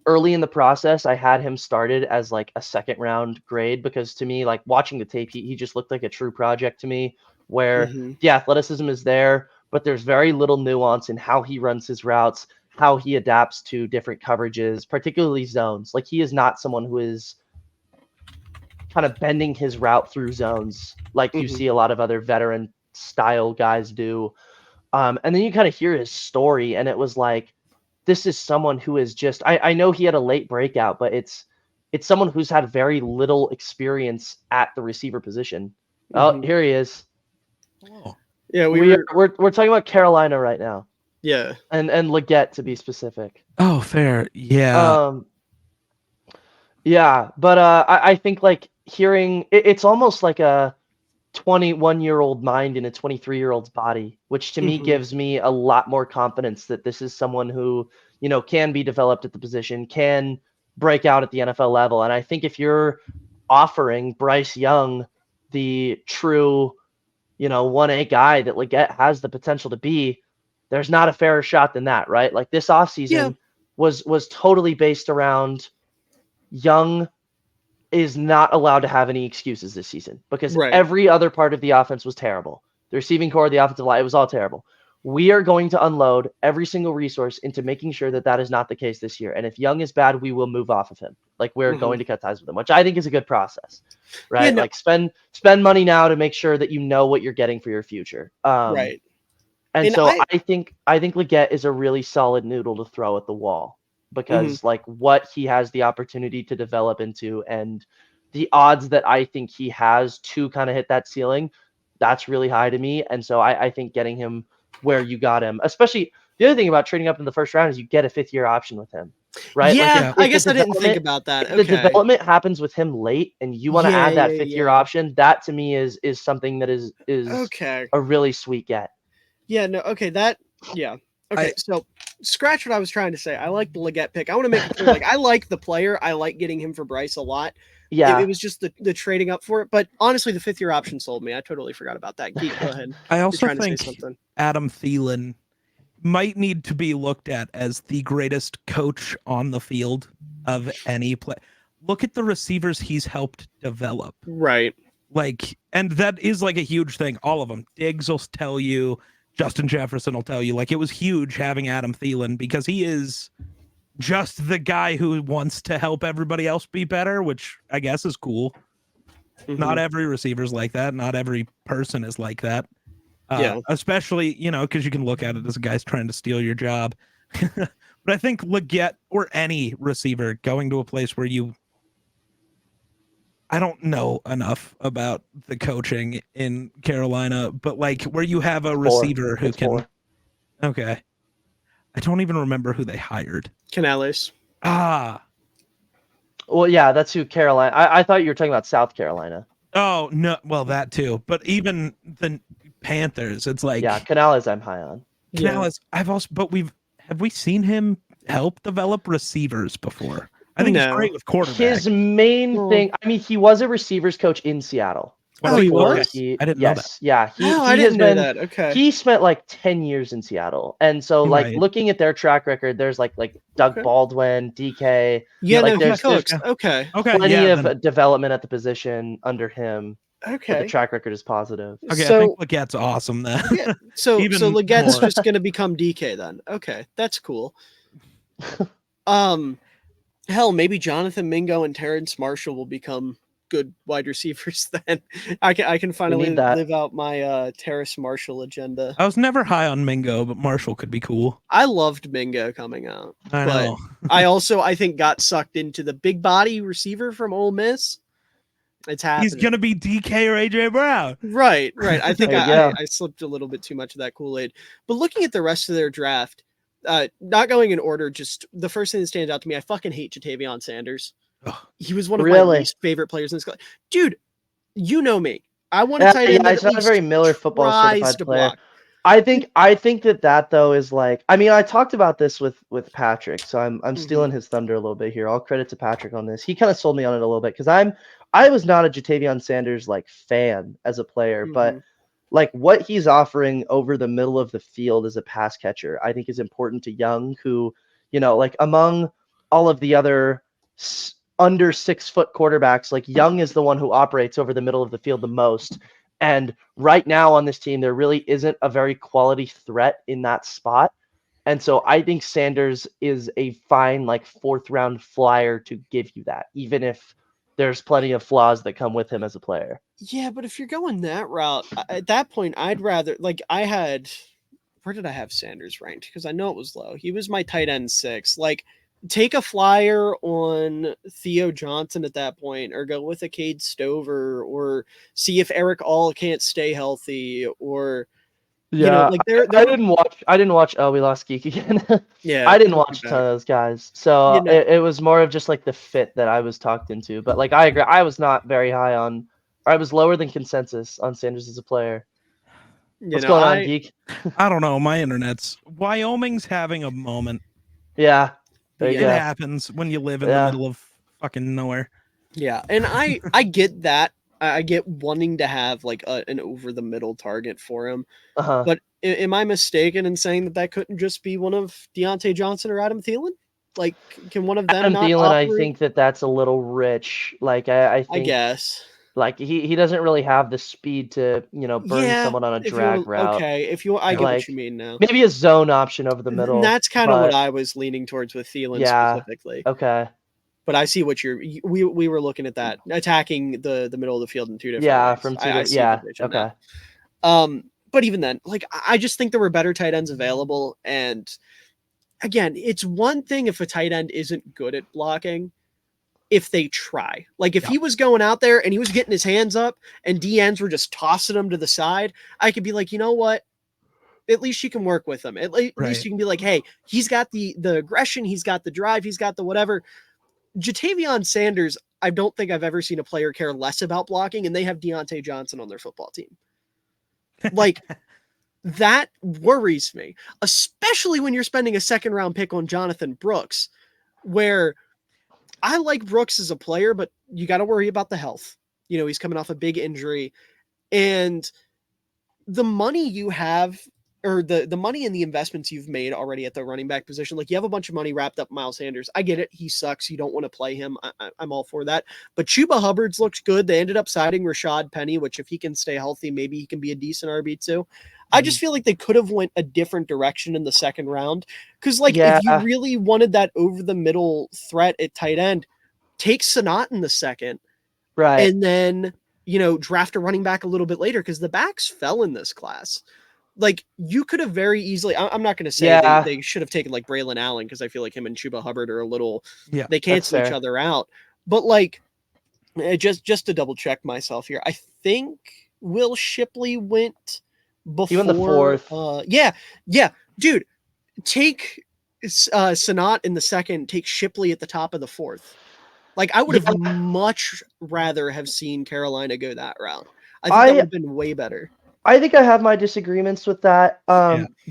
early in the process, I had him started as like a second round grade, because to me, like, watching the tape, he just looked like a true project to me, where the athleticism is there, but there's very little nuance in how he runs his routes, how he adapts to different coverages, particularly zones. Like, he is not someone who is kind of bending his route through zones like you see a lot of other veteran style guys do. And then you kind of hear his story, and it was like, this is someone who is just, I know he had a late breakout, but it's someone who's had very little experience at the receiver position. Oh, here he is. Oh. Yeah, we're talking about Carolina right now. Yeah. And Legette, to be specific. Oh, fair. Yeah. Yeah, but I think, like, hearing it's almost like a 21-year-old mind in a 23-year-old's body, which to me gives me a lot more confidence that this is someone who, you know, can be developed at the position, can break out at the NFL level. And I think if you're offering Bryce Young the true, you know, 1A guy that Legette has the potential to be, there's not a fairer shot than that, right? Like, this offseason was totally based around Young is not allowed to have any excuses this season, because every other part of the offense was terrible. The receiving core, the offensive line, it was all terrible. We are going to unload every single resource into making sure that that is not the case this year. And if Young is bad, we will move off of him. Like, we're going to cut ties with him, which I think is a good process, right? Yeah, no. Like, spend money now to make sure that you know what you're getting for your future. Right. And so I think Legette is a really solid noodle to throw at the wall, because like, what he has the opportunity to develop into and the odds that I think he has to kind of hit that ceiling, that's really high to me. And so I think getting him where you got him, especially the other thing about trading up in the first round is you get a 5th-year option with him, right? Yeah, like, I guess I didn't think about that. If the development happens with him late and you want to add that 5th-year option, that to me is something that is a really sweet get. Yeah, no, okay, that, Okay, so scratch what I was trying to say. I like the Leggett pick. I want to make it clear, like I like the player. I like getting him for Bryce a lot. Yeah. It was just the trading up for it. But honestly, the 5th year option sold me. I totally forgot about that. Geek, go ahead. I also trying to say think something. Adam Thielen might need to be looked at as the greatest coach on the field of any play. Look at the receivers he's helped develop. Right. Like, and that is like a huge thing. All of them. Diggs will tell you, Justin Jefferson will tell you, like, it was huge having Adam Thielen because he is just the guy who wants to help everybody else be better, which I guess is cool. Mhm. Not every receiver's like that. Not every person is like that. Yeah. Especially, because you can look at it as a guy's trying to steal your job. But I think Leggett or any receiver going to a place where I don't know enough about the coaching in Carolina, but like where you have a receiver who can. Okay. I don't even remember who they hired. Canales. Ah. Well, yeah, that's who Carolina. I thought you were talking about South Carolina. Oh, no. Well, that too. But even the Panthers, it's like. Yeah, Canales I'm high on. Canales, have we seen him help develop receivers before? I think he's great with quarterbacks. His main thing, I mean, he was a receivers coach in Seattle. He was? I didn't know that. Yeah. I didn't know that. Okay. He spent like 10 years in Seattle. And so like looking at their track record, there's like Doug Baldwin, DK. Yeah, like there's okay. Plenty of development at the position under him. Okay. But the track record is positive. Okay, so, I think Leggett's awesome then. Yeah, so Leggett's just going to become DK then. Okay, that's cool. Hell, maybe Jonathan Mingo and Terrence Marshall will become good wide receivers then. I can finally live out my Terrace Marshall agenda. I was never high on Mingo, but Marshall could be cool. I loved Mingo coming out. I know. I think got sucked into the big body receiver from Ole Miss. It's happening. He's gonna be DK or AJ Brown. Right. I think I slipped a little bit too much of that Kool-Aid. But looking at the rest of their draft, not going in order, just the first thing that stands out to me, I fucking hate Jatavion Sanders. He was one of my least favorite players in this class. Dude, you know me. I want to tight end. He's not a very Miller football certified player. I think that though is like, I mean, I talked about this with Patrick, so I'm stealing his thunder a little bit here. All credit to Patrick on this. He kind of sold me on it a little bit because I was not a Jatavion Sanders like fan as a player, but like what he's offering over the middle of the field as a pass catcher, I think is important to Young, who, like among all of the other under 6 foot quarterbacks, like Young is the one who operates over the middle of the field the most. And right now on this team, there really isn't a very quality threat in that spot. And so I think Sanders is a fine, like 4th round flyer to give you that, even if there's plenty of flaws that come with him as a player. Yeah, but if you're going that route, at that point, I'd rather, like where did I have Sanders ranked? Because I know it was low. He was my tight end 6. Like, take a flyer on Theo Johnson at that point, or go with a Cade Stover, or see if Eric All can't stay healthy, or I didn't watch. Oh, we lost Geek again. Yeah, I didn't watch a ton of those guys, so it was more of just like the fit that I was talked into. But like I agree, I was not very high on, or I was lower than consensus on Sanders as a player. What's going on, Geek? I don't know. My internet's Wyoming's having a moment. Yeah. It happens when you live in the middle of fucking nowhere. Yeah, and I get that. I get wanting to have like an over the middle target for him. But am I mistaken in saying that couldn't just be one of Deontay Johnson or Adam Thielen? Like, can one of them Adam not Thielen, operate? I think that's a little rich. Like I think, guess. Like he doesn't really have the speed to burn someone on a drag route. Okay, I get what you mean now. Maybe a zone option over the middle. And that's kind of what I was leaning towards with Thielen specifically. Okay. But I see what we were looking at that, attacking the middle of the field in 2 different ways. From 2 okay. But even then, like I just think there were better tight ends available, and again, it's one thing if a tight end isn't good at blocking. If they try, like if he was going out there and he was getting his hands up and DNs were just tossing him to the side, I could be like, you know what? At least you can work with him. At least you can be like, hey, he's got the aggression, he's got the drive, he's got the whatever. Jatavion Sanders, I don't think I've ever seen a player care less about blocking, and they have Deontay Johnson on their football team. Like, that worries me, especially when you're spending a second round pick on Jonathan Brooks, where I like Brooks as a player, but you got to worry about the health. He's coming off a big injury, and the money you have, or the money and the investments you've made already at the running back position, like you have a bunch of money wrapped up in Miles Sanders. I get it. He sucks. You don't want to play him. I'm all for that. But Chuba Hubbard's looked good. They ended up signing Rashad Penny, which if he can stay healthy, maybe he can be a decent RB2. I just feel like they could have went a different direction in the second round. Because if you really wanted that over the middle threat at tight end, take Sanat in the second. Right. And then, draft a running back a little bit later, because the backs fell in this class. Like, you could have very easily, I'm not going to say they should have taken like Braylon Allen, because I feel like him and Chuba Hubbard are a little, they cancel each other out. But just to double check myself here, I think Will Shipley went before. He went the fourth. Yeah. Dude, take Sanat in the second, take Shipley at the top of the fourth. Like, I would have much rather have seen Carolina go that route. I think that would have been way better. I think I have my disagreements with that.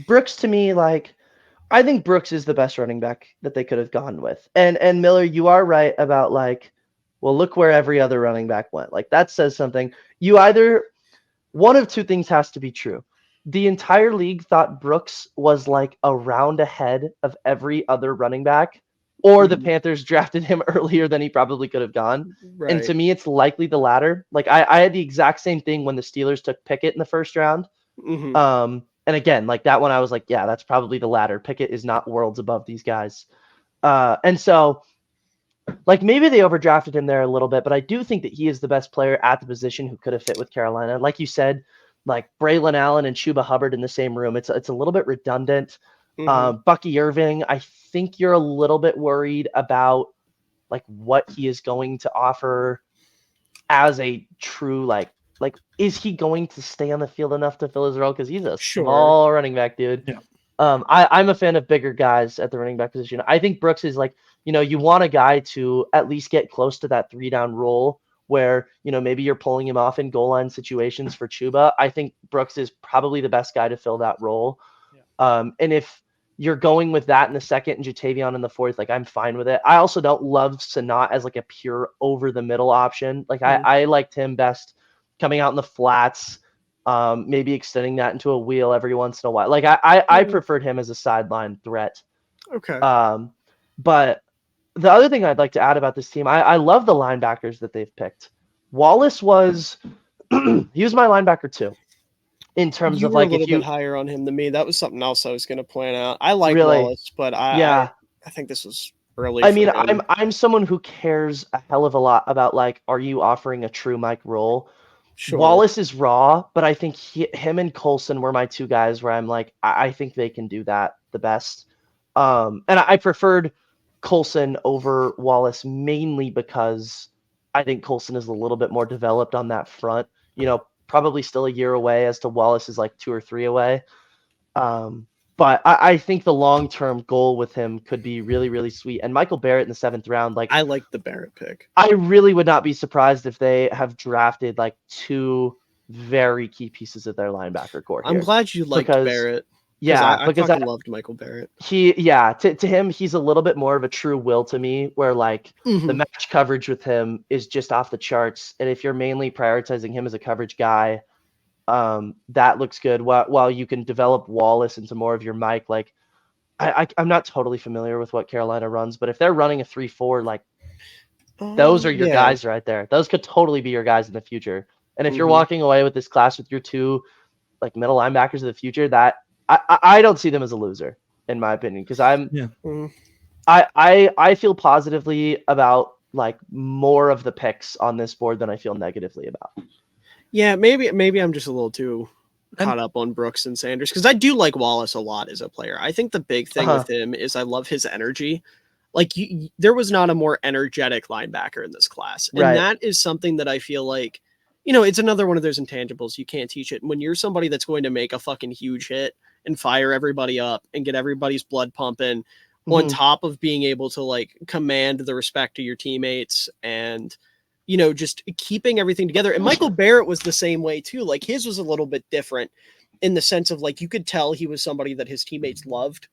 Brooks, to me, I think Brooks is the best running back that they could have gone with. And Miller, you are right about well, look where every other running back went. Like, that says something. One of two things has to be true. The entire league thought Brooks was a round ahead of every other running back, or the Panthers drafted him earlier than he probably could have gone. Right. And to me, it's likely the latter. I had the exact same thing when the Steelers took Pickett in the first round. Mm-hmm. And again, that one, I was yeah, that's probably the latter. Pickett is not worlds above these guys. And so, maybe they overdrafted him there a little bit, but I do think that he is the best player at the position who could have fit with Carolina. Like you said, Braylon Allen and Chuba Hubbard in the same room. It's a little bit redundant. Mm-hmm. Bucky Irving, I think you're a little bit worried about what he is going to offer as a true is he going to stay on the field enough to fill his role? Because he's a small running back, dude. Yeah. I'm a fan of bigger guys at the running back position. I think Brooks is you want a guy to at least get close to that 3-down role where, maybe you're pulling him off in goal line situations for Chuba. I think Brooks is probably the best guy to fill that role. Yeah. And if you're going with that in the second and Jatavion in the fourth, I'm fine with it. I also don't love Sanat as a pure over the middle option. I liked him best coming out in the flats, maybe extending that into a wheel every once in a while. I preferred him as a sideline threat. Okay. But the other thing I'd like to add about this team, I love the linebackers that they've picked. Wallace was he was my linebacker too. In terms of a little bit higher on him than me. That was something else I was going to point out. I like Wallace, but I think this was early. I mean, I'm someone who cares a hell of a lot about are you offering a true Mike role? Sure. Wallace is raw, but I think him and Colson were my two guys where I'm I think they can do that the best. And I preferred Colson over Wallace mainly because I think Colson is a little bit more developed on that front. Probably still a year away as to Wallace is 2 or 3 away. But I think the long-term goal with him could be really, really sweet. And Michael Barrett in the 7th round, I like the Barrett pick. I really would not be surprised if they have drafted 2 very key pieces of their linebacker core here. I'm glad you liked Barrett. Yeah, because I loved Michael Barrett. To him, he's a little bit more of a true will to me, where Mm-hmm. the match coverage with him is just off the charts. And if you're mainly prioritizing him as a coverage guy, that looks good. While you can develop Wallace into more of your Mike, I'm not totally familiar with what Carolina runs, but if they're running a 3-4, those are your guys right there. Those could totally be your guys in the future. And if you're walking away with this class with your 2 middle linebackers of the future, that I don't see them as a loser, in my opinion, because I feel positively about more of the picks on this board than I feel negatively about. Yeah, maybe I'm just a little too caught up on Brooks and Sanders, because I do like Wallace a lot as a player. I think the big thing with him is I love his energy. There was not a more energetic linebacker in this class, and that is something that I feel it's another one of those intangibles. You can't teach it. And when you're somebody that's going to make a fucking huge hit and fire everybody up and get everybody's blood pumping on top of being able to command the respect of your teammates and, just keeping everything together. And Michael Barrett was the same way too. His was a little bit different in the sense of like you could tell he was somebody that his teammates loved.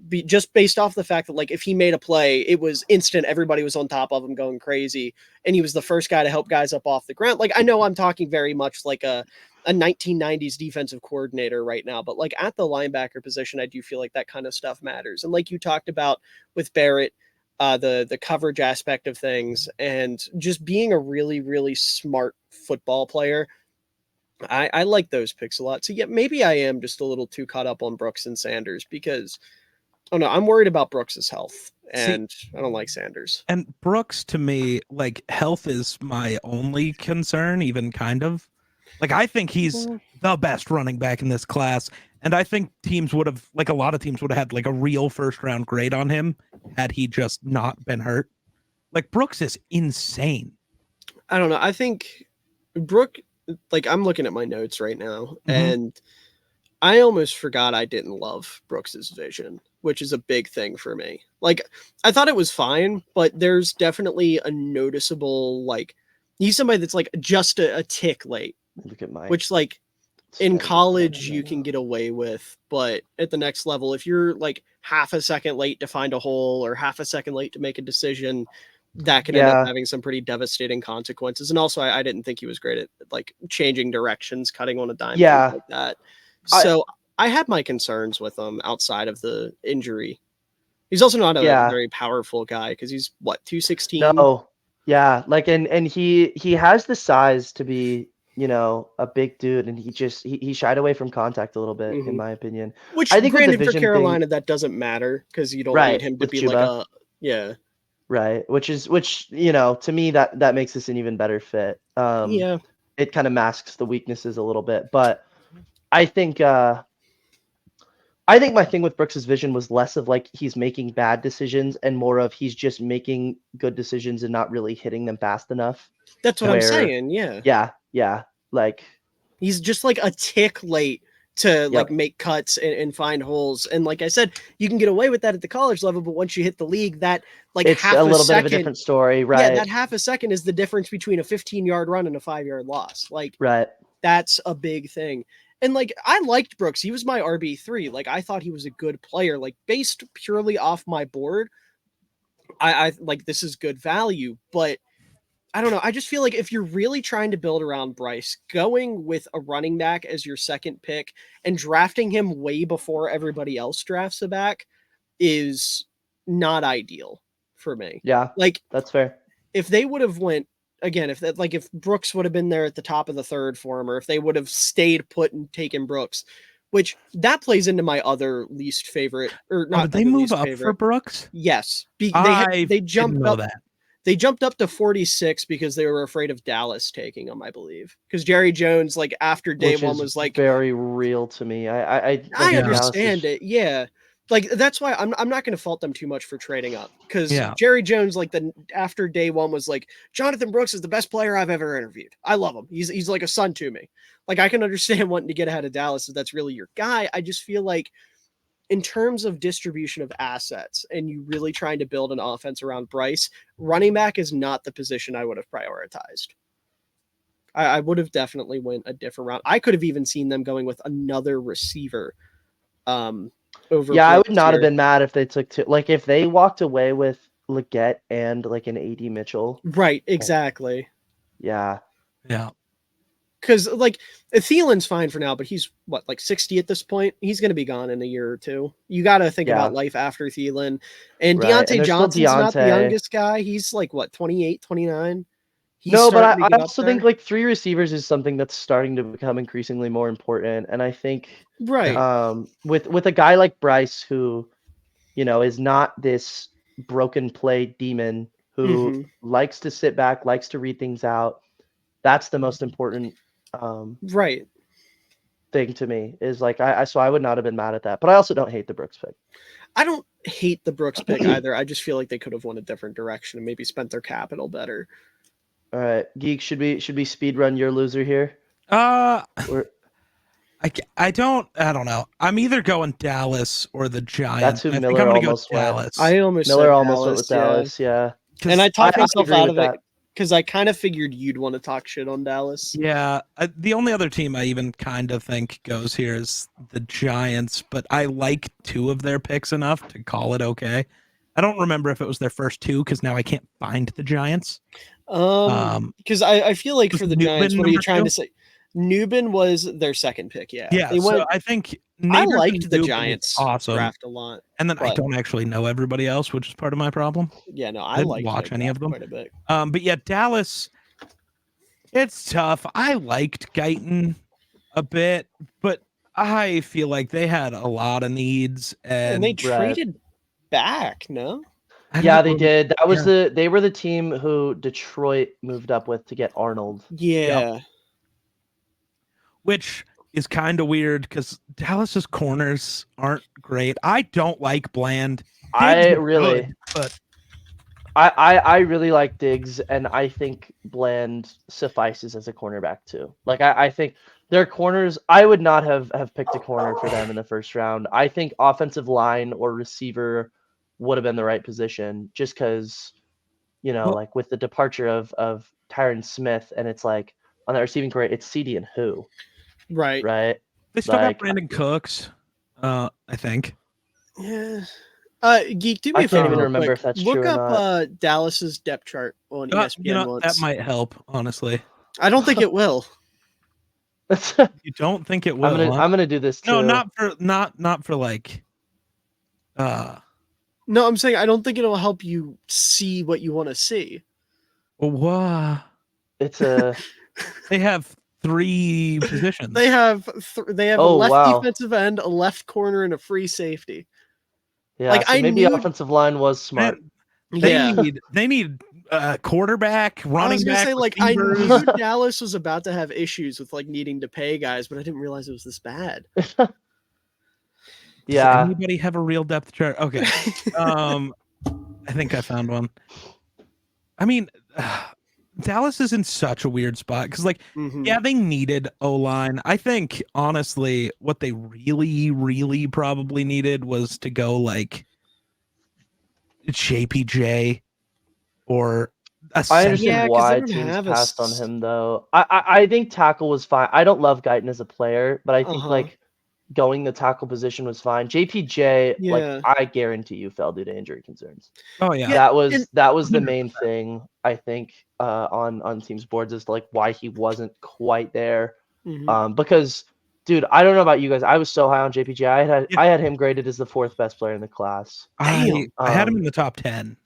Just based off the fact that like if he made a play, it was instant. Everybody was on top of him going crazy, and he was the first guy to help guys up off the ground. Like I know I'm talking very much like a 1990s defensive coordinator right now, but like at the linebacker position, I do feel like that kind of stuff matters. And like you talked about with Barrett, the coverage aspect of things, and just being a really really smart football player. I like those picks a lot. So yeah, maybe I am just a little too caught up on Brooks and Sanders because. Oh no, I'm worried about Brooks's health, and I don't like Sanders. And Brooks, to me, like health is my only concern, even kind of. Like I think he's the best running back in this class, and I think teams would have, like a lot of teams would have had like a real first round grade on him had he just not been hurt. Like Brooks is insane. I don't know. I think Brooke, like I'm looking at my notes right now, and I almost forgot I didn't love Brooks's vision, which is a big thing for me. Like I thought it was fine, but there's definitely a noticeable, like he's somebody that's like just a tick late. Look at Mike. Which like in college you can get away with, but at the next level, if you're like half a second late to find a hole or half a second late to make a decision, that can end up having some pretty devastating consequences. And also I didn't think he was great at like changing directions, cutting on a dime, like that. So I had my concerns with him outside of the injury. He's also not a very powerful guy because he's what, 216? No. Yeah, like and he has the size to be, you know, a big dude, and he shied away from contact a little bit, in my opinion. Which I think granted for Carolina that doesn't matter because you don't need him to be like a Right. Which, you know, to me that makes this an even better fit. It kind of masks the weaknesses a little bit, but I think my thing with Brooks's vision was less of like he's making bad decisions and more of he's just making good decisions and not really hitting them fast enough. That's what I'm saying. Yeah. Yeah. Like he's just like a tick late to like make cuts and find holes. And like I said, you can get away with that at the college level, but once you hit the league, that like it's half a little second, bit of a different story, right? Yeah, that half a second is the difference between a 15-yard run and a 5-yard loss. Like that's a big thing. And like I liked Brooks. He was my RB3. Like I thought he was a good player. Like based purely off my board, I like this is good value, but I don't know. I just feel like if you're really trying to build around Bryce, going with a running back as your second pick and drafting him way before everybody else drafts a back is not ideal for me. Yeah, like that's fair. If they would have went again, if Brooks would have been there at the top of the third for him, or if they would have stayed put and taken Brooks, which that plays into my other least favorite, or not. Did they move up for Brooks? Yes, they jumped up. They jumped up to 46 because they were afraid of Dallas taking him, I believe. Because Jerry Jones, like after day one, was like very real to me. I understand it. Yeah. Like that's why I'm not going to fault them too much for trading up. Because Jerry Jones, like after day one, was like, Jonathan Brooks is the best player I've ever interviewed. I love him. He's like a son to me. Like I can understand wanting to get ahead of Dallas if that's really your guy. I just feel like in terms of distribution of assets and you really trying to build an offense around Bryce, running back is not the position I would have prioritized. I would have definitely went a different route. I could have even seen them going with another receiver over Brooks I would not have been mad if they took like if they walked away with Leggett and like an AD Mitchell. Right, exactly. Yeah. Because like Thielen's fine for now, but he's what, like 60 at this point. He's going to be gone in a year or two. You got to think about life after Thielen. And Deontay Johnson's not the youngest guy. He's like what, 28, 29. But I also think like 3 receivers is something that's starting to become increasingly more important. And I think with a guy like Bryce, who, you know, is not this broken play demon who likes to sit back, likes to read things out. That's the most important thing to me is like so I would not have been mad at that, but I also don't hate the Brooks pick. I don't hate the Brooks pick either. I just feel like they could have went a different direction and maybe spent their capital better. All right, Geek, should we speed run your loser here? I don't know. I'm either going Dallas or the Giants. That's who Miller almost went. I almost Miller said almost Dallas, went with Dallas, yeah. And I talked myself out of it because I kind of figured you'd want to talk shit on Dallas. Yeah, the only other team I even kind of think goes here is the Giants, but I like 2 of their picks enough to call it okay. I don't remember if it was their first 2 because now I can't find the Giants. Because I feel like was for the Giants, Newbin what are you number trying 2? to say? Newbin was their second pick. Yeah, Yeah, they so went. I think I Naders liked and the Newbin is Giants awesome, draft a lot. and then I but- don't actually know everybody else, which is part of my problem. Yeah, no, I I didn't liked watch their any of draft them. quite a bit. But yeah, Dallas, it's tough. I liked Guyton a bit, but I feel like they had a lot of needs, And they and traded back. No, I Yeah, don't they know- did. That was yeah. they were the team who Detroit moved up with to get Arnold. yeah, which is kind of weird because Dallas's corners aren't great. I don't like Bland. Diggs I is really, good, but I really like Diggs, and I think Bland suffices as a cornerback too. Like I think their corners, I would not have picked a corner for them in the first round. I think offensive line or receiver would have been the right position, just because, Well- like with the departure of Tyron Smith, and it's like on the receiving core, it's CD and who, right. right? they still got Like, Brandon Cooks, I think. Yeah. Geek, do me I a can't favor even real remember quick. if that's Look true or up not. Dallas's depth chart on ESPN once. That might help, honestly. I don't think it will. You don't think it will? huh? I'm gonna do this too. No, not for like. No, I'm saying I don't think it'll help you see what you want to see. What? It's a They have 3 positions. They have a Oh, left wow. defensive end, a left corner, and a free safety. yeah. Like, So I maybe knew- offensive line was smart. Man, they need quarterback, I was running gonna back, say, like, I receivers. knew Dallas was about to have issues with like needing to pay guys, but I didn't realize it was this bad. Does Yeah. anybody have a real depth chart? Okay. I think I found one. I mean, Dallas is in such a weird spot because, like, Mhm. yeah, they needed O-line. I think, honestly, what they really, really probably needed was to go, like, JPJ or a I center. understand Yeah, 'cause why they don't teams have passed on him though. I think tackle was fine. I don't love Guyton as a player, but I think Uh-huh. like going the tackle position was fine. JPJ, Yeah. like I guarantee you, fell due to injury concerns. Oh, yeah. That was and- the main thing I think on teams boards is like why he wasn't quite there. Mhm. Because dude, I don't know about you guys. I was so high on JPJ. Yeah. I had him graded as the 4th best player in the class. I had him Um, in the top 10.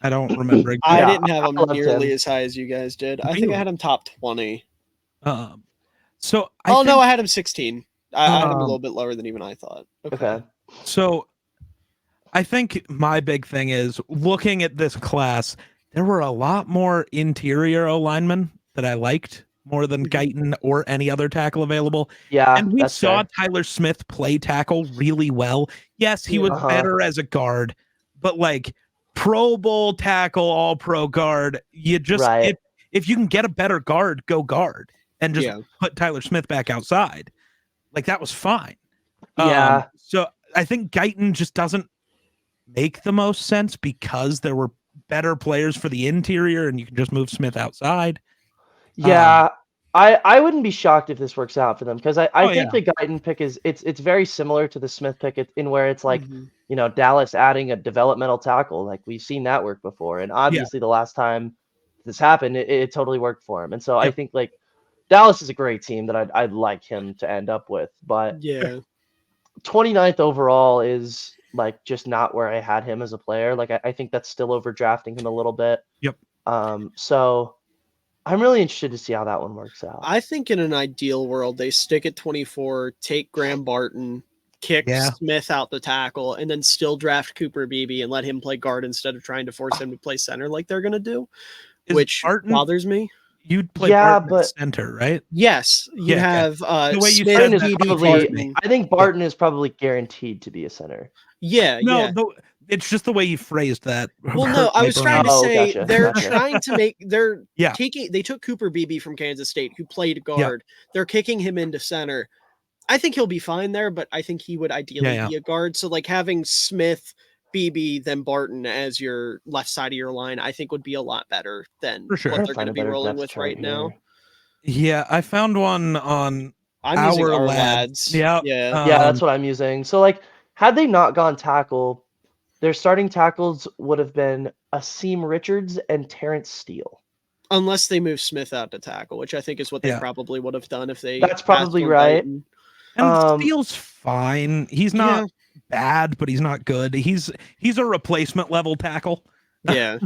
I don't remember I Yeah, didn't have I him loved nearly him. as high as you guys did. I think Really? I had him top 20. So No, I had him 16. I had him a Um, little bit lower than even I thought. Okay. So I think my big thing is looking at this class, there were a lot more interior O linemen that I liked more than Guyton or any other tackle available. Yeah, And we that's saw fair. Tyler Smith play tackle really well. Yes, he Yeah. was Uh-huh. better as a guard, but like Pro Bowl tackle, all pro guard, you just Right. if you can get a better guard, go guard and just Yeah. put Tyler Smith back outside. Like that was fine. Yeah. So I think Guyton just doesn't make the most sense because there were better players for the interior and you can just move Smith outside. Yeah, I wouldn't be shocked if this works out for them because I Oh, think yeah. the Guyton pick it's very similar to the Smith pick in where it's like Mhm. Dallas adding a developmental tackle, like we've seen that work before, and obviously the last time this happened it totally worked for him, and so I Yep. think like Dallas is a great team that I'd like him to end up with, but Yeah. 29th overall is like just not where I had him as a player. Like I think that's still overdrafting him a little bit. Yep. So I'm really interested to see how that one works out. I think in an ideal world, they stick at 24, take Graham Barton, kick Yeah. Smith out the tackle, and then still draft Cooper Beebe and let him play guard instead of trying to force him to play center like they're going to do, Is which Barton- bothers me. You'd play Yeah, Barton at but- center, right? Yes, you'd Yeah, okay. have The way you Smith, said Barton that is Beebe, probably, Barton. I think Barton is probably guaranteed to be a center. Yeah, No, yeah. it's just the way you phrased that. Well, no, hurt I my was brain. trying to Oh, say gotcha, they're gotcha. trying to make Yeah. they took Cooper Beebe from Kansas State who played guard. They're kicking him into center. I think he'll be fine there, but I think he would ideally Yeah. be a guard. So like having Smith BB than Barton as your left side of your line, I think would be a lot better than For sure. what Gotta they're find going to a be better rolling depth with chart right now. here. Yeah, I found one on I'm using our our lads. lads. Yeah. Yeah. Yeah, that's what I'm using. So like, had they not gone tackle, their starting tackles would have been Asim Richards and Terrence Steele. Unless they move Smith out to tackle, which I think is what they Yeah. probably would have done if they That's passed probably on right. Guyton. And Um, Steele's fine. He's not bad, but he's not good. He's a replacement level tackle. Yeah.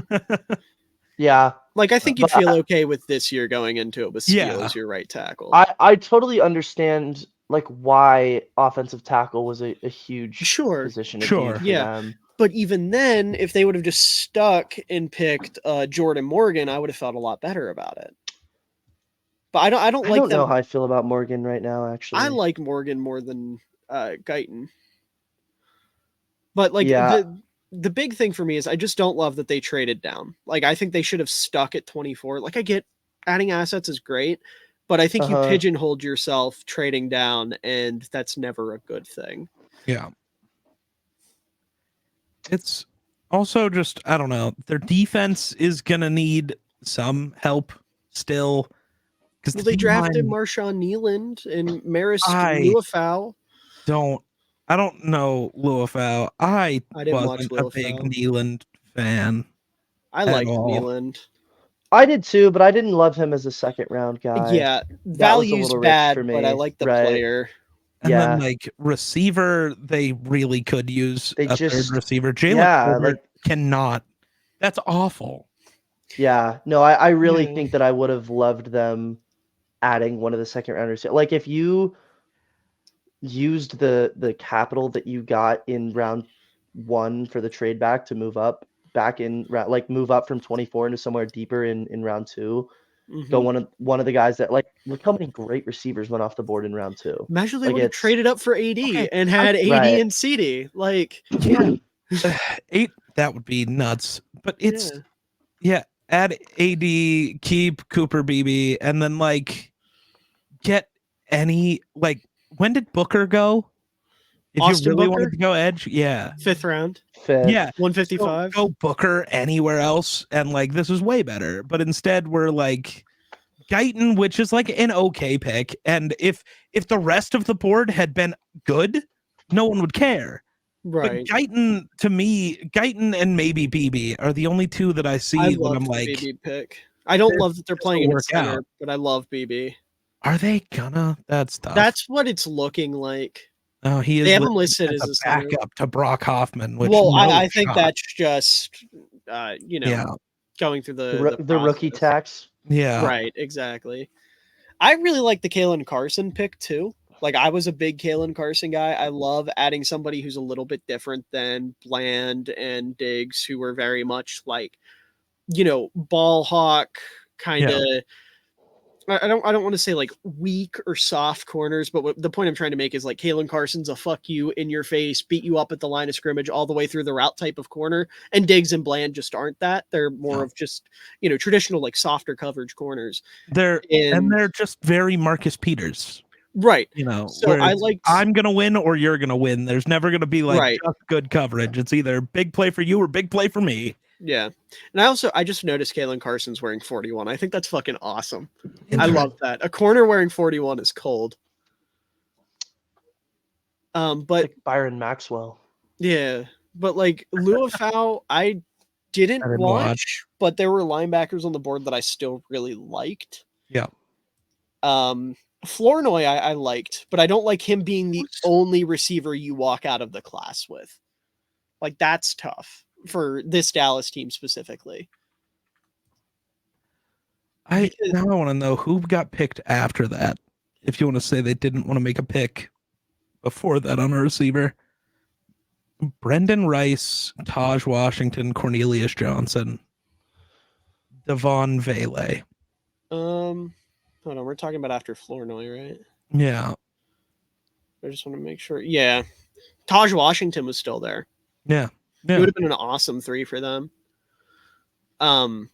Yeah, Like, I think you'd but feel okay with this year going into it with Steele Yeah. as your right tackle. I totally understand like why offensive tackle was a huge Sure. position of Sure. need for Yeah. them. But even then, if they would have just stuck and picked Jordan Morgan, I would have felt a lot better about it. But I don't I like don't know them. how I feel about Morgan right now, actually. I like Morgan more than Guyton. But like Yeah. the big thing for me is I just don't love that they traded down. Like, I think they should have stuck at 24. Like, I get adding assets is great, but I think you pigeonholed yourself trading down, and that's never a good thing. Yeah. It's also just, I don't know, their defense is gonna need some help still. Because Well, they drafted Marshawn Nealand and Maris I Luafau. I don't know Luafau. I didn't watch wasn't a big Luafau. Nealand fan. I at liked all. Nealand. I did too, but I didn't love him as a second round guy. Yeah, That was a value's little rich bad, for me. but I like the player. And Yeah. then like receiver, they really could use They a just- third receiver. Jalen yeah, Colbert like- cannot. That's awful. Yeah, no, I really Yeah. think that I would have loved them adding one of the second rounders. Like if you used the capital that you got in round 1 for the trade back to move up back in like move up from 24 into somewhere deeper in round 2. Go one of the guys that like look how many great receivers went off the board in round 2. Imagine they Like would have it's- traded up for AD Okay, and had AD right. and CD. Like, Yeah. 8, that would be nuts. But it's add AD, keep Cooper BB, and then like get any like when did Booker go? If Austin you really Booker? wanted to go edge, yeah. 5th round, Fifth. Yeah. 155. So go Booker anywhere else, and like this is way better. But instead, we're like Guyton, which is like an okay pick. And if the rest of the board had been good, no one would care. Right. But Guyton, to me, Guyton and maybe BB are the only two that I see I that love I'm the like, BB pick. I don't This love that they're playing will in work center, out. but I love BB. are they gonna? That's tough. That's what it's looking like. Oh, he is. They have him listed as a a center. backup to Brock Hoffman. Which Well, no I think shot. that's just, Yeah. going through The rookie process. tax. Yeah. Right, exactly. I really like the Kalen Carson pick too. Like, I was a big Kalen Carson guy. I love adding somebody who's a little bit different than Bland and Diggs, who were very much like, ball hawk kind of. I don't want to say like weak or soft corners, but the point I'm trying to make is like Kalen Carson's a fuck you in your face, beat you up at the line of scrimmage all the way through the route type of corner, and Diggs and Bland just aren't that. They're more of just traditional like softer coverage corners. They're just very Marcus Peters. Right. So I liked I'm gonna win or you're gonna win. There's never gonna be like Right. just good coverage. It's either big play for you or big play for me. Yeah. And I just noticed Kalen Carson's wearing 41. I think that's fucking awesome. I love that. A corner wearing 41 is cold. But like Byron Maxwell. Yeah, but like Luafau, I didn't watch, but there were linebackers on the board that I still really liked. Yeah. Flournoy I liked, but I don't like him being the only receiver you walk out of the class with. Like, that's tough for this Dallas team specifically. Now I want to know who got picked after that. If you want to say they didn't want to make a pick before that on a receiver. Brendan Rice, Taj Washington, Cornelius Johnson, Devon Vele. Hold on, we're talking about after Flournoy, right? Yeah. I just want to make sure. Yeah. Taj Washington was still there. Yeah. It would have been an awesome 3 for them. But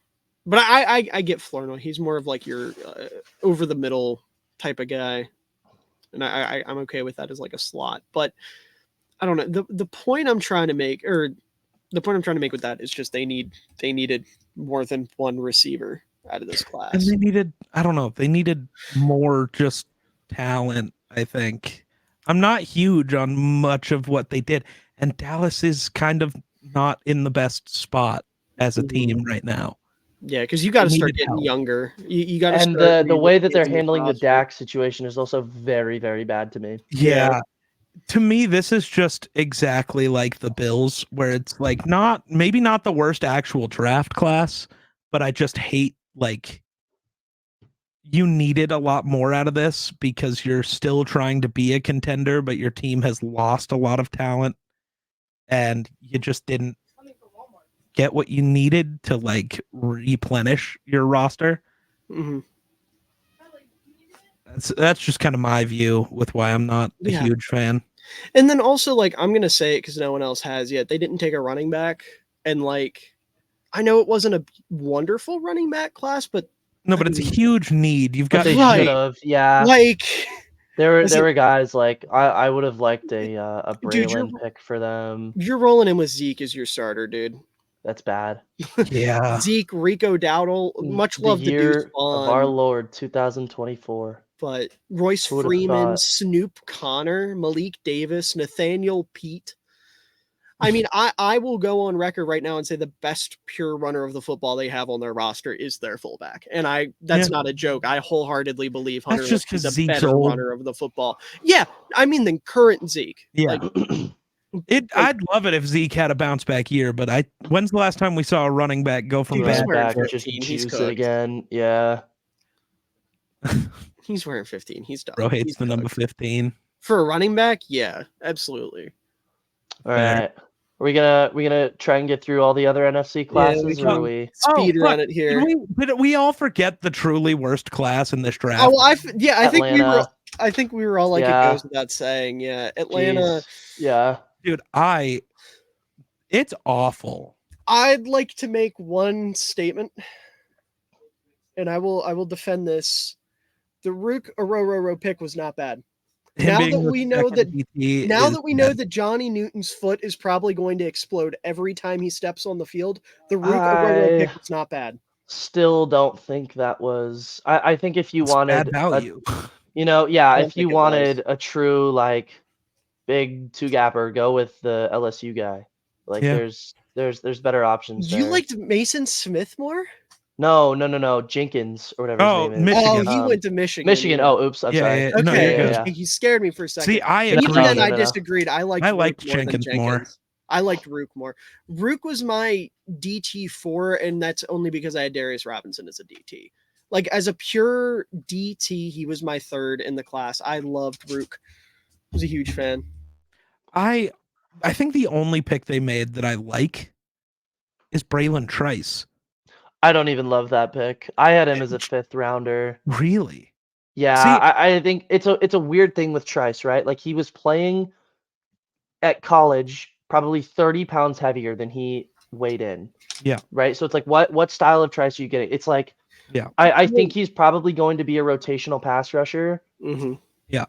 I get Flournoy. He's more of like your over the middle type of guy, and I'm okay with that as like a slot. But I don't know. The point I'm trying to make, or the point I'm trying to make with that is just they needed more than one receiver out of this And class. they needed, I don't know, they needed more just talent, I think. I'm not huge on much of what they did. And Dallas is kind of not in the best spot as a team right now. Yeah, because you got to They start needed getting help. younger. You got to And start the way that they're kids in this handling the roster. Dak situation is also very, very bad to me. Yeah. To me, this is just exactly like the Bills, where it's like maybe not the worst actual draft class, but I just hate like you needed a lot more out of this because you're still trying to be a contender, but your team has lost a lot of talent and you just didn't get what you needed to like replenish your roster. Mm-hmm. That's just kind of my view with why I'm not a huge fan. And then also, like, I'm gonna say it because no one else has yet. They didn't take a running back, and like, I know it wasn't a wonderful running back class, but No, but it's a huge need. You've But got they Right. should have, yeah. like There listen, were guys like I would have liked a Dude, Braylon pick for them. you're rolling in with Zeke as your starter, dude. That's bad. Yeah. Zeke, Rico Dowdle, much The love to Deuce year of our Vaughn, Lord 2024. but Royce Who would've Freeman, thought? Snoop Connor, Malik Davis, Nathaniel Pete. I mean, I will go on record right now and say the best pure runner of the football they have on their roster is their fullback, and that's not a joke. I wholeheartedly believe Hunter That's just Luepke is 'cause a Zeke's better old. runner of the football. Yeah, I mean the current Zeke. Yeah. Like, I'd love it if Zeke had a bounce back year, but when's the last time we saw a running back go from Dude, he's bad wearing to just 15, he's juice it cooked. again? Yeah. He's wearing 15. He's done. Bro hates He's the number cooked. 15. For a running back, yeah, absolutely. All right. Are we gonna try and get through all the other NFC classes, we or are can. we? Speed Oh, run fuck. it here. Did we all forget the truly worst class in this draft? Oh, I think we were. Atlanta. I think we were all like Yeah. it goes without saying. Yeah, Atlanta. Jeez. Yeah. Dude, it's awful. I'd like to make one statement, and I will defend this. The Rook Arororo pick was not bad. Now that we know that Johnny Newton's foot is probably going to explode every time he steps on the field, the Rook Aroro pick was not bad. Still don't think that was. I think if you wanted bad value. if you wanted a true like big two gapper, go with the LSU guy. Like there's better options there. You liked Mason Smith more? No, Jenkins or whatever his name is. Michigan. Oh, he went to Michigan. Michigan. Yeah. Oh, oops, I'm sorry. Yeah. No, Okay, he scared me for a second. See, I even agree. then I disagreed. I liked Jenkins more. I liked Rook more. Rook was my DT4, and that's only because I had Darius Robinson as a DT. Like as a pure DT, he was my third in the class. I loved Rook. I was a huge fan. I think the only pick they made that I like is Braylon Trice. I don't even love that pick. I had him as a 5th rounder. Really? Yeah, I think it's a weird thing with Trice, right? Like he was playing at college probably 30 pounds heavier than he weighed in. Yeah. Right? So it's like what style of Trice are you getting? It's like I think he's probably going to be a rotational pass rusher. Mm-hmm. Yeah.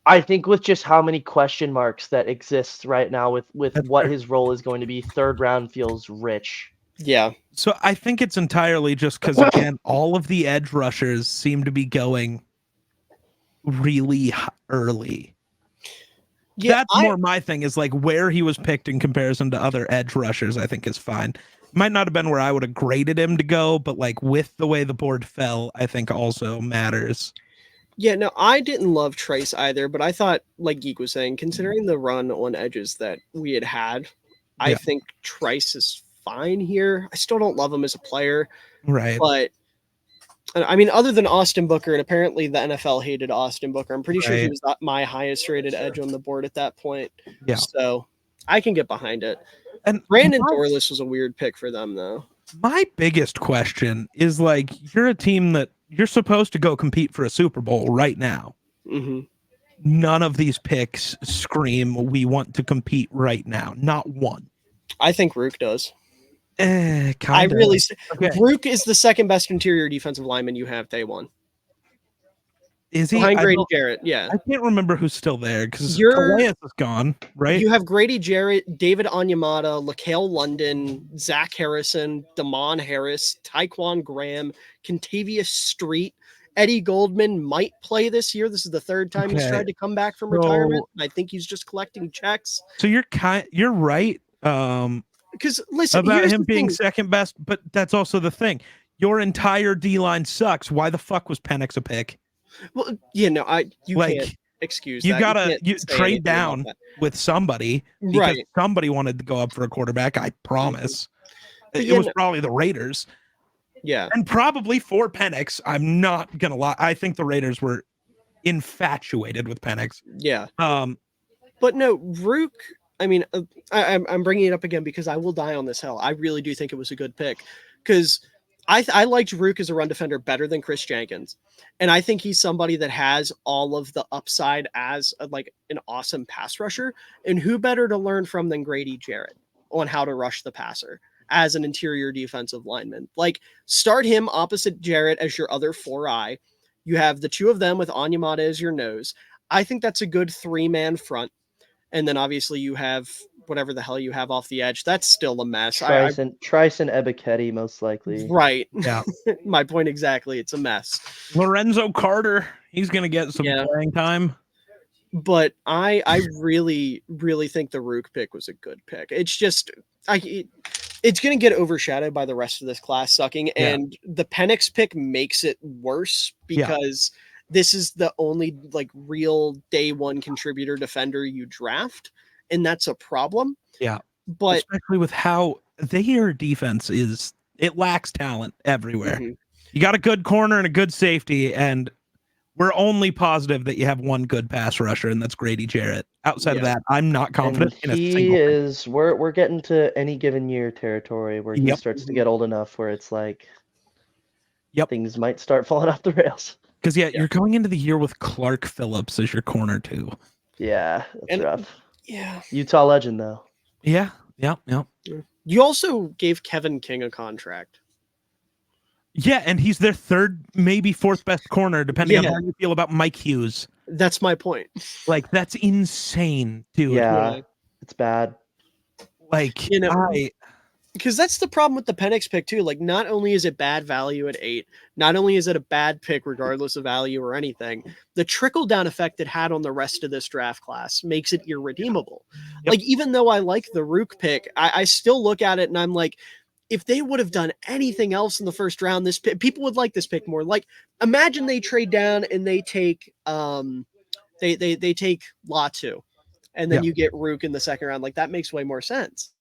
I think with just how many question marks that exists right now with what his role is going to be, 3rd round feels rich. Yeah. So I think it's entirely just because, again, all of the edge rushers seem to be going really early. Yeah, that's more my thing, is like where he was picked in comparison to other edge rushers, I think is fine. Might not have been where I would have graded him to go, but like with the way the board fell, I think also matters. Yeah, no, I didn't love Trice either, but I thought, like Geek was saying, considering the run on edges that we had, I think Trice is fine here. I still don't love him as a player. Right. But I mean, other than Austin Booker, and apparently the NFL hated Austin Booker, I'm pretty sure he was my highest rated edge on the board at that point. Yeah. So I can get behind it. And Brandon Dorless was a weird pick for them, though. My biggest question is, like, you're a team that you're supposed to go compete for a Super Bowl right now. Mm-hmm. None of these picks scream we want to compete right now. Not one. I think Rook does. Kinda. Rook is the second best interior defensive lineman you have day one. Is he? Behind Grady Jarrett, yeah. I can't remember who's still there because You're- Calais is gone, right? You have Grady Jarrett, David Onyemata, LaCale London, Zach Harrison, Damon Harris, Tyquan Graham, Contavious Street. Eddie Goldman might play this year. This is the third time he's Okay. tried to come back from So- retirement. I think he's just collecting checks. So you're right. Because listen, About here's him the being thing. second best, but that's also the thing. Your entire D line sucks. Why the fuck was Penix a pick? Well, you know, you Like, can't excuse You that. gotta can't say trade anything about down that. with somebody because Right. somebody wanted to go up for a quarterback. I promise. But It yeah, was no- probably the Raiders. Yeah. And probably for Penix. I'm not gonna lie. I think the Raiders were infatuated with Penix. Yeah. Um, But no, Rook. I mean, I'm bringing it up again because I will die on this hill. I really do think it was a good pick because I liked Rook as a run defender better than Chris Jenkins, and I think he's somebody that has all of the upside as like an awesome pass rusher. And who better to learn from than Grady Jarrett on how to rush the passer as an interior defensive lineman? Like, start him opposite Jarrett as your other 4-eye. You have the two of them with Onyemata as your nose. I think that's a good 3-man front. And then obviously you have whatever the hell you have off the edge. That's still a mess. Tryson Ebiketie, most likely. Right. Yeah. My point exactly. It's a mess. Lorenzo Carter, he's gonna get some Yeah. playing time. But I really, really think the Rook pick was a good pick. It's just it's going to get overshadowed by the rest of this class sucking. Yeah. And the Penix pick makes it worse because this is the only like real day one contributor defender you draft. And that's a problem. Yeah. But Especially with how their defense is, it lacks talent everywhere. Mhm. You got a good corner and a good safety, and we're only positive that you have one good pass rusher, and that's Grady Jarrett. Outside of Yeah. that, I'm not confident in And a he single thing. is. We're getting to any given year territory where he Yep. starts to get old enough where it's like, Yep. things might start falling off the rails. Because you're going into the year with Clark Phillips as your corner too. Yeah, that's And- rough. yeah. Utah legend though. Yeah. You also gave Kevin King a contract. Yeah, and he's their third, maybe fourth best corner, depending on Yeah. how you feel about Mike Hughes. That's my point. Like, that's insane, dude. Yeah, it's bad. Like, You know, because that's the problem with the Penix pick too. Like, not only is it bad value at 8, not only is it a bad pick regardless of value or anything, the trickle down effect it had on the rest of this draft class makes it irredeemable. Yep. Like, even though I like the Rook pick, I still look at it and I'm like, if they would have done anything else in the first round, this pick, people would like this pick more. Like, imagine they trade down and they take they take Latu, and then Yeah. you get Rook in the second round. Like, that makes way more sense.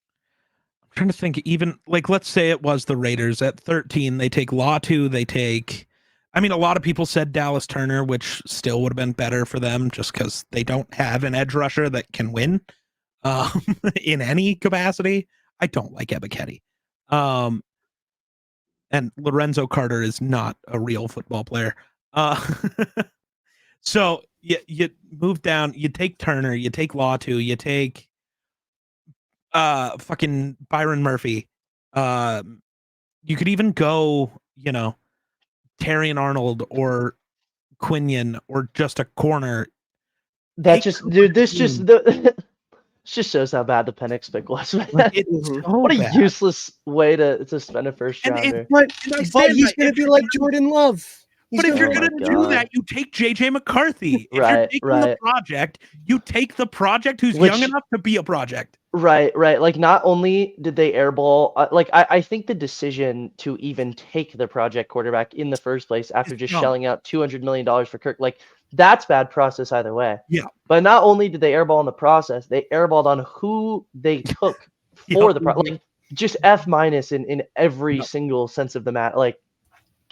I'm trying to think, even, like, let's say it was the Raiders at 13, they take Latu, they take, I mean, a lot of people said Dallas Turner, which still would have been better for them just because they don't have an edge rusher that can win in any capacity. I don't like Ebiketie. And Lorenzo Carter is not a real football player. So you move down, you take Turner, you take Latu, you take fucking Byron Murphy. You could even go, Terry and Arnold or Quinion or just a corner. That Take just, Cooper dude, this Dean. just this just shows how bad the Penix pick was, man. Like, it's Mhm. so What a bad. useless way to spend a first And rounder. But And I but stand he's by, going to if be you're like gonna- Jordan Love. But if you're Oh going my to do God. that, you take JJ McCarthy. If you're Right, taking the right. project, you take the project who's Which- young enough to be a project. Right. Like, not only did they airball, I think the decision to even take the project quarterback in the first place after It's just dumb. shelling out $200 million for Kirk, like, that's bad process either way. Yeah. But not only did they airball in the process, they airballed on who they took for Yep. the like, just F- in every Yep. single sense of the mat. Like,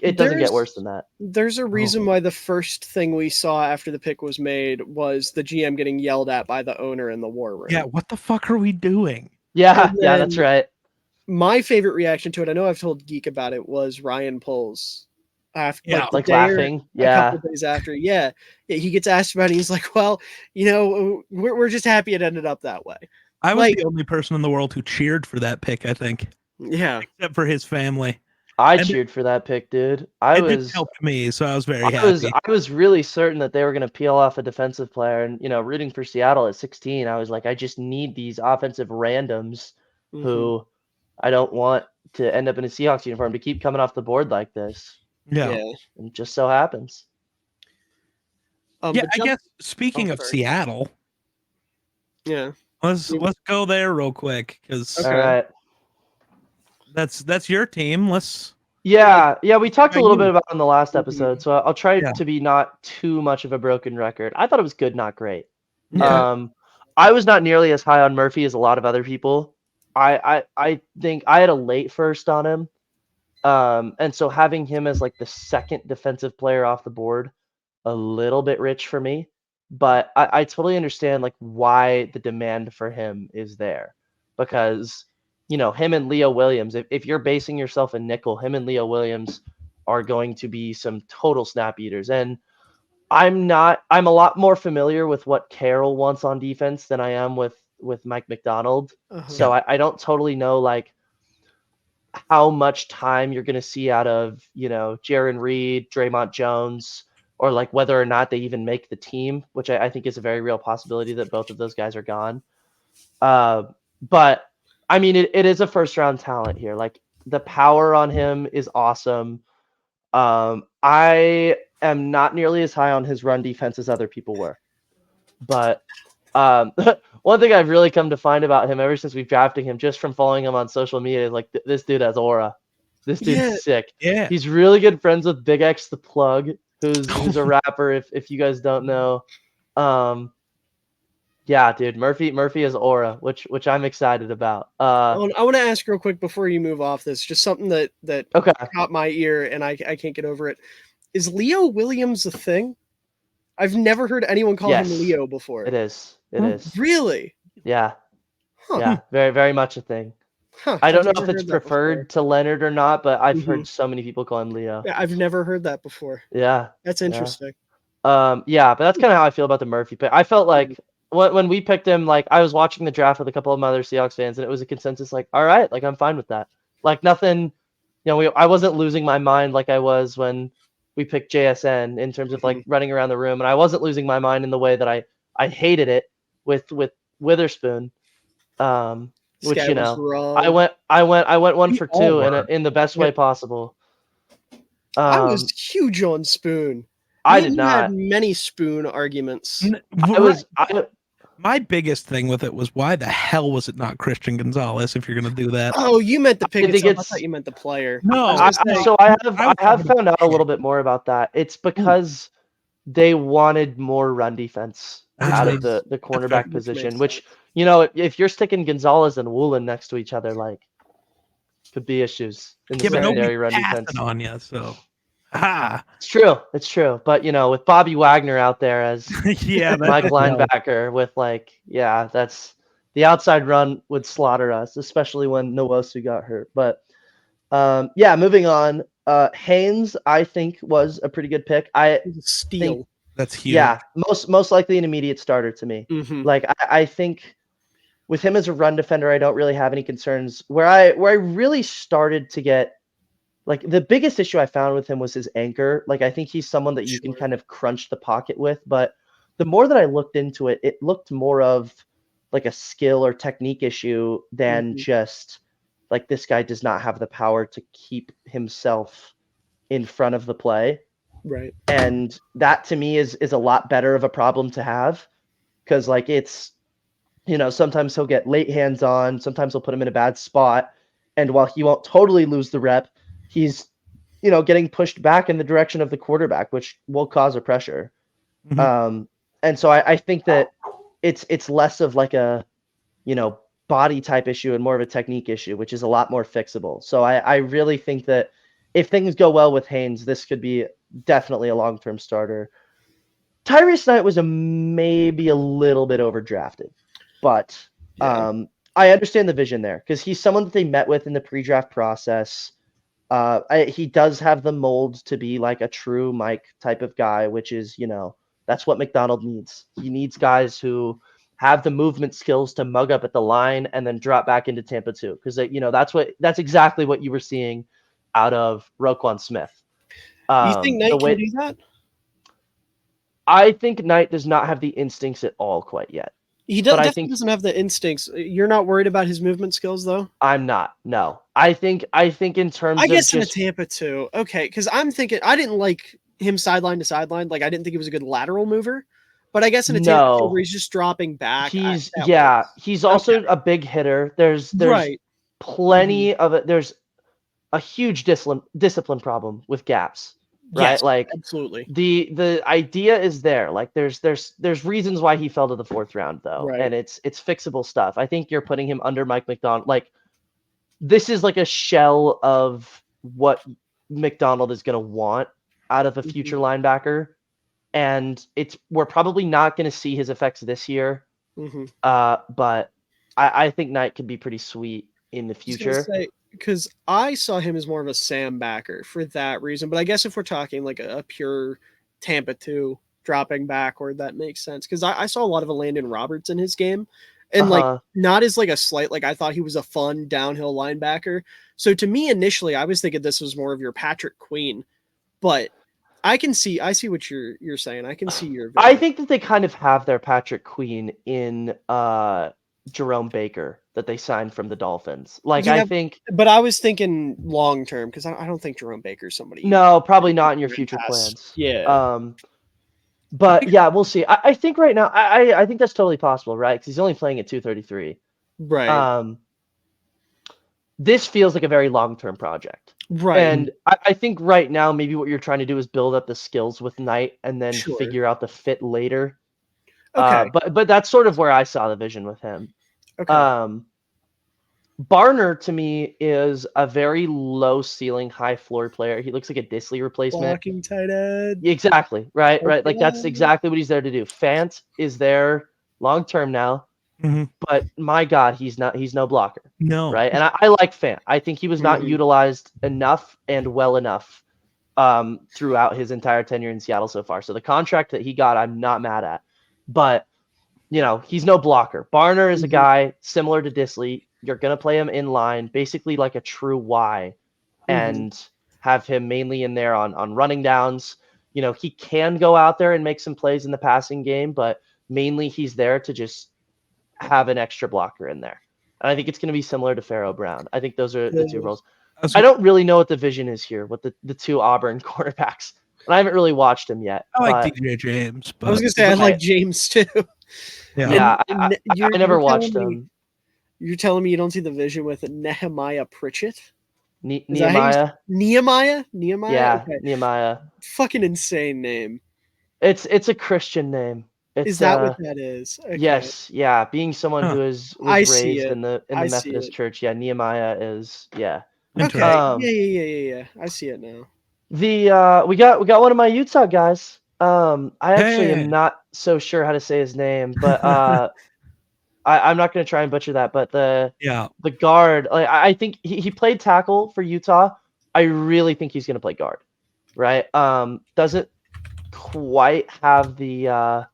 it doesn't get There's- worse than that. There's a reason why the first thing we saw after the pick was made was the GM getting yelled at by the owner in the war room. Yeah, what the fuck are we doing? Yeah, And yeah, that's then- right. My favorite reaction to it, I know I've told Geek about it, was Ryan Poles. After, Yeah, the Like, day or laughing. a Yeah. couple days after. Yeah, he gets asked about it. He's like, well, we're just happy it ended up that way. I was Like- the only person in the world who cheered for that pick, I think, Yeah. except for his family. I And cheered for that pick, dude. I It just was helped me, so I was very I was happy. I was really certain that they were going to peel off a defensive player, and rooting for Seattle at 16, I was like, I just need these offensive randoms who I don't want to end up in a Seahawks uniform to keep coming off the board like this. Yeah. Yeah. And it just so happens. Yeah, But I guess speaking of sorry. Seattle, Yeah. let's go there real quick because Okay. All right. that's your team. Let's Yeah, we talked a about little you. bit about it in the last episode, so I'll try Yeah. to be not too much of a broken record. I thought it was good, not great. Yeah. I was not nearly as high on Murphy as a lot of other people. I think I had a late first on him. And so having him as like the second defensive player off the board, a little bit rich for me. But I totally understand like why the demand for him is there. Because, him and Leo Williams, if you're basing yourself in nickel, him and Leo Williams are going to be some total snap eaters. And I'm a lot more familiar with what Carroll wants on defense than I am with Mike McDonald. So I don't totally know like how much time you're going to see out of, Jaron Reed, Draymond Jones, or like whether or not they even make the team, which I think is a very real possibility that both of those guys are gone. But I mean, it is a first round talent here. Like the power on him is awesome. I am not nearly as high on his run defense as other people were. But one thing I've really come to find about him ever since we've drafted him, just from following him on social media, is like this dude has aura. This dude's sick. Yeah. He's really good friends with Big X the Plug, who's a rapper. If you guys don't know, yeah, dude, Murphy has aura, which I'm excited about. I want to ask real quick before you move off this, just something that Okay. caught my ear and I can't get over it. Is Leo Williams a thing? I've never heard anyone call him Yes, Leo before. It is. It is. Really? Yeah. Huh. Yeah. Very, very much a thing. Huh. I don't know I've if never it's heard that before. preferred to Leonard or not, but I've Mhm. heard so many people call him Leo. Yeah, I've never heard that before. Yeah. That's interesting. Yeah, but that's kind of how I feel about the Murphy pick. I felt like when we picked him, like I was watching the draft with a couple of my other Seahawks fans, and it was a consensus like, all right, like I'm fine with that. Like nothing, I wasn't losing my mind like I was when we picked JSN in terms of like running around the room, and I wasn't losing my mind in the way that I hated it with Witherspoon. Which I went 1-for-2 in the best way possible. I was huge on Spoon. I did not. Had many Spoon arguments. My biggest thing with it was why the hell was it not Christian Gonzalez if you're going to do that? Oh, you meant the pick itself. I thought you meant the player. No. I have found out a little bit more about that. It's because they wanted more run defense out of the cornerback position, which, if you're sticking Gonzalez and Woolen next to each other, like, could be issues in the secondary run defense. On you, so. It's true. But, with Bobby Wagner out there as Mike linebacker with that's the outside run would slaughter us, especially when Nwosu got hurt. But, moving on. Haynes, I think, was a pretty good pick. Steal. That's huge. Yeah, most likely an immediate starter to me. Mm-hmm. Like I think with him as a run defender, I don't really have any concerns. Where I really started to get like the biggest issue I found with him was his anchor. Like I think he's someone that you can kind of crunch the pocket with, but the more that I looked into it, it looked more of like a skill or technique issue than just like this guy does not have the power to keep himself in front of the play. Right. And that to me is a lot better of a problem to have, because like it's, sometimes he'll get late hands on, sometimes he'll put him in a bad spot. And while he won't totally lose the rep, he's, getting pushed back in the direction of the quarterback, which will cause a pressure. And so I think that it's less of like a, body type issue and more of a technique issue, which is a lot more fixable. So I really think that if things go well with Haynes, this could be definitely a long-term starter. Tyrese Knight was maybe a little bit overdrafted, but I understand the vision there because he's someone that they met with in the pre-draft process. He does have the mold to be like a true Mike type of guy, which is, that's what McDonald needs. He needs guys who have the movement skills to mug up at the line and then drop back into Tampa 2. Because, that's exactly what you were seeing out of Roquan Smith. You think Knight the can way do that? I think Knight does not have the instincts at all quite yet. He But I definitely think doesn't have the instincts. You're not worried about his movement skills, though? I'm not. No, I think in terms I of guess in a just Tampa too. Okay, because I'm thinking I didn't like him sideline to sideline. Like I didn't think he was a good lateral mover. But I guess in a Tampa 2 no. where he's just dropping back, that works. He's also a big hitter. There's Right. plenty of it. There's a huge discipline problem with gaps, right? Yes, Like absolutely. the idea is there. Like there's reasons why he fell to the 4th round though, Right. and it's fixable stuff. I think you're putting him under Mike McDonald. Like this is like a shell of what McDonald is going to want out of a future linebacker, and we're probably not going to see his effects this year. But I think Knight could be pretty sweet in the future. Because I saw him as more of a Sam backer for that reason. But I guess if we're talking like a pure Tampa 2 dropping backward, that makes sense. Because I saw a lot of a Landon Roberts in his game. And like not as like a slight, like I thought he was a fun downhill linebacker. So to me initially, I was thinking this was more of your Patrick Queen. But I see what you're saying. I can see your vision. I think that they kind of have their Patrick Queen in Jerome Baker that they signed from the Dolphins. Like I think, but I was thinking long term because I don't think Jerome Baker's somebody. No, probably not in your future plans. Yeah. But yeah, we'll see. I think right now, I think that's totally possible, right? Because he's only playing at 233. Right. This feels like a very long-term project. Right. And I think right now, maybe what you're trying to do is build up the skills with Knight and then figure out the fit later. Okay. But that's sort of where I saw the vision with him. Okay. Barner to me is a very low ceiling, high floor player. He looks like a Disley replacement. Blocking tight end. Exactly. Right. Right. Like that's exactly what he's there to do. Fant is there long term now, but my God, he's no blocker. No. Right. And I like Fant. I think he was not utilized enough and well enough throughout his entire tenure in Seattle so far. So the contract that he got, I'm not mad at, but he's no blocker. Barner is a guy similar to Disley. You're going to play him in line, basically like a true Y, and have him mainly in there on running downs. He can go out there and make some plays in the passing game, but mainly he's there to just have an extra blocker in there. And I think it's going to be similar to Pharaoh Brown. I think those are the two roles. I don't really know what the vision is here with the two Auburn quarterbacks. And I haven't really watched him yet. I like DJ James. But... I was going to say I like James too. Yeah, I never watched him. You're telling me you don't see the vision with Nehemiah Pritchett? Nehemiah? Nehemiah? Yeah, okay. Nehemiah. Fucking insane name. It's a Christian name. Is that what that is? Okay. Yes, yeah. Being someone who was raised in the Methodist church, yeah, Nehemiah is Okay. Yeah. I see it now. We got one of my Utah guys. I actually am not so sure how to say his name, but I'm not going to try and butcher that. But the guard, I think he played tackle for Utah. I really think he's going to play guard, right? Doesn't quite have the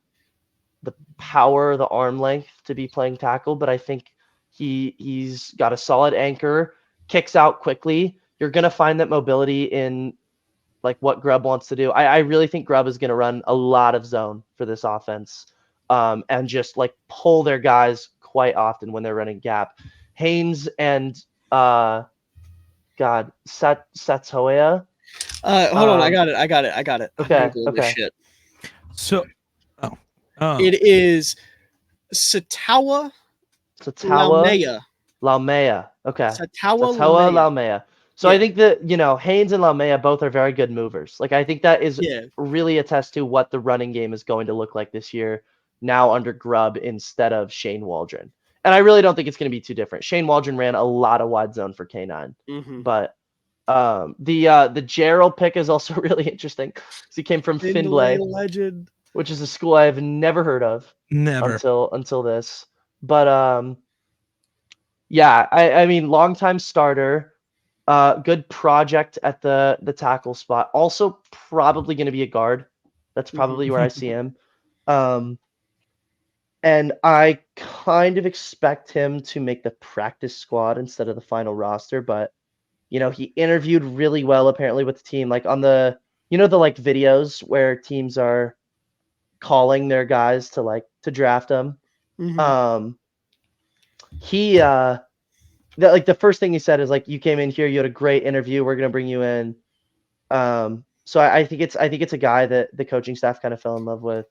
power, the arm length to be playing tackle, but I think he's got a solid anchor, kicks out quickly. You're going to find that mobility in like what Grubb wants to do. I really think Grubb is going to run a lot of zone for this offense, and just like pull their guys quite often when they're running gap. Haynes and Satoya. Hold on, I got it. Okay. Shit. So, it is Satawa Laumea. Okay. Satawa Laumea. So I think that, Haynes and Laumea both are very good movers. Like, I think that is really a test to what the running game is going to look like this year, now under Grubb instead of Shane Waldron. And I really don't think it's going to be too different. Shane Waldron ran a lot of wide zone for K9. But the Gerald pick is also really interesting because he came from Findlay legend, which is a school I have never heard of. Until this. But I mean, longtime starter. Good project at the tackle spot. Also, probably going to be a guard. That's probably where I see him. And I kind of expect him to make the practice squad instead of the final roster. But, he interviewed really well apparently with the team, like on the the like videos where teams are calling their guys to draft them. Mhm. He the first thing he said is like, you came in here, you had a great interview, we're gonna bring you in. So I think it's a guy that the coaching staff kind of fell in love with.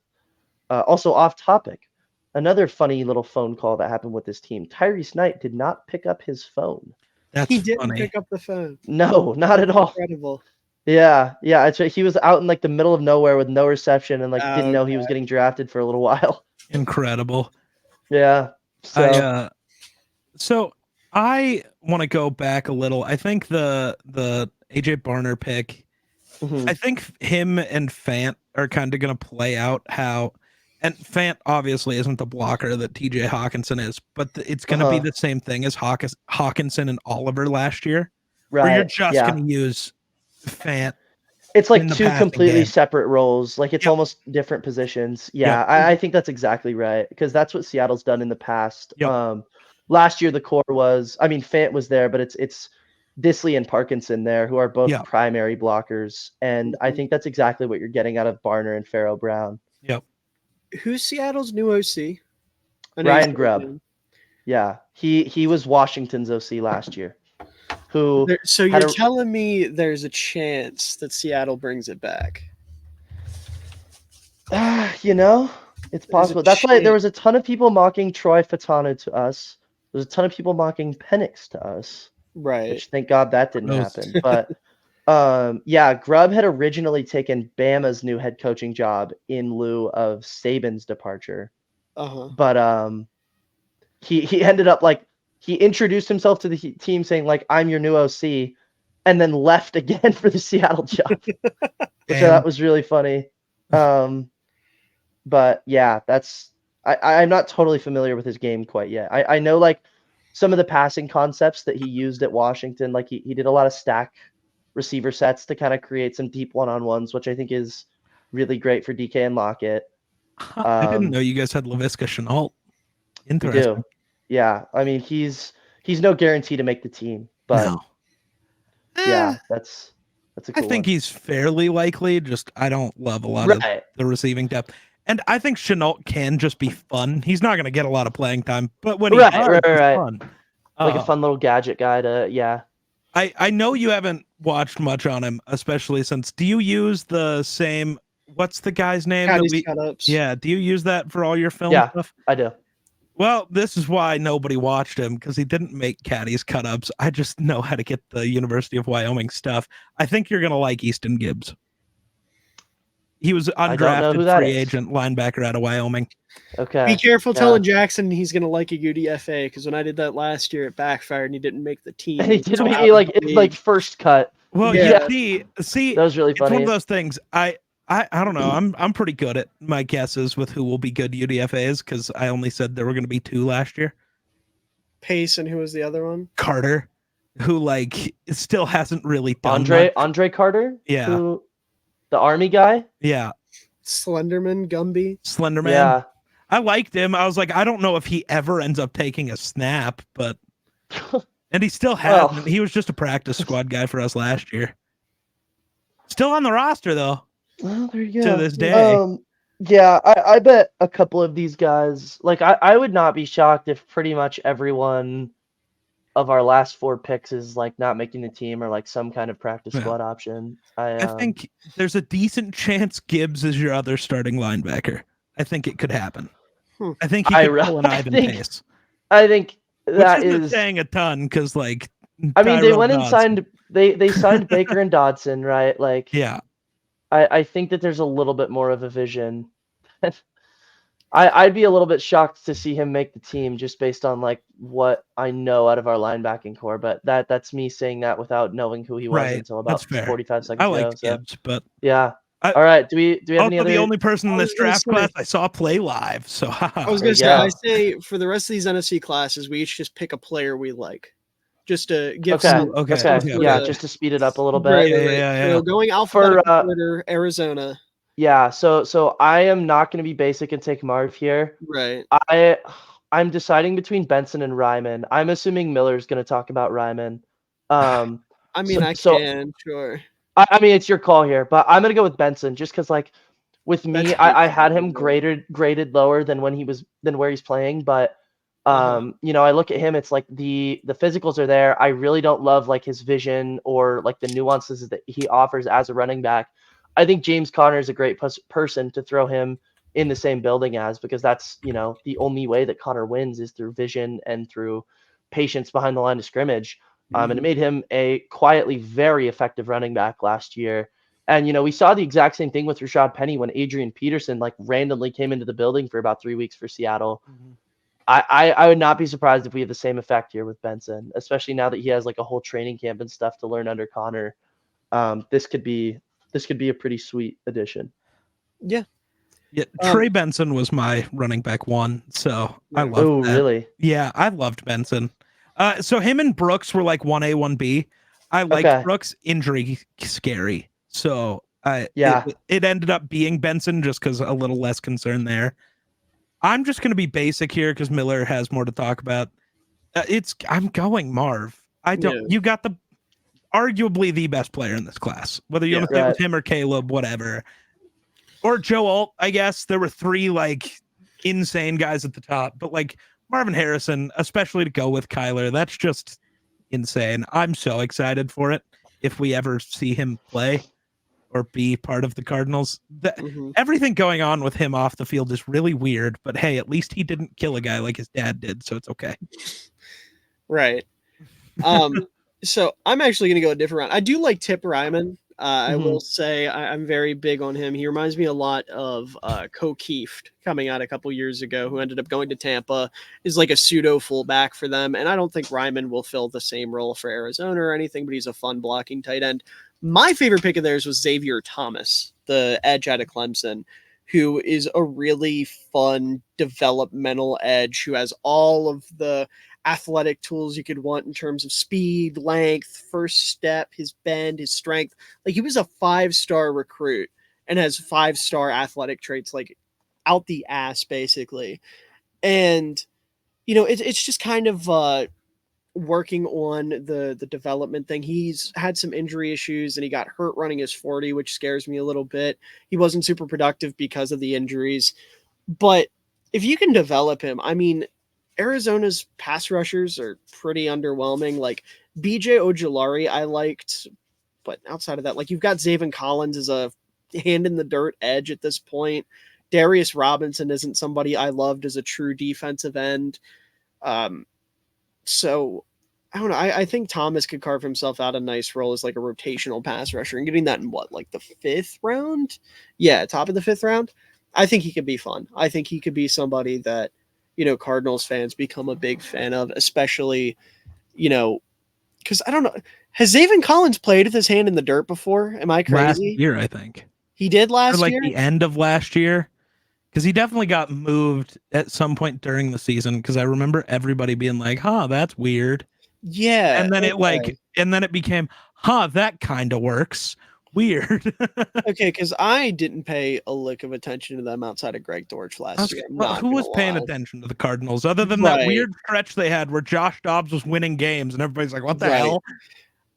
Also off topic, another funny little phone call that happened with this team. Tyrese Knight did not pick up his phone. That's He didn't funny. pick up the phone. No, not at all. Incredible. Yeah, it's right. He was out in like the middle of nowhere with no reception and like didn't know he Okay. was getting drafted for a little while. Incredible. Yeah. So So I want to go back a little. I think the AJ Barner pick, mhm. I think him and Fant are kind of going to play out how, and Fant obviously isn't the blocker that TJ Hawkinson is, but it's going to be the same thing as Hawkinson and Oliver last year, where you're Right. just Yeah. going to use Fant. It's like in the two passing completely game. separate roles. Like it's Yep. almost different positions. Yeah, Yep. I think that's exactly right because that's what Seattle's done in the past. Yep. Last year the core was, I mean, Fant was there, but it's Disley and Parkinson there who are both Yep. primary blockers, and I think that's exactly what you're getting out of Barner and Pharaoh Brown. Yep. Who's Seattle's new OC? I know you Ryan said his Grubb. name. Yeah, he was Washington's OC last year. Who So had you're a- telling me there's a chance that Seattle brings it back? It's possible. That's why there was a ton of people mocking Troy Fatano to us. There's a ton of people mocking Penix to us. Right. Which thank God that didn't Gross. happen. But yeah, Grubb had originally taken Bama's new head coaching job in lieu of Saban's departure. Uh-huh. But he ended up like he introduced himself to the team saying like, I'm your new OC, and then left again for the Seattle job. Which I thought was really funny. But yeah, I'm not totally familiar with his game quite yet. I know like some of the passing concepts that he used at Washington, like he did a lot of stack receiver sets to kind of create some deep one-on-ones, which I think is really great for DK and Lockett. I didn't know you guys had LaVisca Chenault. We Interesting. do. Yeah, I mean he's no guarantee to make the team, but No. yeah, that's a cool I think one. he's fairly likely. Just I don't love a lot of the receiving depth, and I think Chenault can just be fun. He's not going to get a lot of playing time, but when he does, he's fun. Like a fun little gadget guy to I know you haven't watched much on him, especially since. Do you use the same? What's the guy's name? Cut-ups. Do you use that for all your film stuff? I do. Well, this is why nobody watched him, because he didn't make Caddy's cut-ups. I just know how to get the University of Wyoming stuff. I think you're going to like Easton Gibbs. He was undrafted free agent linebacker out of Wyoming. Okay. Be careful telling Jackson he's going to like a UDFA, because when I did that last year, it backfired and he didn't make the team. He didn't make it's first cut. Well, Yeah. see, that was really funny. It's one of those things. I don't know. I'm pretty good at my guesses with who will be good UDFAs because I only said there were going to be 2 last year. Pace, and who was the other one? Carter, who like still hasn't really done Andre Carter. Yeah. The Army guy. Slenderman Gumby. Slenderman. Yeah. I liked him. I was like, I don't know if he ever ends up taking a snap, but and he still hasn't. Well, he was just a practice squad guy for us last year. Still on the roster though. Well, there you go. To this day. Yeah, I bet a couple of these guys, like I would not be shocked if pretty much everyone of our last 4 picks is like not making the team or like some kind of practice squad option. I think there's a decent chance Gibbs is your other starting linebacker. I think it could happen. I think he could pull an Ivan Pace. I think that which isn't saying a ton because like I mean they went and signed they signed Baker and Dodson, right? Like yeah. I think that there's a little bit more of a vision. I'd be a little bit shocked to see him make the team just based on like what I know out of our linebacking core, but that's me saying that without knowing who he was until about 45 seconds ago. I like Gibbs, but yeah. All right. Do we have any other? The only person in this draft class I saw play live. So I was gonna say, I say for the rest of these NFC classes, we each just pick a player we like. Just to give just to speed it up a little bit. Yeah. So going alphabetical order, Arizona. Yeah, so I am not going to be basic and take Marv here. Right. I'm deciding between Benson and Ryman. I'm assuming Miller's going to talk about Ryman. I mean, I So can, sure. I mean, it's your call here, but I'm gonna go with Benson just because, like, with me, That's a good I had call, him yeah. graded lower than where he's playing, but Uh-huh. I look at him, it's like the physicals are there. I really don't love like his vision or like the nuances that he offers as a running back. I think James Conner is a great person to throw him in the same building as, because that's, the only way that Conner wins is through vision and through patience behind the line of scrimmage. And it Mhm. made him a quietly very effective running back last year. And, we saw the exact same thing with Rashad Penny when Adrian Peterson like randomly came into the building for about 3 weeks for Seattle. I would not be surprised if we have the same effect here with Benson, especially now that he has like a whole training camp and stuff to learn under Connor. This could be a pretty sweet addition. Yeah. Yeah, Um, Trey Benson was my running back one, so I yeah. loved Oh, that. really? Yeah, I loved Benson. So him and Brooks were like 1A, 1B. I liked Okay. Brooks, injury scary. So Yeah. it ended up being Benson just because a little less concern there. I'm just gonna be basic here because Miller has more to talk about. I'm going Marv. I don't. Yeah. You got the arguably the best player in this class. Whether you Yeah. want to say it was Right. him or Caleb, whatever, or Joe Alt. I guess there were three like insane guys at the top, but like Marvin Harrison, especially to go with Kyler, that's just insane. I'm so excited for it. If we ever see him play or be part of the Cardinals, Mhm. everything going on with him off the field is really weird. But hey, at least he didn't kill a guy like his dad did, so it's okay. Right. Um, so I'm actually gonna go a different route. I do like Tip Ryman. I Hmm. will say I'm very big on him. He reminds me a lot of Kieft coming out a couple years ago, who ended up going to Tampa, is like a pseudo fullback for them. And I don't think Ryman will fill the same role for Arizona or anything, but he's a fun blocking tight end. My favorite pick of theirs was Xavier Thomas, the edge out of Clemson, who is a really fun developmental edge who has all of the athletic tools you could want in terms of speed, length, first step, his bend, his strength. Like he was a 5-star recruit and has 5-star athletic traits like out the ass basically. And it's just kind of working on the development thing. He's had some injury issues and he got hurt running his 40, which scares me a little bit. He wasn't super productive because of the injuries. But if you can develop him, I mean, Arizona's pass rushers are pretty underwhelming. Like BJ Ojulari, I liked, but outside of that, like you've got Zaven Collins as a hand in the dirt edge at this point. Darius Robinson isn't somebody I loved as a true defensive end. Um, so I don't know. I think Thomas could carve himself out a nice role as like a rotational pass rusher and getting that in what, like the 5th round? Yeah, top of the 5th round. I think he could be fun. I think he could be somebody that, Cardinals fans become a big fan of, especially, because I don't know. Has Zaven Collins played with his hand in the dirt before? Am I Last crazy? year, I think, He did or last like year? the end of last year, because he definitely got moved at some point during the season. Because I remember everybody being like, "Huh, that's weird," Yeah. and then Okay. it became, "Huh, that kind of works." Weird. Okay, because I didn't pay a lick of attention to them outside of Greg Dortch last year. I'm Well, not who gonna was paying lie. attention to the Cardinals other than that Right, weird stretch they had where Josh Dobbs was winning games and everybody's like, "What the right. hell?"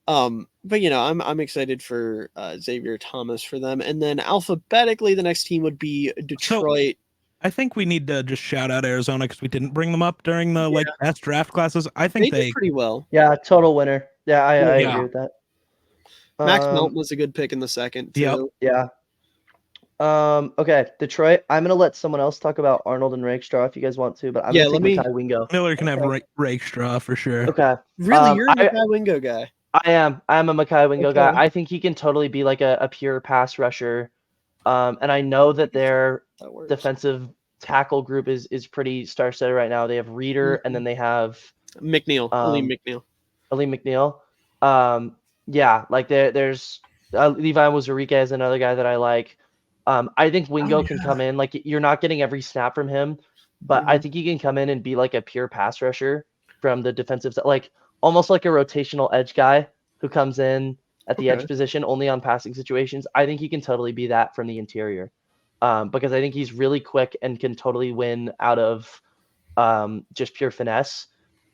But I'm excited for Xavier Thomas for them, and then alphabetically, the next team would be So Detroit. I think we need to just shout out Arizona because we didn't bring them up during the like Yeah, best draft classes. I they think did they, pretty well. Yeah. Total winner. Yeah. I Yeah, yeah, agree with that. Max Melton Um. was a good pick in the second yep. too. Yeah. Okay. Detroit. I'm gonna let someone else talk about Arnold and Rakestraw if you guys want to, but I'm Yeah, gonna let take me. Mekhi Wingo. Miller can have Okay. Rakestraw for sure. Okay. Really, you're a I Mackay Wingo guy. I'm a Mekhi Wingo guy. Okay, I think he can totally be like a pure pass rusher. And I know that their that works. defensive tackle group is pretty star-studded right now. They have Reader and Mhm. then they have McNeil, Aleem um McNeil. Ali McNeil. Yeah, like there's Levi Wazurike is another guy that I like. I think Oh Wingo can yeah. come in. Like you're not getting every snap from him, but I Mhm. think he can come in and be like a pure pass rusher from the defensive side, like almost like a rotational edge guy who comes in at the edge Okay. position only on passing situations. I think he can totally be that from the interior, because I think he's really quick and can totally win out of just pure finesse.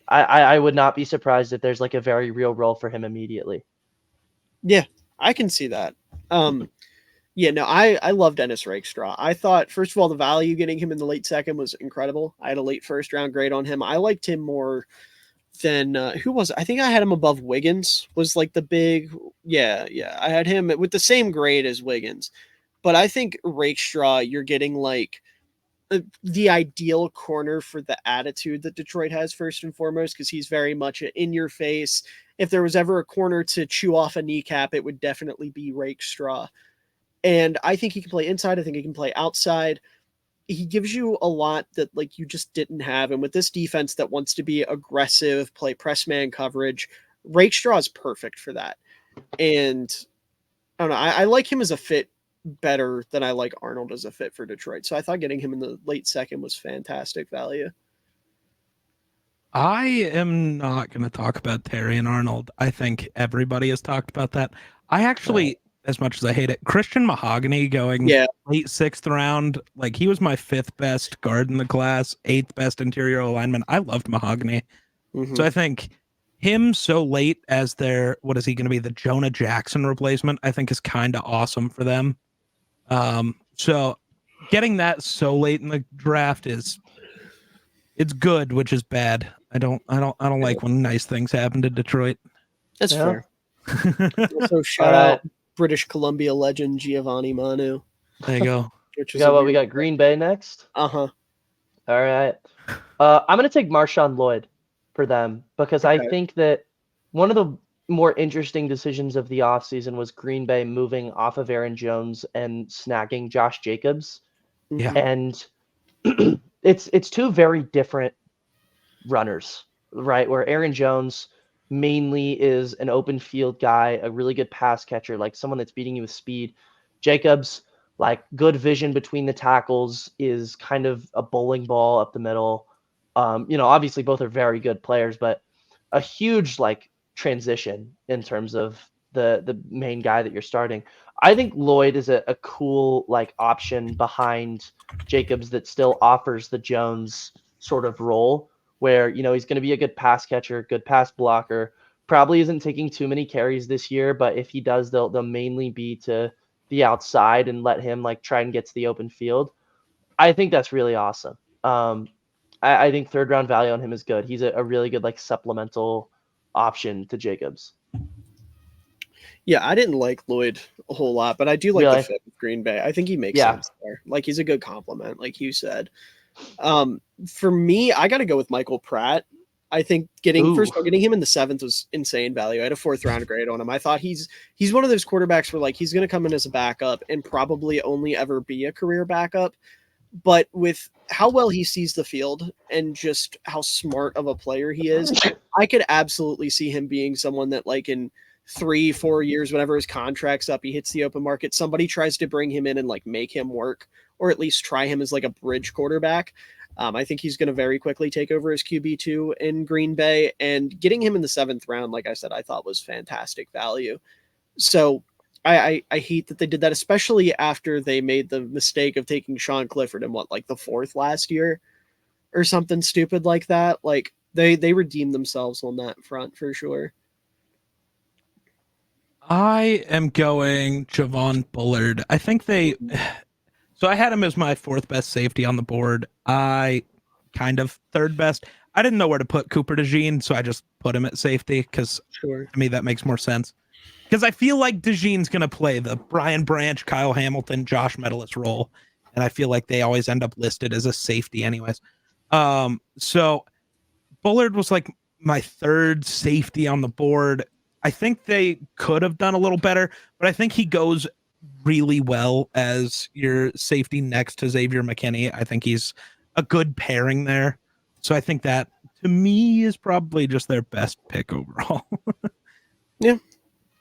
I would not be surprised if there's like a very real role for him immediately. Yeah, I can see that. Yeah, no, I love Dennis Rakestraw. I thought, first of all, the value getting him in the late second was incredible. I had a late first round grade on him. I liked him more than who was it? I think I had him above Wiggins. Was like the big, yeah. I had him with the same grade as Wiggins, but I think Rakestraw, you're getting like the ideal corner for the attitude that Detroit has first and foremost, because he's very much in your face. If there was ever a corner to chew off a kneecap, it would definitely be Rakestraw. And I think he can play inside. I think he can play outside. He gives you a lot that like you just didn't have. And with this defense that wants to be aggressive, play press man coverage, Rakestraw is perfect for that. And I don't know. I like him as a fit better than I like Arnold as a fit for Detroit. So I thought getting him in the late second was fantastic value. I am not going to talk about Terry and Arnold. I think everybody has talked about that. I actually, as much as I hate it, Christian Mahogany going Yeah. late 6th round, like he was my 5th best guard in the class, 8th best interior alignment. I loved Mahogany. Mm-hmm. So I think him so late as their, what is he going to be, the Jonah Jackson replacement, I think is kind of awesome for them. So getting that so late in the draft it's good, which is bad. I don't like when nice things happen to Detroit. That's Yeah. fair. Also, shout out British Columbia legend Giovanni Manu. There you go. Which We is got what? We got Green Bay next. Uh-huh. All right. I'm going to take Marshawn Lloyd for them because I Okay. think that one of the more interesting decisions of the offseason was Green Bay moving off of Aaron Jones and snagging Josh Jacobs. Yeah. And it's two very different runners, right? Where Aaron Jones mainly is an open field guy, a really good pass catcher, like someone that's beating you with speed. Jacobs, like good vision between the tackles, is kind of a bowling ball up the middle. Obviously both are very good players, but a huge like transition in terms of the main guy that you're starting. I think Lloyd is a cool like option behind Jacobs that still offers the Jones sort of role where, he's going to be a good pass catcher, good pass blocker, probably isn't taking too many carries this year, but if he does, they'll mainly be to the outside and let him like try and get to the open field. I think that's really awesome. I think 3rd round value on him is good. He's a really good like supplemental option to Jacobs. Yeah, I didn't like Lloyd a whole lot, but I do like the Really? fit with Green Bay. I think he makes Yeah. sense there. Like he's a good compliment, like you said. For me, I got to go with Michael Pratt. I think first of all, getting him in the 7th was insane value. I had a 4th round grade on him. I thought he's one of those quarterbacks where like he's going to come in as a backup and probably only ever be a career backup. But with how well he sees the field and just how smart of a player he is, I could absolutely see him being someone that like in 3-4 years, whenever his contract's up, he hits the open market, somebody tries to bring him in and like make him work, or at least try him as like a bridge quarterback. I think he's going to very quickly take over as QB2 in Green Bay, and getting him in the 7th round, like I said, I thought was fantastic value. So I hate that they did that, especially after they made the mistake of taking Sean Clifford in like the 4th last year or something stupid like that. Like they redeemed themselves on that front for sure. I am going Javon Bullard. I think so I had him as my 4th best safety on the board. I kind of 3rd best. I didn't know where to put Cooper DeJean, so I just put him at safety because to me that makes more sense. Because I feel like DeJean's going to play the Brian Branch, Kyle Hamilton, Josh Metellus role, and I feel like they always end up listed as a safety anyways. So Bullard was like my 3rd safety on the board. I think they could have done a little better, but I think he goes really well as your safety next to Xavier McKinney. I think he's a good pairing there. So I think that to me is probably just their best pick overall. Yeah,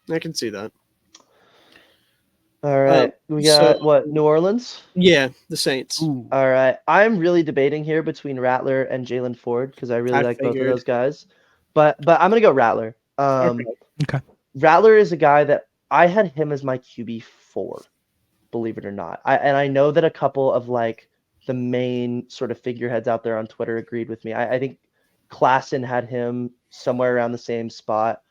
I can see that. All right. We got New Orleans? Yeah, the Saints. Ooh. All right. I'm really debating here between Rattler and Jalen Ford because I really like both of those guys. But I'm going to go Rattler. Okay. Rattler is a guy that I had him as my QB4, believe it or not. I know that a couple of like the main sort of figureheads out there on Twitter agreed with me. I think Klassen had him somewhere around the same spot.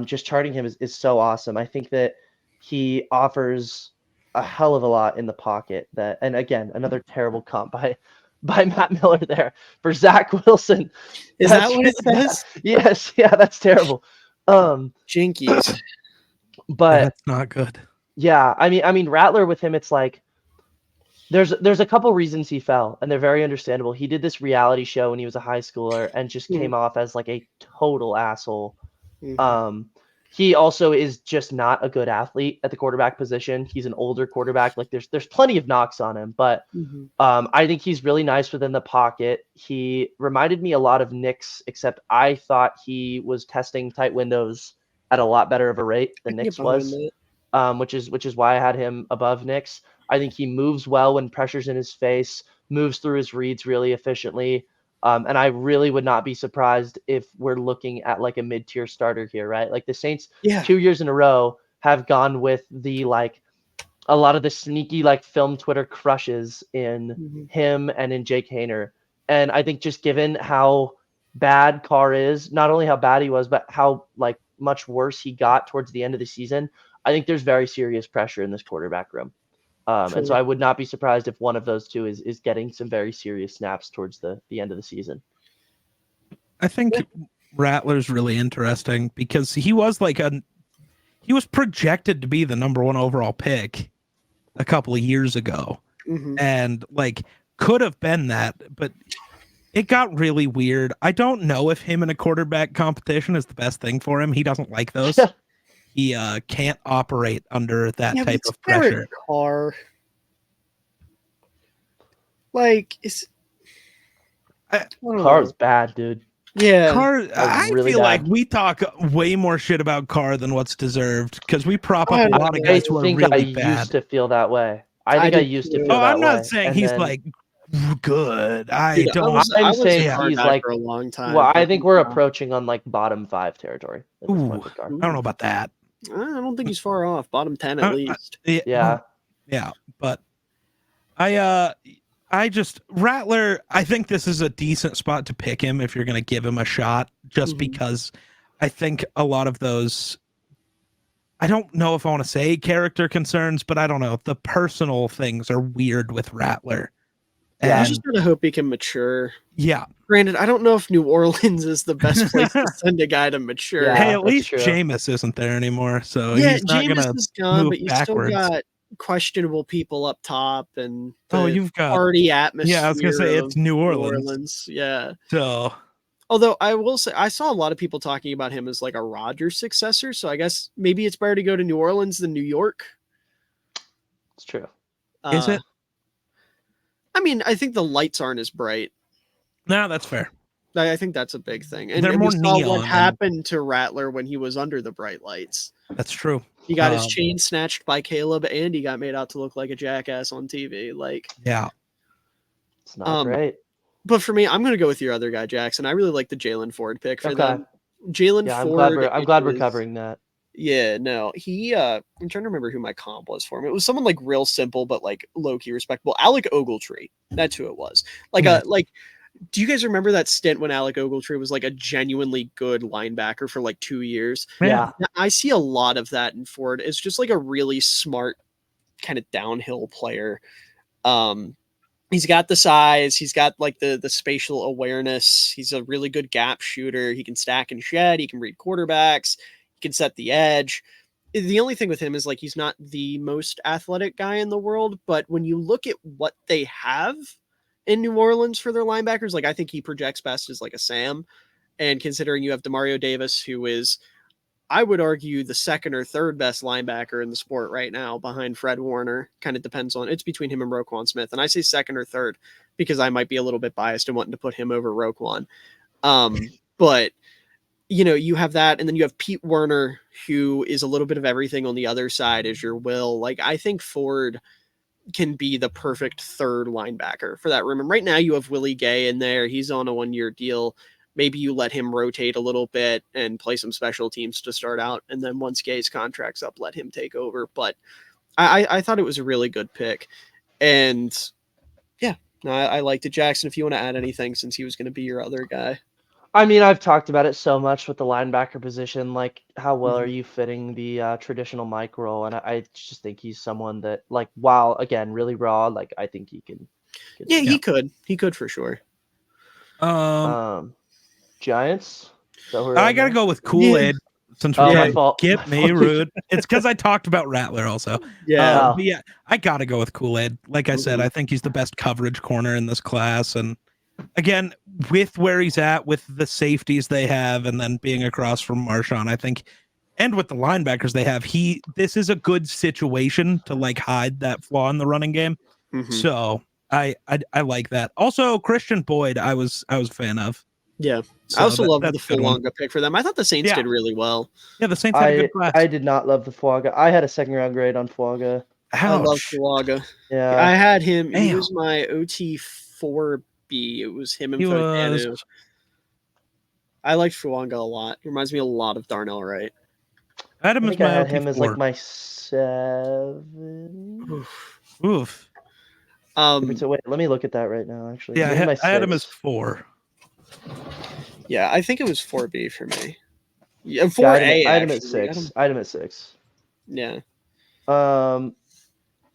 just charting him is so awesome. I think that he offers a hell of a lot in the pocket. That, and again, another terrible comp by Matt Miller there for Zach Wilson. Is that what it says? Yes, yeah, that's terrible. Jinkies. But That's not good. yeah, I mean, Rattler with him, it's like there's a couple reasons he fell, and they're very understandable. He did this reality show when he was a high schooler and just came off as like a total asshole. He also is just not a good athlete at the quarterback position. He's an older quarterback. Like there's plenty of knocks on him, but I think he's really nice within the pocket. He reminded me a lot of Nix, except I thought he was testing tight windows at a lot better of a rate than Nix was, which is why I had him above Nix. I think he moves well when pressure's in his face, moves through his reads really efficiently. And I really would not be surprised if we're looking at like a mid-tier starter here, right? Like the Saints 2 years in a row have gone with the like a lot of the sneaky like film Twitter crushes in him and in Jake Haener. And I think just given how bad Carr is, not only how bad he was, but how like much worse he got towards the end of the season, I think there's very serious pressure in this quarterback room. And so I would not be surprised if one of those two is getting some very serious snaps towards the end of the season. I think Rattler's really interesting because he was projected to be the number 1 overall pick a couple of years ago, and like could have been that, but it got really weird. I don't know if him in a quarterback competition is the best thing for him. He doesn't like those. He can't operate under that type of pressure. Carr. Like, Carr's bad, dude. Yeah. Carr, I really feel bad. like we talk way more shit about Carr than what's deserved because we prop up a lot of guys who are really bad. I used to feel that way. I used to feel that way. I'm not saying he's like good. I don't. I'm saying he's like for a long time. Well, I think we're approaching on like bottom 5 territory at this point with Carr. I don't know about that. I don't think he's far off. Bottom 10 at least. Yeah. But I just Rattler, I think this is a decent spot to pick him if you're going to give him a shot, just because I think a lot of those, I don't know if I want to say character concerns, but I don't know. The personal things are weird with Rattler. Yeah, I just gotta hope he can mature. Yeah. Granted, I don't know if New Orleans is the best place to send a guy to mature. Yeah, hey, at least true. Jameis isn't there anymore, so yeah, he's not Jameis gonna is gone, move but you backwards. still got questionable people up top and you've got party atmosphere. Yeah, I was gonna say it's New Orleans. Yeah. So, although I will say I saw a lot of people talking about him as like a Rodgers successor, so I guess maybe it's better to go to New Orleans than New York. It's true. Is it? I mean, I think the lights aren't as bright. No, that's fair. I think that's a big thing. And They're more we saw neon what happened to Rattler when he was under the bright lights. That's true. He got his chain snatched by Caleb, and he got made out to look like a jackass on TV. Like, yeah, it's not great. But for me, I'm going to go with your other guy, Jackson. I really like the Jalen Ford pick for them. Jalen Ford. I'm glad we're covering that. Yeah, no, I'm trying to remember who my comp was for him. It was someone like real simple, but like low key respectable. Alec Ogletree. That's who it was. Do you guys remember that stint when Alec Ogletree was like a genuinely good linebacker for like 2 years? Yeah. I see a lot of that in Ford. It's just like a really smart kind of downhill player. He's got the size. He's got like the spatial awareness. He's a really good gap shooter. He can stack and shed. He can read quarterbacks. He can set the edge. The only thing with him is like he's not the most athletic guy in the world, but when you look at what they have in New Orleans for their linebackers, like I think he projects best as like a Sam. And considering you have Demario Davis, who is, I would argue, the second or third best linebacker in the sport right now behind Fred Warner. Kind of depends on, it's between him and Roquan Smith. And I say second or third because I might be a little bit biased in wanting to put him over Roquan. But you know, you have that, and then you have Pete Werner, who is a little bit of everything on the other side as your will. Like, I think Ford can be the perfect third linebacker for that room. And right now you have Willie Gay in there. He's on a 1-year deal. Maybe you let him rotate a little bit and play some special teams to start out. And then once Gay's contract's up, let him take over. But I thought it was a really good pick. And yeah, I liked it. Jackson, if you want to add anything, since he was going to be your other guy. I mean, I've talked about it so much with the linebacker position. Like, how well are Mhm. you fitting the traditional Mike role? And I just think he's someone that, like, while again really raw, like I think he can Yeah, do Yeah. it. he could for sure. Giants. So we're I on gotta there? go with Yeah. Kool-Aid since we're Oh, Yeah. my trying to fault. get My me fault. rude. It's because I talked about Rattler also. Yeah. Oh. But yeah, I gotta go with Kool-Aid. Like I said, Mhm. I think he's the best coverage corner in this class. And again, with where he's at, with the safeties they have, and then being across from Marshawn, I think, and with the linebackers they have, this is a good situation to like hide that flaw in the running game. Mhm. So I like that. Also, Christian Boyd, I was a fan of. Yeah. So I also love the that's a good one. Fulwanga pick for them. I thought the Saints Yeah. did really well. Yeah, the Saints had a good class. I did not love the Fuaga. I had a second round grade on Fuaga. I love Ouch. Fulwanga. Yeah. I had him. He Damn. was my OT4B. It was him and He was Fodanu. I liked Fulwanga a lot. He reminds me a lot of Darnell Wright. I had him I as think I my had him as like OT4. my 7. Oof. Oof. Wait, let me look at that right now. Actually, Yeah, maybe my I had him as 6. 4. Yeah, I think it was 4B for me. Yeah, Yeah, 4A. I had him at actually. 6. I had him at 6. Yeah.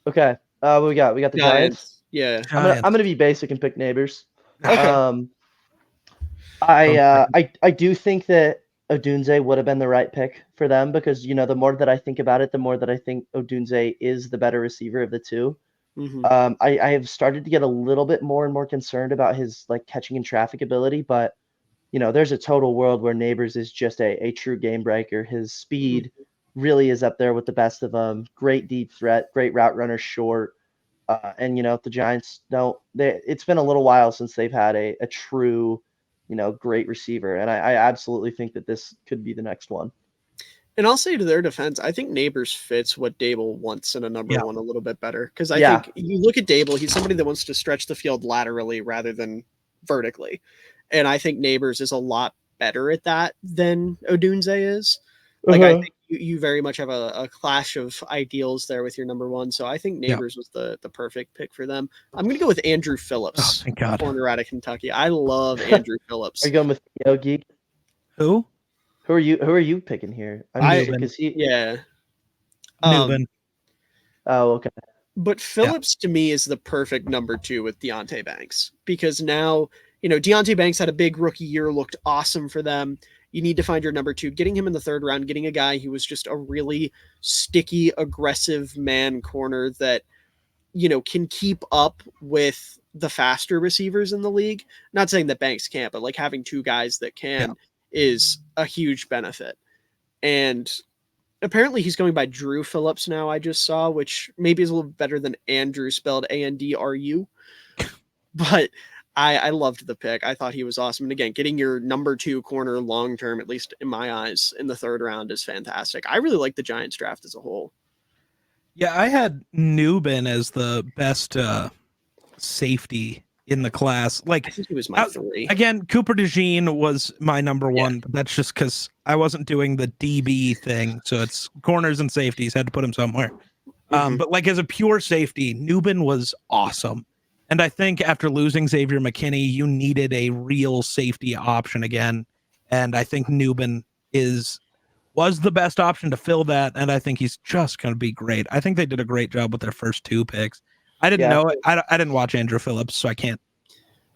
Okay. What we got? We got the Giants. Yeah. I'm gonna be basic and pick Neighbors. Okay. I do think that Odunze would have been the right pick for them because the more that I think about it, the more that I think Odunze is the better receiver of the two. Mhm. I have started to get a little bit more and more concerned about his like catching and traffic ability, but there's a total world where Neighbors is just a true game breaker. His speed really is up there with the best of them. Great deep threat, great route runner, short. And the Giants don't. It's been a little while since they've had a true, great receiver, and I absolutely think that this could be the next one. And I'll say to their defense, I think Neighbors fits what Dable wants in a number one a little bit better. Because I think you look at Dable, he's somebody that wants to stretch the field laterally rather than vertically. And I think Neighbors is a lot better at that than Odunze is. Like, I think you very much have a clash of ideals there with your number one. So I think Neighbors was the perfect pick for them. I'm going to go with Andrew Phillips, thank God. corner out of Kentucky. I love Andrew Phillips. Are you going with Geek? Who? Who are you picking here? Newbin. Yeah. Newbin. Oh, okay. But Phillips to me is the perfect number two with Deontay Banks because now, Deontay Banks had a big rookie year, looked awesome for them. You need to find your number two. Getting him in the third round, getting a guy who was just a really sticky, aggressive man corner that, can keep up with the faster receivers in the league. Not saying that Banks can't, but like having two guys that can is a huge benefit. And apparently he's going by Drew Phillips now, I just saw, which maybe is a little better than Andrew, spelled Andru. But I loved the pick. I thought he was awesome. And again, getting your number two corner long term, at least in my eyes, in the third round is fantastic. I really like the Giants draft as a whole. Yeah, I had Newbin as the best safety in the class. Like, I think he was my 3. Again, Cooper DeJean was my number one, but that's just because I wasn't doing the DB thing. So it's corners and safeties, had to put him somewhere. But like as a pure safety, Newbin was awesome. And I think after losing Xavier McKinney, you needed a real safety option again. And I think Newbin was the best option to fill that. And I think he's just going to be great. I think they did a great job with their first 2 picks. I didn't know it. I didn't watch Andrew Phillips, so I can't.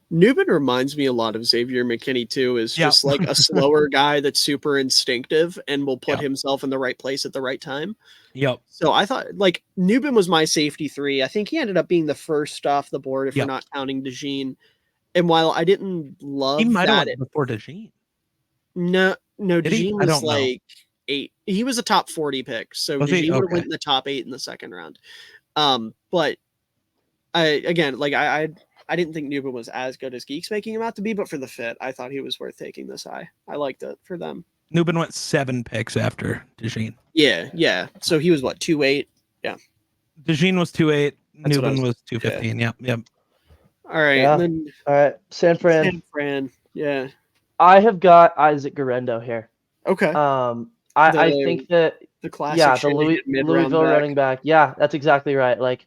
Newbin reminds me a lot of Xavier McKinney too, is just like a slower guy that's super instinctive and will put himself in the right place at the right time. Yep. So I thought like Newbin was my safety 3. I think he ended up being the first off the board if we're not counting DeJean. And while I didn't love he might that have before DeJean. No, DeJean was like 8. He was a top 40 pick. So DeJean would have went in the top 8 in the second round. But I didn't think Newbin was as good as Geek's making him out to be, but for the fit, I thought he was worth taking this high. I liked it for them. Newbin went 7 picks after DeJean. Yeah. So he was what, 2.8? Yeah. DeJean was 2.8. Newbin was 2.15. Yep. All right. Yeah. And then all right. San Fran. Yeah. I have got Isaac Garendo here. Okay. I think that the classic the Louisville running back. Yeah, that's exactly right. Like,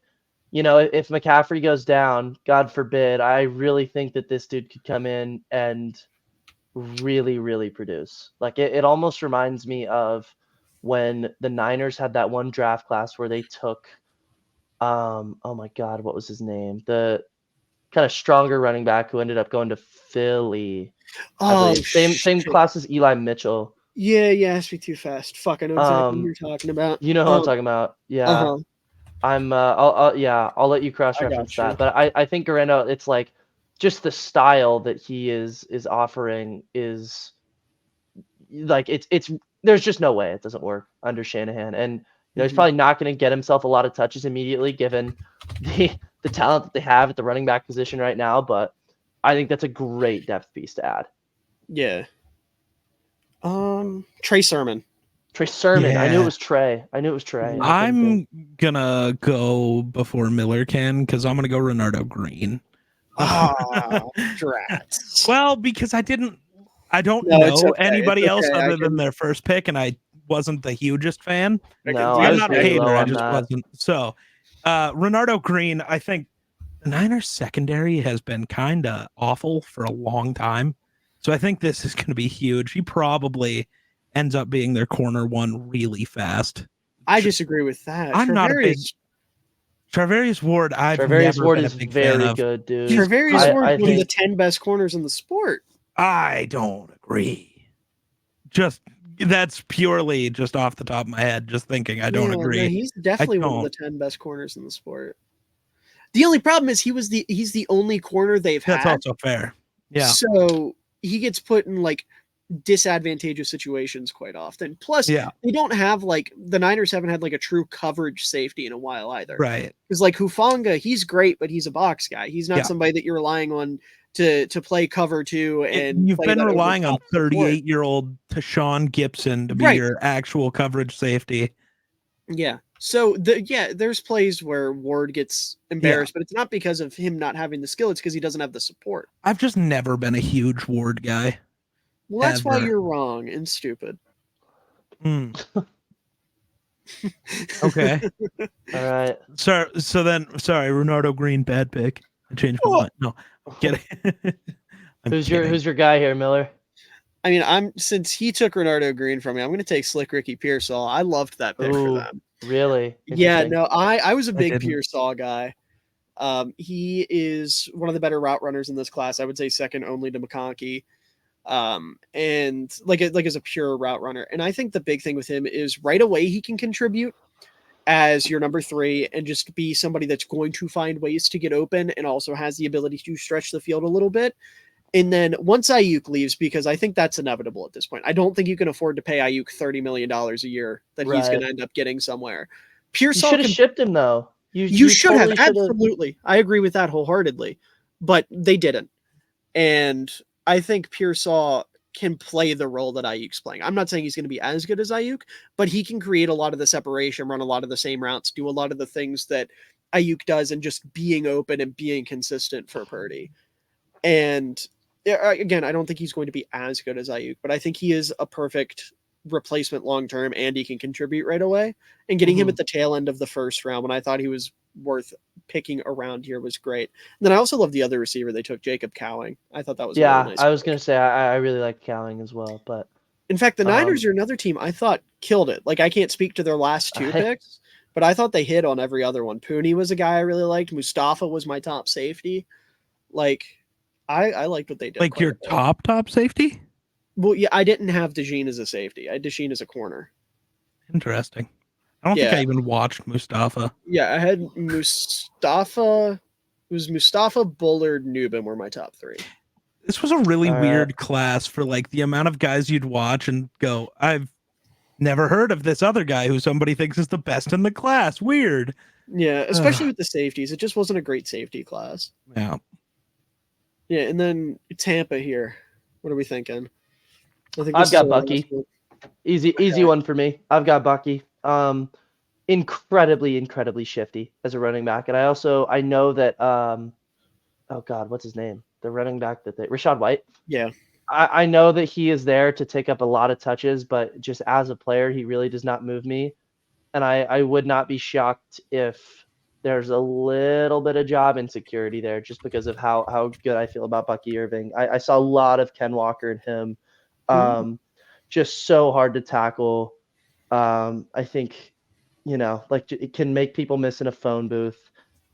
if McCaffrey goes down, God forbid, I really think that this dude could come in and really, really produce. Like it almost reminds me of when the Niners had that one draft class where they took, oh my God, what was his name? The kind of stronger running back who ended up going to Philly. I Oh, believe. Same shit. class as Eli Mitchell. Yeah, it has to be too fast. Fuck, I know exactly what you're talking about. You know who I'm talking about. Yeah. Uh-huh. I'll let you cross I reference got you. that. But I think Garendo, it's like just the style that he is offering is like it's there's just no way it doesn't work under Shanahan. And he's Mhm. probably not going to get himself a lot of touches immediately given the talent that they have at the running back position right now, but I think that's a great depth piece to add. Yeah. Trey Sermon. Trey Sermon. I knew it Yeah. was Trey. I couldn't think. I'm gonna go before Miller can because I'm gonna go Renardo Green. Ah, drats. Well, because I don't No, it's know okay. anybody It's else okay. other than their first pick, and I wasn't the hugest fan. No, do I I'm was not a very hater. low I on just that. wasn't. So, Renardo Green, I think the Niners secondary has been kind of awful for a long time. So I think this is going to be huge. He probably ends up being their corner one really fast. I disagree with that. I'm not a big Charvarius Ward. I've Charvarius never Ward been a is big fan very of. good, dude. Charvarius Ward I is one of the think 10 best corners in the sport. I don't agree. Just that's purely just off the top of my head, just thinking. I don't Yeah, agree. no, he's I definitely one of the don't. 10 best corners in the sport. The only problem is he's the only corner they've That's had. also fair. Yeah. So he gets put in like disadvantageous situations quite often. Plus, Yeah. they don't have like the Niners haven't had like a true coverage safety in a while either. Right. Because like Hufanga, he's great, but he's a box guy. He's not Yeah. somebody that you're relying on to play cover two and You've play been that relying on over-the-top support. 38-year-old Tashawn Gibson to be Right. your actual coverage safety. Yeah. So there's plays where Ward gets embarrassed, but it's not because of him not having the skill. It's because he doesn't have the support. I've just never been a huge Ward guy. Well, that's why Ever. you're wrong and stupid. Okay. all right. So sorry, Renardo Green, bad pick. I changed my mind. No, I'm kidding. I'm Who's kidding. your guy here, Miller? I mean, since he took Renardo Green from me, I'm going to take Slick Ricky Pearsall. I loved that pick for them. Really? Yeah, Interesting. no, I was a big didn't. Pearsall guy. He is one of the better route runners in this class. I would say second only to McConkey. And like as a pure route runner. And I think the big thing with him is right away he can contribute as your number 3 and just be somebody that's going to find ways to get open and also has the ability to stretch the field a little bit. And then once Ayuk leaves, because I think that's inevitable at this point, I don't think you can afford to pay Ayuk $30 million a year that he's going to end up getting somewhere. Pearsall You should have shipped him though. You should totally have, absolutely. I agree with that wholeheartedly, but they didn't. And I think Pearsall can play the role that Ayuk's playing. I'm not saying he's going to be as good as Ayuk, but he can create a lot of the separation, run a lot of the same routes, do a lot of the things that Ayuk does, and just being open and being consistent for Purdy. And again, I don't think he's going to be as good as Ayuk, but I think he is a perfect replacement long term, and he can contribute right away. And getting him at the tail end of the first round when I thought he was worth picking around here was great. And then I also love the other receiver they took, Jacob Cowing. I thought that was a really nice I was pick. gonna say I really like Cowing as well, but in fact, the Niners are another team I thought killed it. Like I can't speak to their last 2 picks, but I thought they hit on every other one. Pooney was a guy I really liked. Mustafa was my top safety. Like I liked what they did. Like your top safety? Well, yeah, I didn't have DeJean as a safety. I had DeJean as a corner. Interesting. I don't think I even watched Mustafa. Yeah, I had Mustafa. It was Mustafa, Bullard, Newbin were my top 3. This was a really weird class for like the amount of guys you'd watch and go, I've never heard of this other guy who somebody thinks is the best in the class. Weird. Yeah, especially with the safeties. It just wasn't a great safety class. Yeah. Yeah, and then Tampa here. What are we thinking? I've got Bucky. Easy one for me. I've got Bucky. Incredibly shifty as a running back. And I know that oh God, what's his name? The running back Rachaad White. Yeah. I know that he is there to take up a lot of touches, but just as a player, he really does not move me. And I would not be shocked if there's a little bit of job insecurity there just because of how good I feel about Bucky Irving. I saw a lot of Ken Walker in him. Just so hard to tackle. I think, like it can make people miss in a phone booth.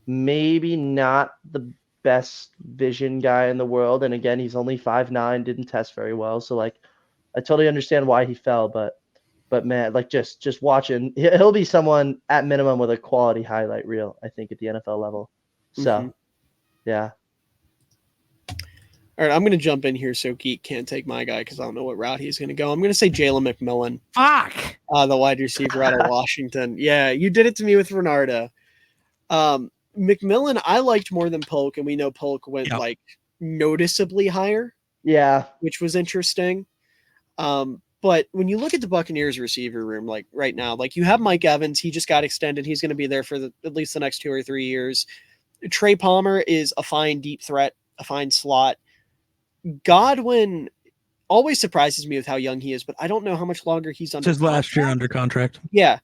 Maybe not the best vision guy in the world. And again, he's only 5'9", didn't test very well. So like, I totally understand why he fell, but man, like just watching, he'll be someone at minimum with a quality highlight reel, I think, at the NFL level. So, yeah. All right, I'm going to jump in here so Geek can't take my guy because I don't know what route he's going to go. I'm going to say Jalen McMillan. Fuck! The wide receiver out of Washington. Yeah, you did it to me with Renardo. McMillan, I liked more than Polk, and we know Polk went like noticeably higher. Yeah. Which was interesting. But when you look at the Buccaneers receiver room, like right now, like you have Mike Evans, he just got extended. He's going to be there for at least the next 2 or 3 years. Trey Palmer is a fine deep threat, a fine slot. Godwin always surprises me with how young he is, but I don't know how much longer he's under his last year contract. under contract. Yeah.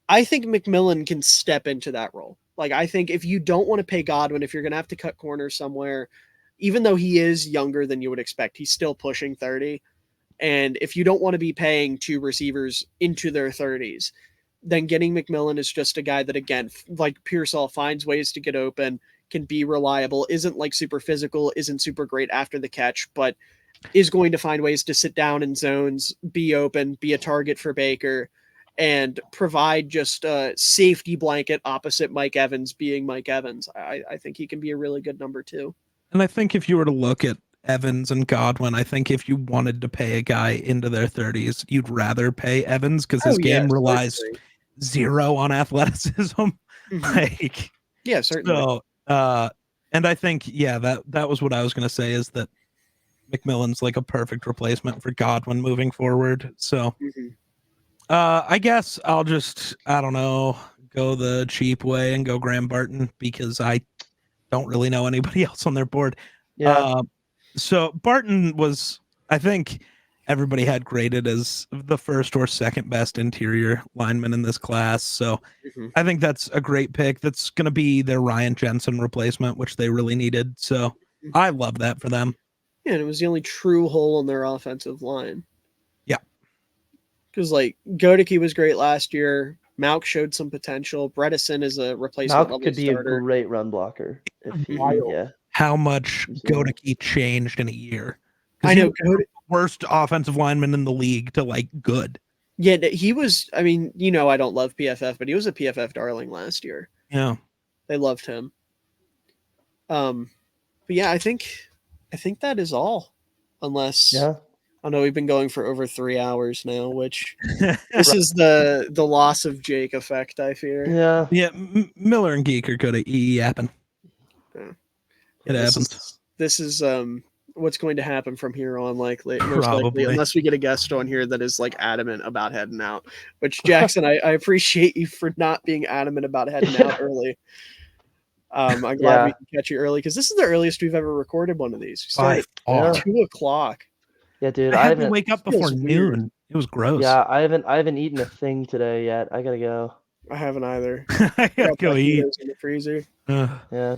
I think McMillan can step into that role. Like, I think if you don't want to pay Godwin, if you're going to have to cut corners somewhere, even though he is younger than you would expect, he's still pushing 30. And if you don't want to be paying 2 receivers into their 30s, then getting McMillan is just a guy that, again, like Pearsall, finds ways to get open, can be reliable, isn't like super physical, isn't super great after the catch, but is going to find ways to sit down in zones, be open, be a target for Baker, and provide just a safety blanket opposite Mike Evans being Mike Evans. I think he can be a really good number 2. And I think if you were to look at Evans and Godwin, I think if you wanted to pay a guy into their 30s, you'd rather pay Evans because his game relies zero on athleticism. Like, yeah, certainly. So, and I think, that was what I was going to say, is that McMillan's like a perfect replacement for Godwin moving forward. So, I guess I'll just, I don't know, go the cheap way and go Graham Barton because I don't really know anybody else on their board. Yeah. So Barton was, I think everybody had graded as the first or second best interior lineman in this class. So I think that's a great pick. That's going to be their Ryan Jensen replacement, which they really needed. So I love that for them. Yeah, and it was the only true hole in their offensive line. Yeah. Because, like, Godeke was great last year. Malk showed some potential. Bredesen is a replacement Malk could be a great run blocker. How much Godeke changed in a year. I know. Worst offensive lineman in the league to, like, good. Yeah, he was, I mean, I don't love PFF, but he was a PFF darling last year. Yeah. They loved him. But yeah, I think that is all. Unless, I know we've been going for over 3 hours now, which this is the loss of Jake effect, I fear. Yeah. Yeah, Miller and Geek are good at yapping. Yeah. It happens. This is what's going to happen from here on, most likely, unless we get a guest on here that is like adamant about heading out. Which, Jackson, I appreciate you for not being adamant about heading out early. I'm glad we can catch you early because this is the earliest we've ever recorded one of these. We started at 2:00. Yeah, dude, I had to wake up before noon. It was gross. Yeah, I haven't eaten a thing today yet. I gotta go. I haven't either. I gotta go eat in the freezer. Yeah.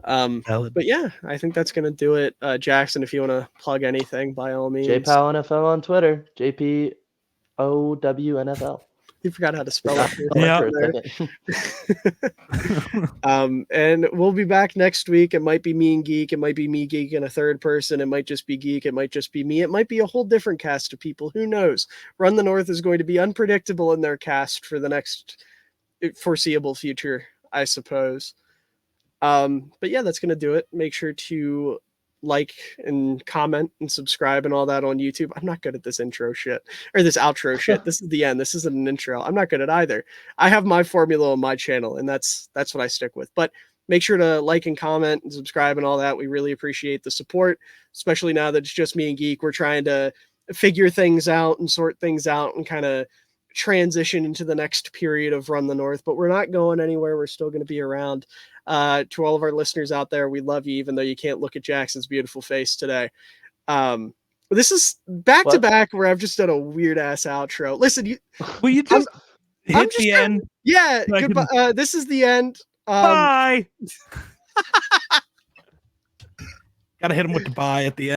But yeah, I think that's gonna do it. Jackson, if you want to plug anything, by all means. jpownfl on Twitter. jpownfl. You forgot how to spell it. Yeah. And we'll be back next week. It might be me and Geek. It might be me, Geek, and a third person. It might just be Geek. It might just be me. It might be a whole different cast of people. Who knows? Run the North is going to be unpredictable in their cast for the next foreseeable future, I suppose. But yeah, that's going to do it. Make sure to like and comment and subscribe and all that on YouTube. I'm not good at this intro shit or this outro shit. This is the end. This isn't an intro. I'm not good at either. I have my formula on my channel and that's what I stick with. But make sure to like and comment and subscribe and all that. We really appreciate the support, especially now that it's just me and Geek. We're trying to figure things out and sort things out and kind of transition into the next period of Run the North, but we're not going anywhere. We're still going to be around. To all of our listeners out there, we love you, even though you can't look at Jackson's beautiful face today. This is back to back where I've just done a weird ass outro. Listen, you just hit the end. Yeah, goodbye. This is the end. Bye. Gotta hit him with the bye at the end.